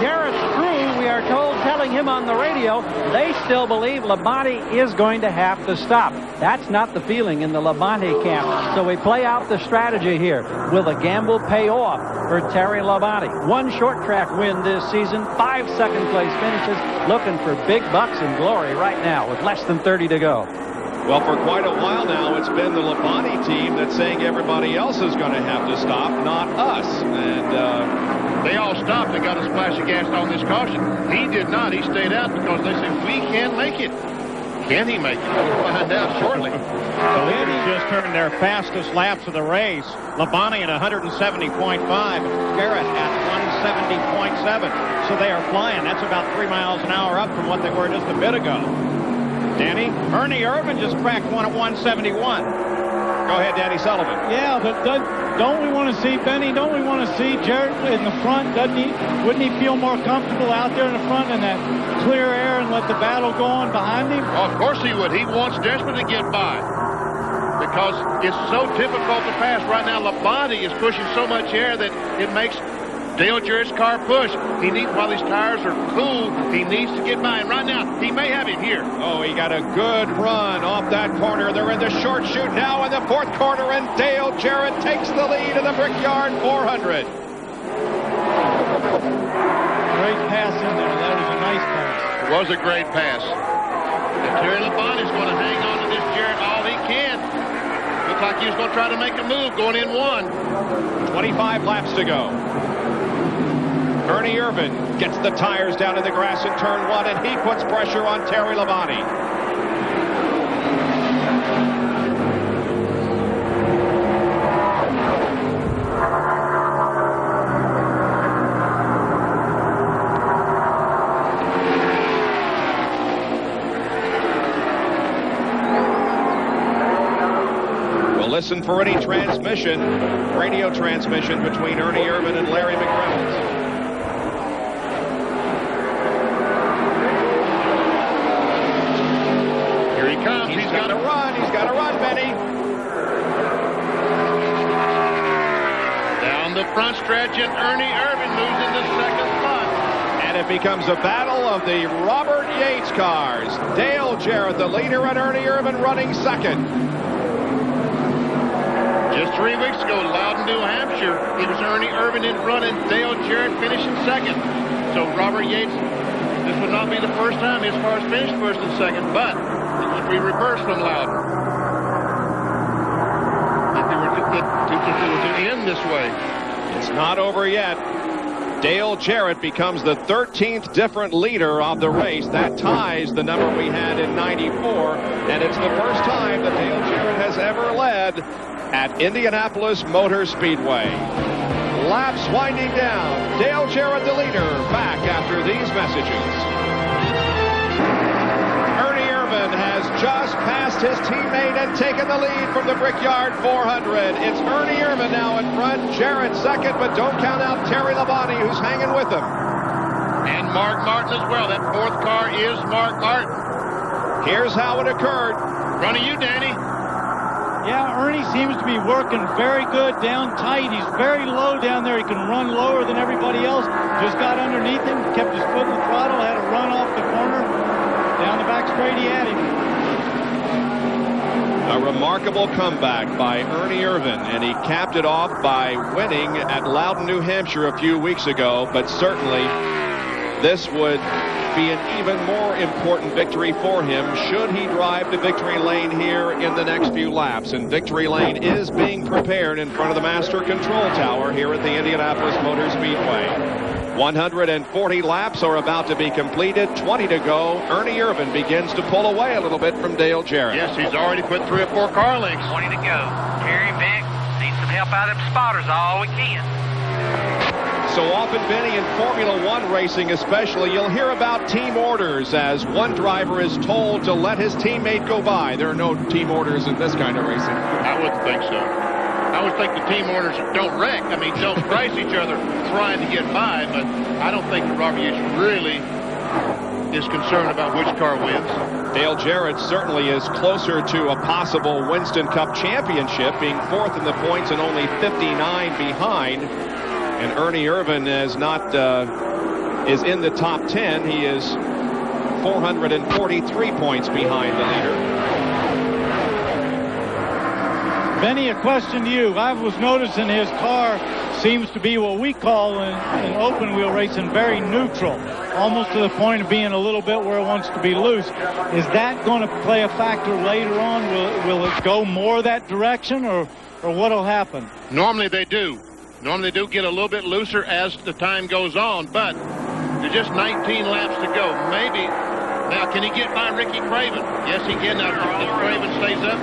Jarrett's crew, we are told, telling him on the radio, they still believe Labonte is going to have to stop. That's not the feeling in the Labonte camp. So we play out the strategy here. Will the gamble pay off for Terry Labonte? 1 short track win this season, 5 second-place finishes, looking for big bucks and glory right now with less than 30 to go. Well, for quite a while now, it's been the Labonte team that's saying everybody else is going to have to stop, not us. And they all stopped and got a splash of gas on this caution. He did not. He stayed out because they said, we can make it. Can he make it? We'll find out shortly. The leaders just turned their fastest laps of the race. Labonte at 170.5, Garrett at 170.7. So they are flying. That's about 3 miles an hour up from what they were just a bit ago. Danny, Ernie Irvin just cracked one at 171. Go ahead, Danny Sullivan. Yeah, but don't we want to see, Benny, don't we want to see Jarrett in the front? Wouldn't he feel more comfortable out there in the front in that clear air and let the battle go on behind him? Oh, of course he would. He wants desperately to get by because it's so difficult to pass. Right now, Labonte is pushing so much air that it makes Dale Jarrett's car push. He needs, while his tires are cool, he needs to get by. And right now, he may have him here. Oh, he got a good run off that corner. They're in the short chute now in the 4th corner, and Dale Jarrett takes the lead in the Brickyard 400. Great pass in there. That was a nice pass. It was a great pass. And Terry Labonte is going to hang on to this Jarrett all he can. Looks like he was going to try to make a move going in 1. 25 laps to go. Ernie Irvin gets the tires down in the grass in turn 1, and he puts pressure on Terry Labonte. We'll listen for any transmission, radio transmission between Ernie Irvin and Larry McReynolds. front stretch, and Ernie Irvin moves into second spot. And it becomes a battle of the Robert Yates cars. Dale Jarrett, the leader, and Ernie Irvin running second. Just 3 weeks ago, Loudon, New Hampshire, it was Ernie Irvin in front and Dale Jarrett finishing second. So Robert Yates, this would not be the first time his cars finished first and second, but it would be reversed from Loudon. If they were to end this way. It's not over yet. Dale Jarrett becomes the 13th different leader of the race. That ties the number we had in '94, and it's the first time that Dale Jarrett has ever led at Indianapolis Motor Speedway. Laps winding down. Dale Jarrett, the leader, back after these messages. Ernie Irvin has just passed his teammate and taken the lead from the Brickyard 400. It's Ernie Irvin now in front. Jarrett second, but don't count out Terry Labonte, who's hanging with him. And Mark Martin as well. That fourth car is Mark Martin. Here's how it occurred. Front of you, Danny. Yeah, Ernie seems to be working very good down tight. He's very low down there. He can run lower than everybody else. Just got underneath him, kept his foot in the throttle, had a run off the corner. Down the back straight, he had him. A remarkable comeback by Ernie Irvin, and he capped it off by winning at Loudon, New Hampshire a few weeks ago, but certainly this would be an even more important victory for him should he drive to victory lane here in the next few laps. And victory lane is being prepared in front of the master control tower here at the Indianapolis Motor Speedway. 140 laps are about to be completed, 20 to go. Ernie Irvin begins to pull away a little bit from Dale Jarrett. Yes, he's already put 3 or 4 car lengths. 20 to go. Terry Vick needs some help out of them spotters all we can. So often, Benny, in Formula One racing especially, you'll hear about team orders as one driver is told to let his teammate go by. There are no team orders in this kind of racing. I wouldn't think so. I would think the team orders don't wreck. I mean, don't price each other trying to get by, but I don't think that Robert Yates really is concerned about which car wins. Dale Jarrett certainly is closer to a possible Winston Cup championship, being 4th in the points and only 59 behind. And Ernie Irvin is is in the top 10. He is 443 points behind the leader. Benny, a question to you. I was noticing his car seems to be what we call in open wheel racing very neutral, almost to the point of being a little bit where it wants to be loose. Is that going to play a factor later on? Will it go more that direction, or what will happen? Normally they do. Normally they do get a little bit looser as the time goes on, but there's just 19 laps to go. Maybe. Now, can he get by Ricky Craven? Yes, he can. Now, if Craven stays up.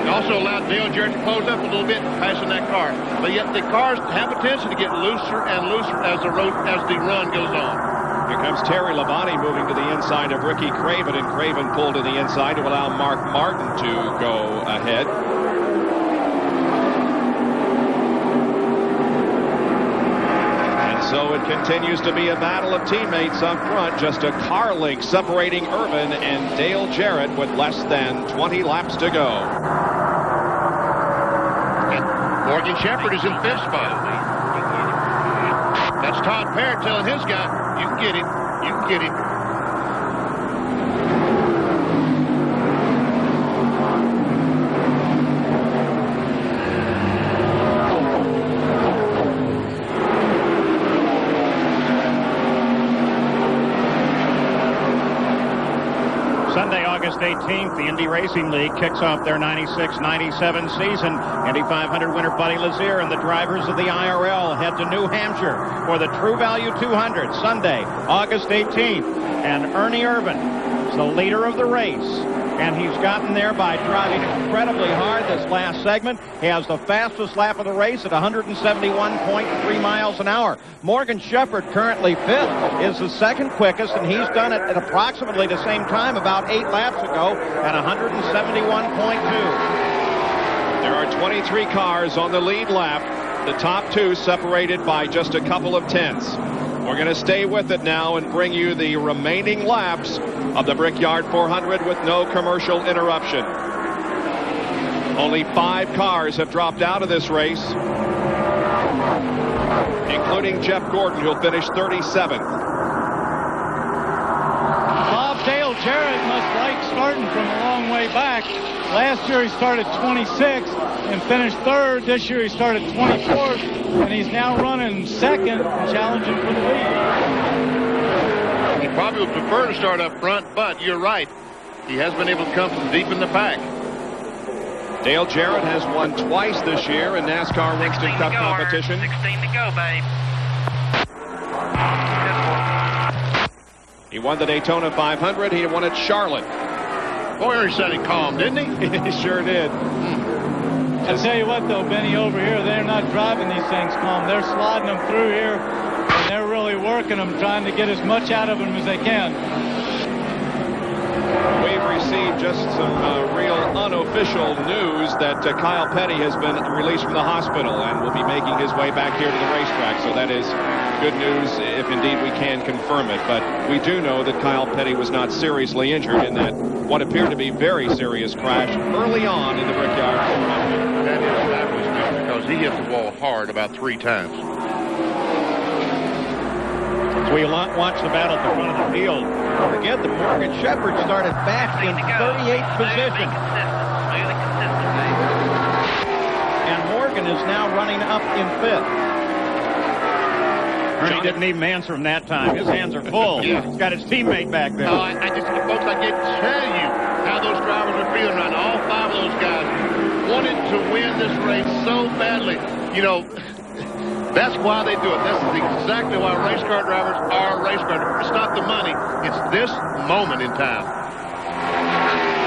It also allowed Dale Jarrett to close up a little bit, passing that car. But yet the cars have a tendency to get looser and looser as the run goes on. Here comes Terry Labonte moving to the inside of Ricky Craven, and Craven pulled to the inside to allow Mark Martin to go ahead. So it continues to be a battle of teammates up front. Just a car length separating Irvin and Dale Jarrett with less than 20 laps to go. And Morgan Shepherd is in 5th spot. That's Todd Parrott telling his guy, you can get him. You can get him. Sunday, August 18th, the Indy Racing League kicks off their 96-97 season. Indy 500 winner Buddy Lazier and the drivers of the IRL head to New Hampshire for the True Value 200, Sunday, August 18th. And Ernie Irvin is the leader of the race. And he's gotten there by driving incredibly hard this last segment. He has the fastest lap of the race at 171.3 miles an hour. Morgan Shepherd, currently 5th, is the second quickest, and he's done it at approximately the same time about 8 laps ago at 171.2. There are 23 cars on the lead lap. The top 2 separated by just a couple of tenths. We're going to stay with it now and bring you the remaining laps of the Brickyard 400 with no commercial interruption. Only 5 cars have dropped out of this race. including Jeff Gordon, who'll finish 37th. Bob, Dale Jarrett must like starting from a long way back. Last year he started 26th and finished 3rd. This year he started 24th, and he's now running 2nd, challenging for the lead. He probably would prefer to start up front, but you're right. He has been able to come from deep in the pack. Dale Jarrett has won twice this year in NASCAR Winston Cup competition. 16 to go, babe. He won the Daytona 500. He won at Charlotte. Boy, he said he calm, didn't he? He sure did. I'll tell you what, though, Benny, over here, they're not driving these things calm. They're sliding them through here, and they're really working them, trying to get as much out of them as they can. We've received just some real unofficial news that Kyle Petty has been released from the hospital and will be making his way back here to the racetrack. So that is good news if indeed we can confirm it. But we do know that Kyle Petty was not seriously injured in that what appeared to be very serious crash early on in the Brickyard. That was just because he hit the wall hard about 3 times. As we watch the battle at the front of the field, don't forget that Morgan Shepherd started back in 38th position. And Morgan is now running up in 5th. Ernie didn't even answer him that time. His hands are full. Yeah. He's got his teammate back there. I folks, I can't tell you how those drivers are feeling right now. All 5 of those guys wanted to win this race so badly. You know, that's why they do it. That's exactly why race car drivers are race car drivers. It's not the money. It's this moment in time.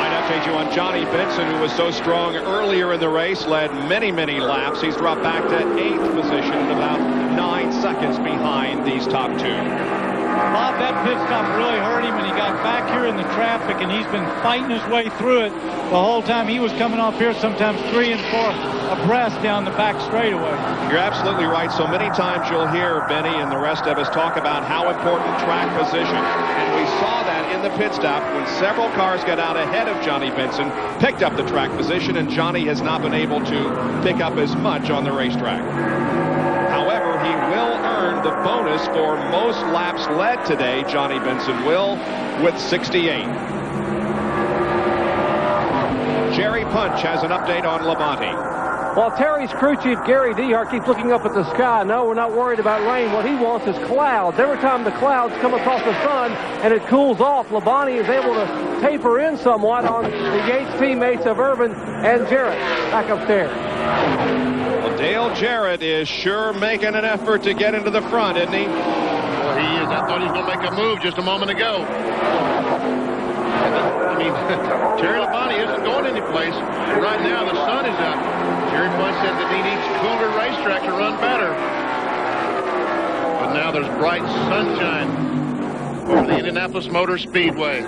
I'd update you on Johnny Benson, who was so strong earlier in the race, led many, many laps. He's dropped back to 8th position at about 9 seconds behind these top 2. Bob, that pit stop really hurt him, and he got back here in the traffic, and he's been fighting his way through it the whole time. He was coming off here sometimes 3 and 4 abreast down the back straightaway. You're absolutely right. So many times you'll hear Benny and the rest of us talk about how important track position. And we saw that in the pit stop when several cars got out ahead of Johnny Benson, picked up the track position, and Johnny has not been able to pick up as much on the racetrack. However, he will earn the bonus for most laps led today. Johnny Benson will, with 68. Jerry Punch has an update on Labonte. While Terry's crew chief, Gary Dehart, keeps looking up at the sky. No, we're not worried about rain. What he wants is clouds. Every time the clouds come across the sun and it cools off, Labonte is able to taper in somewhat on the Yates teammates of Irvin and Jarrett back up there. Well, Dale Jarrett is sure making an effort to get into the front, isn't he? Well, he is. I thought he was going to make a move just a moment ago. I mean, Terry Labonte isn't going anyplace. Right now, the sun is out. Jerry Punch said that he needs cooler racetrack to run better. But now there's bright sunshine over the Indianapolis Motor Speedway.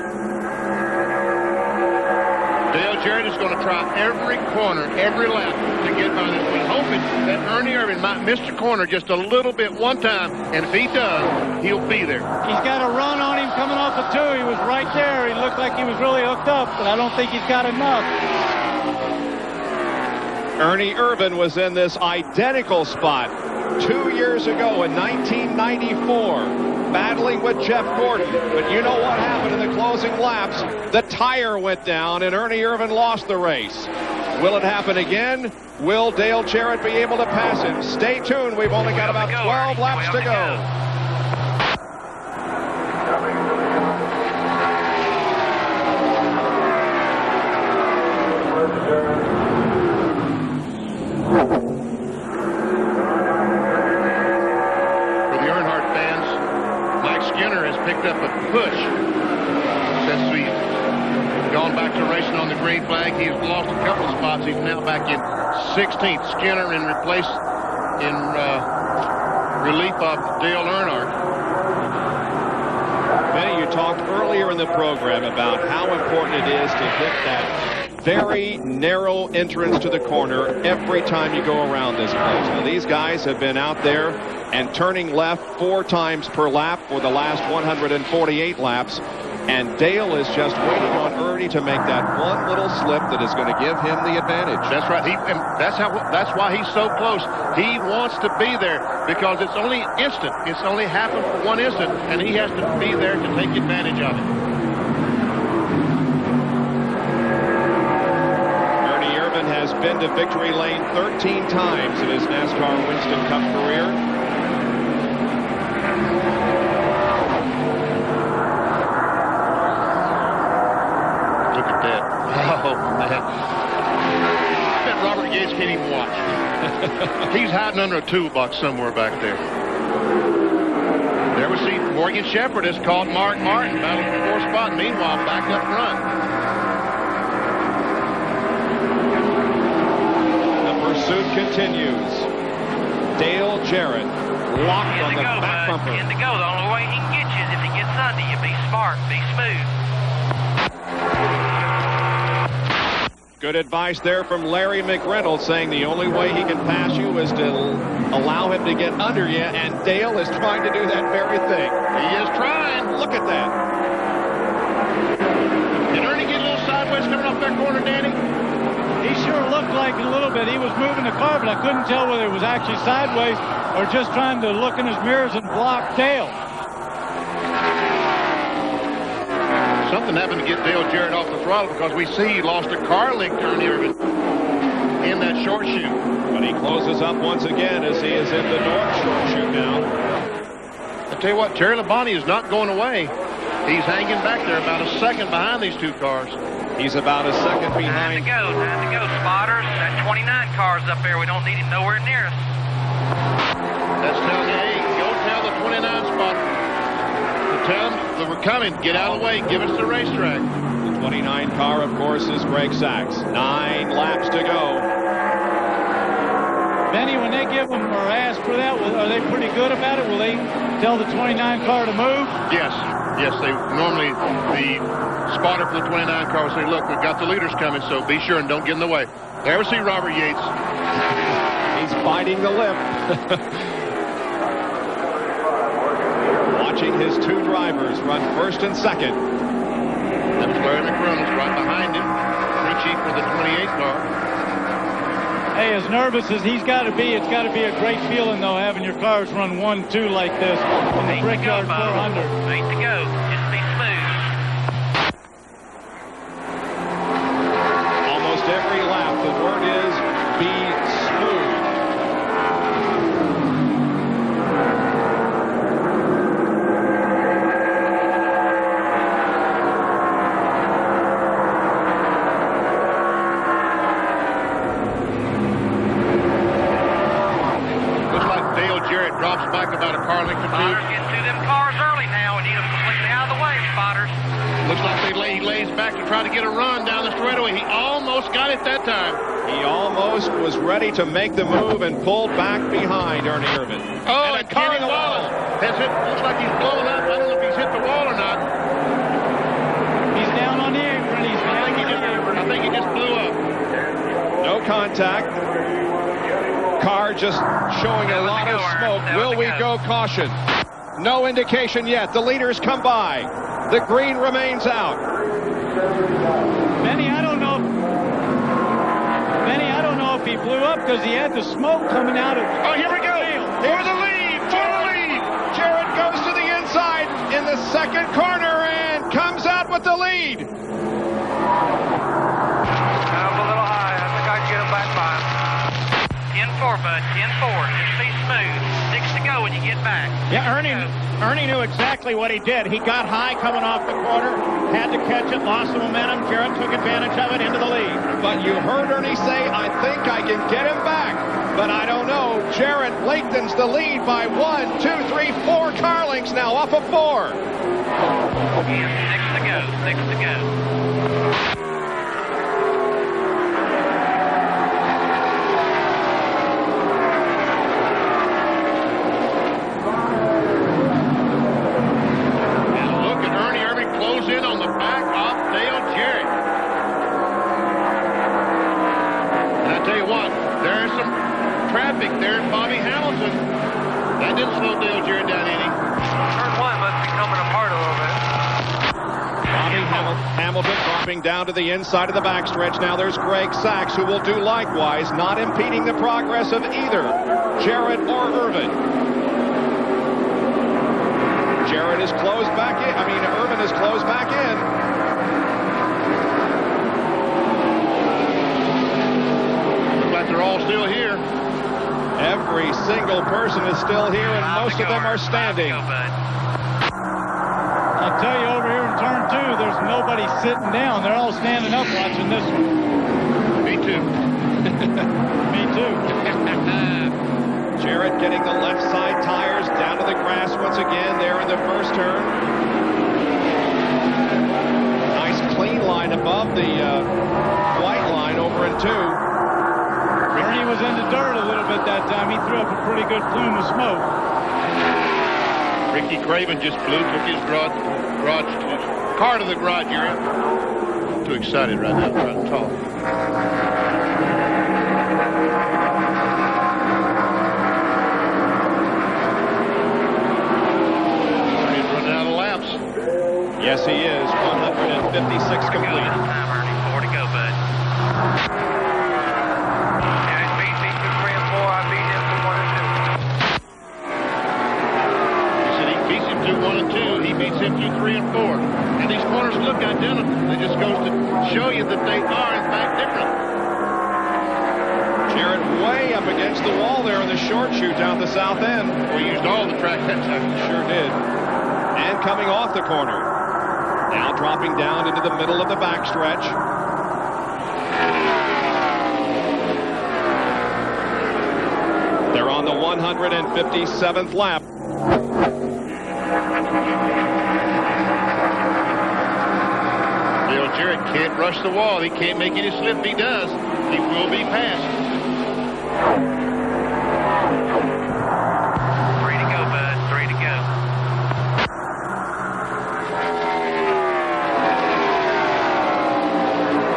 Dale Jarrett is going to try every corner, every lap to get by this one, hoping that Ernie Irvin might miss the corner just a little bit one time, and if he does, he'll be there. He's got a run on him coming off of 2. He was right there. He looked like he was really hooked up, but I don't think he's got enough. Ernie Irvin was in this identical spot 2 years ago in 1994, battling with Jeff Gordon. But you know what happened in the closing laps? The tire went down, and Ernie Irvin lost the race. Will it happen again? Will Dale Jarrett be able to pass him? Stay tuned. We've only got about 12 laps to go. Picked up a push since we've gone back to racing on the green flag. He's lost a couple of spots. He's now back in 16th. Skinner in relief of Dale Earnhardt. Benny, you talked earlier in the program about how important it is to hit that very narrow entrance to the corner every time you go around this place. Now, these guys have been out there and turning left 4 times per lap for the last 148 laps. And Dale is just waiting on Ernie to make that one little slip that is going to give him the advantage. That's right. That's why he's so close. He wants to be there because it's only instant. It's only happened for one instant, and he has to be there to take advantage of it. Ernie Irvan has been to victory lane 13 times in his NASCAR Winston Cup career. Look at that. Oh, man. I bet Robert Yates can't even watch. He's hiding under a toolbox somewhere back there. There we see Morgan Shepherd has caught Mark Martin battling for fourth spot. Meanwhile, back up front. The pursuit continues. Dale Jarrett locked on the back bumper. In to go. The only way he can get you is if he gets under you. Be smart. Be smooth. Good advice there from Larry McReynolds, saying the only way he can pass you is to allow him to get under you, and Dale is trying to do that very thing. He is trying. Look at that. Did Ernie get a little sideways coming off that corner, Danny? He sure looked like a little bit. He was moving the car, but I couldn't tell whether it was actually sideways or just trying to look in his mirrors and block Dale. Something happened to get Dale Jarrett off the throttle because we see he lost a car link to Ernie Irvan in that short chute. But he closes up once again as he is in the north short chute now. I tell you what, Terry Labonte is not going away. He's hanging back there about a second behind these two cars. He's about a second behind. Time to go, spotters. That 29 car's up there. We don't need him nowhere near us. That's telling you, hey, go tell the 29 spotter. Tell them that we're coming. Get out of the way. Give us the racetrack. The 29 car, of course, is Greg Sachs. 9 laps to go. Benny, when they give them or ask for that, are they pretty good about it? Will they tell the 29 car to move? Yes. Yes, they normally, the spotter for the 29 car will say, look, we've got the leaders coming, so be sure and don't get in the way. There we see Robert Yates. He's biting the lip. Watching his two drivers run first and second. That was Larry McReynolds right behind him. Richie for the 28 car. Hey, as nervous as he's got to be, it's got to be a great feeling, though, having your cars run 1-2 like this in the Brickyard 400. Ain't to go. Just be smooth. Almost every lap, the word is be smooth. Drops back about a car length or two. Spotters get to them cars early now. We need them completely out of the way, spotters. Looks like he lays back to try to get a run down the straightaway. He almost got it that time. He almost was ready to make the move and pulled back behind Ernie Irvan. Oh, and Kenny Wallace has hit. Looks like he's blowing up. I don't know if he's hit the wall or not. He's down on the apron. I think he just blew up. No contact. Car just showing a lot of smoke. Will we go caution? No indication yet. The leaders come by. The green remains out. Benny, I don't know if he blew up because he had the smoke coming out of. Oh, here we go. For the lead. For the lead. Jarrett goes to the inside in the second corner and comes out with the lead. I'm a little high. I think I can get him back by. 10-4, bud. 10-4. Just be smooth. 6 to go when you get back. Yeah, Ernie knew exactly what he did. He got high coming off the corner, had to catch it, lost the momentum. Jarrett took advantage of it into the lead. But you heard Ernie say, I think I can get him back. But I don't know. Jarrett lengthens the lead by 1, 2, 3, 4 car lengths now, up a 4. 6 to go. 6 to go. In on the back of Dale Jarrett. And I tell you what, there's some traffic there in Bobby Hamilton. That didn't slow Dale Jarrett down any. Turn 1 must be coming apart a little bit. Hamilton dropping down to the inside of the backstretch. Now there's Greg Sachs, who will do likewise, not impeding the progress of either Jarrett or Irvin. Jarrett is closed back in. Irvin is closed back in. Looks like they're all still here. Every single person is still here, and most of them are standing. I'll tell you, over here in turn 2, there's nobody sitting down. They're all standing up watching this one. Me too. Me too. Jarrett getting the left side tires down to the grass once again there in the first turn. Nice clean line above the white line over in 2. Ernie was in the dirt a little bit that time. He threw up a pretty good plume of smoke. Ricky Craven just took his car to the garage area. Too excited right now to try to talk. He's running out of laps. Yes, he is. 156 complete. 4 to go, bud. He beats him through 3 and 4. And these corners look identical. It just goes to show you that they are, in fact, different. Jarrett way up against the wall there in the short chute down the south end. We used all the track that time. Sure did. And coming off the corner. Now dropping down into the middle of the backstretch. They're on the 157th lap. Jarrett can't rush the wall. He can't make any slip. If he does, he will be passed. 3 to go, bud. 3 to go.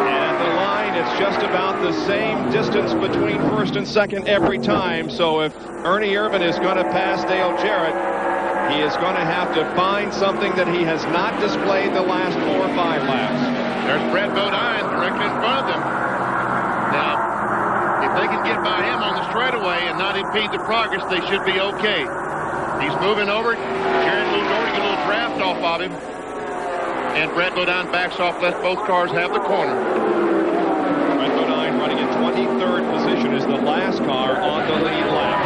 And the line, it's just about the same distance between first and second every time. So if Ernie Irvin is going to pass Dale Jarrett, he is going to have to find something that he has not displayed the last 4 or 5 laps. There's Brett Bodine directly in front of them. Now, if they can get by him on the straightaway and not impede the progress, they should be okay. He's moving over. Jarrett moves over to get a little draft off of him. And Brett Bodine backs off, lets both cars have the corner. Brett Bodine running in 23rd position is the last car on the lead lap.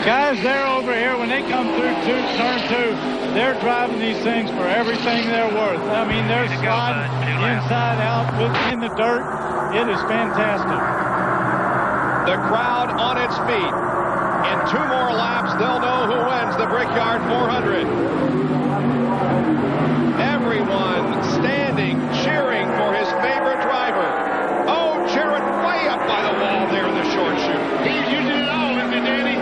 Guys, they're over here when they come through turn 2. They're driving these things for everything they're worth. I mean, they're sliding inside out in the dirt. It is fantastic. The crowd on its feet. In 2 more laps, they'll know who wins the Brickyard 400. Everyone standing, cheering for his favorite driver. Oh, Jarrett way up by the wall there in the short chute. He's using it all, isn't he, Danny?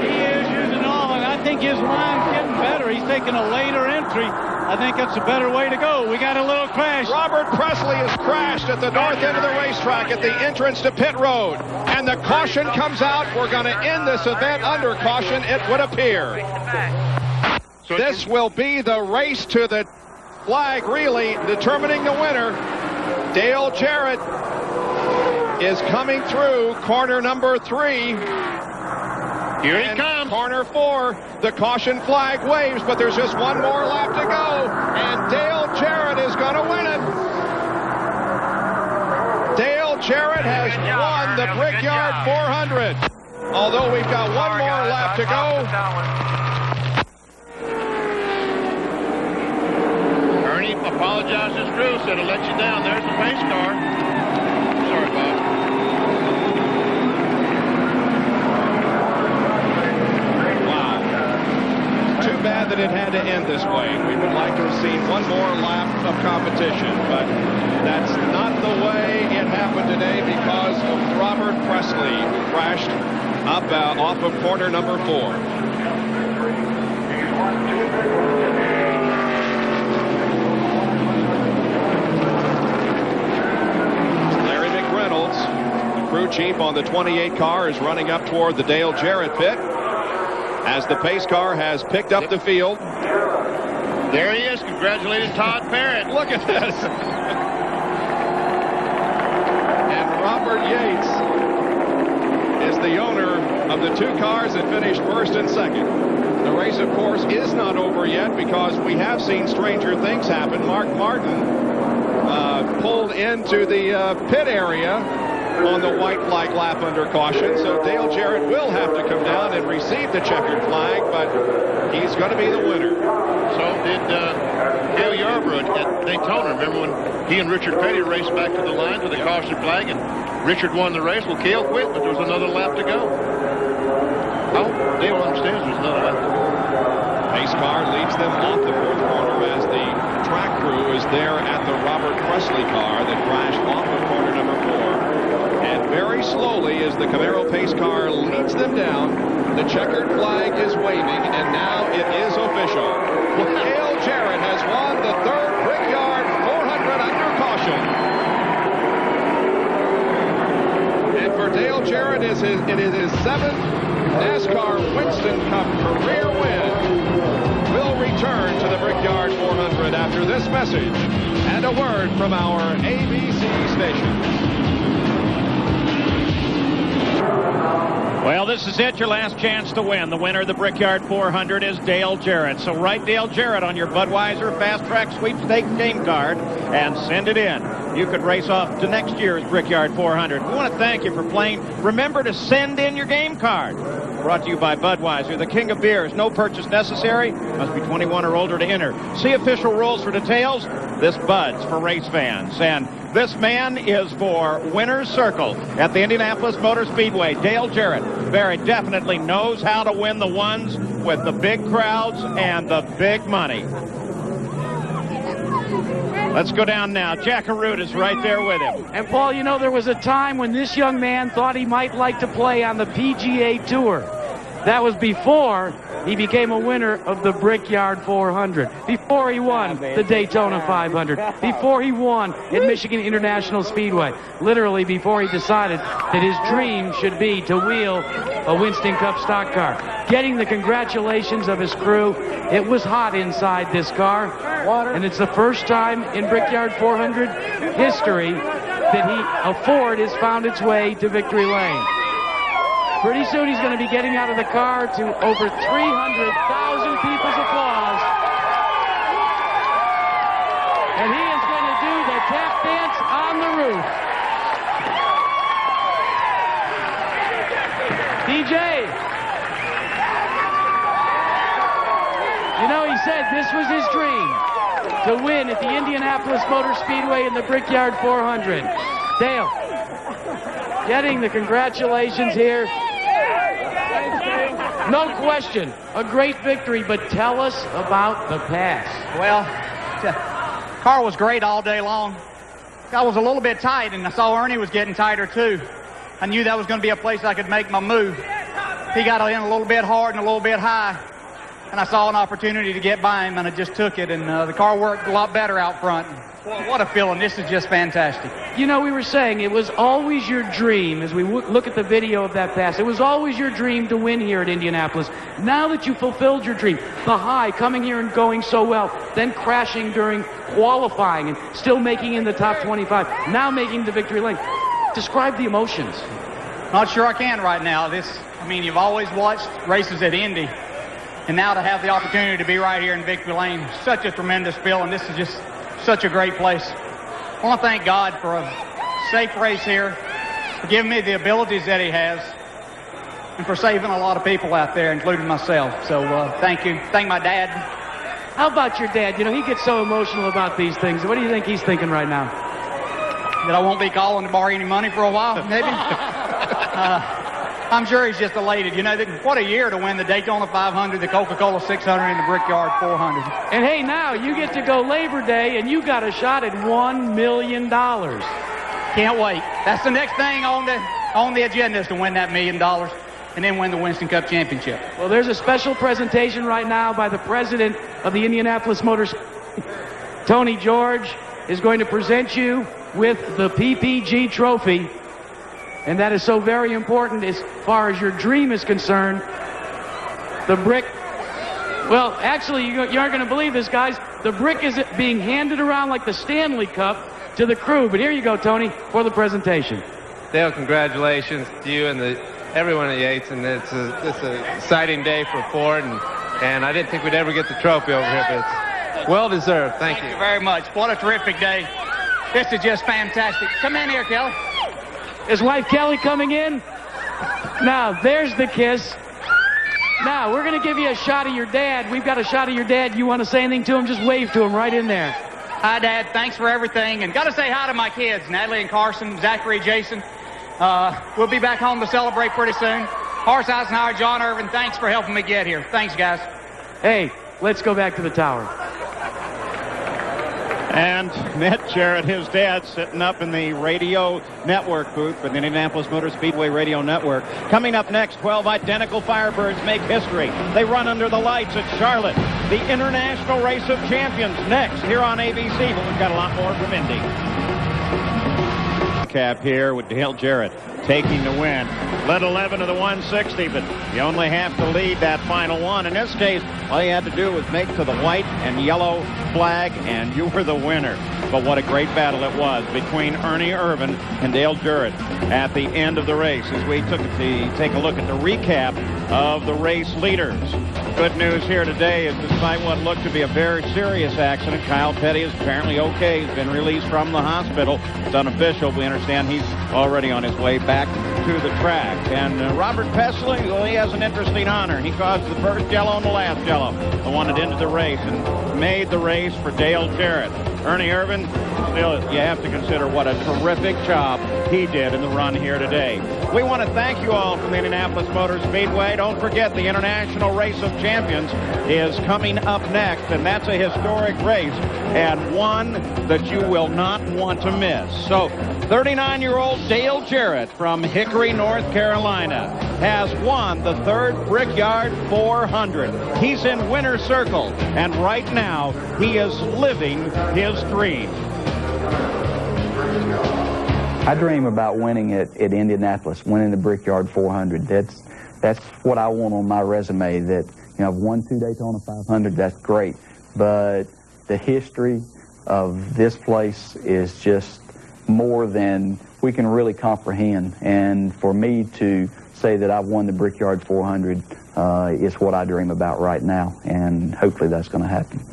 He is using all, and I think his line's getting better. He's taking a later entry. I think that's a better way to go. We got a little crash. Robert Presley has crashed at the north end of the racetrack at the entrance to pit road. And the caution comes out. We're going to end this event under caution, it would appear. This will be the race to the flag relay, determining the winner. Dale Jarrett is coming through corner number 3. Here he comes. Corner 4, the caution flag waves, but there's just 1 more lap to go, and Dale Jarrett is going to win it. Dale Jarrett has won the Brickyard 400. Although we've got 1 more lap to go. Ernie apologizes to Drew, said he'll let you down. There's the pace car. Sorry, Bob. Too bad that it had to end this way. We would like to have seen 1 more lap of competition, but that's not the way it happened today because of Robert Presley, who crashed up off of corner number 4. Larry McReynolds, the crew chief on the 28 car, is running up toward the Dale Jarrett pit as the pace car has picked up the field. There he is. Congratulating Todd Parrott. Look at this. And Robert Yates is the owner of the two cars that finished first and second. The race, of course, is not over yet because we have seen stranger things happen. Mark Martin pulled into the pit area on the white flag lap under caution, so Dale Jarrett will have to come down and receive the checkered flag, but he's going to be the winner. So did Cale Yarborough at Daytona. Remember when he and Richard Petty raced back to the line with the caution flag, and Richard won the race? Well, Cale quit, but there was another lap to go. Oh, Dale understands there's another lap to go. Pace car leads them off the fourth corner as the track crew is there at the Robert Presley car that crashed off of corner number 4. And very slowly, as the Camaro pace car leads them down, the checkered flag is waving, and now it is official. Dale Jarrett has won the third Brickyard 400 under caution. And for Dale Jarrett, it is his 7th NASCAR Winston Cup career win. Will return to the Brickyard 400 after this message and a word from our ABC station. Well, this is it, your last chance to win. The winner of the Brickyard 400 is Dale Jarrett. So write Dale Jarrett on your Budweiser Fast Track Sweepstakes game card and send it in. You could race off to next year's Brickyard 400. We want to thank you for playing. Remember to send in your game card. Brought to you by Budweiser, the king of beers. No purchase necessary. Must be 21 or older to enter. See official rules for details. This Bud's for race fans. And this man is for Winner's Circle at the Indianapolis Motor Speedway. Dale Jarrett very definitely knows how to win the ones with the big crowds and the big money. Let's go down now. Jack Arute is right there with him. And, Paul, you know, there was a time when this young man thought he might like to play on the PGA Tour. That was before he became a winner of the Brickyard 400, before he won the Daytona 500, before he won at Michigan International Speedway, literally before he decided that his dream should be to wheel a Winston Cup stock car. Getting the congratulations of his crew. It was hot inside this car, and it's the first time in Brickyard 400 history that a Ford has found its way to victory lane. Pretty soon he's going to be getting out of the car to over 300,000 people's applause. And he is going to do the tap dance on the roof. DJ, you know, he said this was his dream, to win at the Indianapolis Motor Speedway in the Brickyard 400. Dale, getting the congratulations here. No question, a great victory, but tell us about the pass. Well, the car was great all day long. I was a little bit tight, and I saw Ernie was getting tighter too. I knew that was going to be a place I could make my move. He got in a little bit hard and a little bit high, and I saw an opportunity to get by him, and I just took it, and the car worked a lot better out front. Well, what a feeling. This is just fantastic. You know, we were saying it was always your dream, as we look at the video of that pass, it was always your dream to win here at Indianapolis. Now that you fulfilled your dream, the high, coming here and going so well, then crashing during qualifying and still making in the top 25, now making the victory lane. Describe the emotions. Not sure I can right now. You've always watched races at Indy, and now to have the opportunity to be right here in victory lane, such a tremendous feeling. This is just such a great place. I want to thank God for a safe race here, for giving me the abilities that he has, and for saving a lot of people out there, including myself. So thank you. Thank my dad. How about your dad? You know, he gets so emotional about these things. What do you think he's thinking right now? That I won't be calling to borrow any money for a while, maybe? I'm sure he's just elated. You know, what a year to win the Daytona 500, the Coca-Cola 600, and the Brickyard 400. And hey, now you get to go Labor Day, and you got a shot at $1 million. Can't wait. That's the next thing on the agenda, is to win that $1 million and then win the Winston Cup Championship. Well, there's a special presentation right now by the president of the Indianapolis Motor Speedway. Tony George is going to present you with the PPG trophy. And that is so very important as far as your dream is concerned. The Well, actually, you aren't going to believe this, guys. The brick is being handed around like the Stanley Cup to the crew. But here you go, Tony, for the presentation. Dale, congratulations to you and everyone at Yates. And it's an exciting day for Ford. And I didn't think we'd ever get the trophy over here, but it's well-deserved. Thank you. Thank you very much. What a terrific day. This is just fantastic. Come in here, Kelly. His wife, Kelly, coming in. Now, there's the kiss. Now, we're going to give you a shot of your dad. We've got a shot of your dad. You want to say anything to him? Just wave to him right in there. Hi, Dad. Thanks for everything. And got to say hi to my kids, Natalie and Carson, Zachary, Jason. We'll be back home to celebrate pretty soon. Horace Eisenhower, John Irvin, thanks for helping me get here. Thanks, guys. Hey, let's go back to the tower. And Ned Jarrett, his dad, sitting up in the radio network booth for the Indianapolis Motor Speedway Radio Network. Coming up next, 12 identical Firebirds make history. They run under the lights at Charlotte. The International Race of Champions next here on ABC, but we've got a lot more from Indy. Cap here with Dale Jarrett taking the win. Led 11 of the 160, but you only have to lead that final one. In this case, all you had to do was make to the white and yellow flag, and you were the winner. But what a great battle it was between Ernie Irvin and Dale Jarrett at the end of the race as we take a look at the recap of the race leaders. Good news here today is despite what looked to be a very serious accident, Kyle Petty is apparently okay. He's been released from the hospital. It's unofficial. We understand he's already on his way back to the track. And Robert Pesley, well, he has an interesting honor. He caused the first yellow and the last yellow, the one that ended the race and made the race for Dale Jarrett. Ernie Irvin, still, you have to consider what a terrific job he did in the run here today. We want to thank you all from the Indianapolis Motor Speedway. Don't forget the International Race of Champions is coming up next, and that's a historic race and one that you will not want to miss. So 39-year-old Dale Jarrett from Hickory, North Carolina has won the third Brickyard 400. He's in winner's circle, and right now he is living his dream. I dream about winning at Indianapolis, winning the Brickyard 400. That's what I want on my resume. That, you know, I've won 2 Daytona 500. That's great, but the history of this place is just more than we can really comprehend. And for me to say that I've won the Brickyard 400 is what I dream about right now, and hopefully that's going to happen.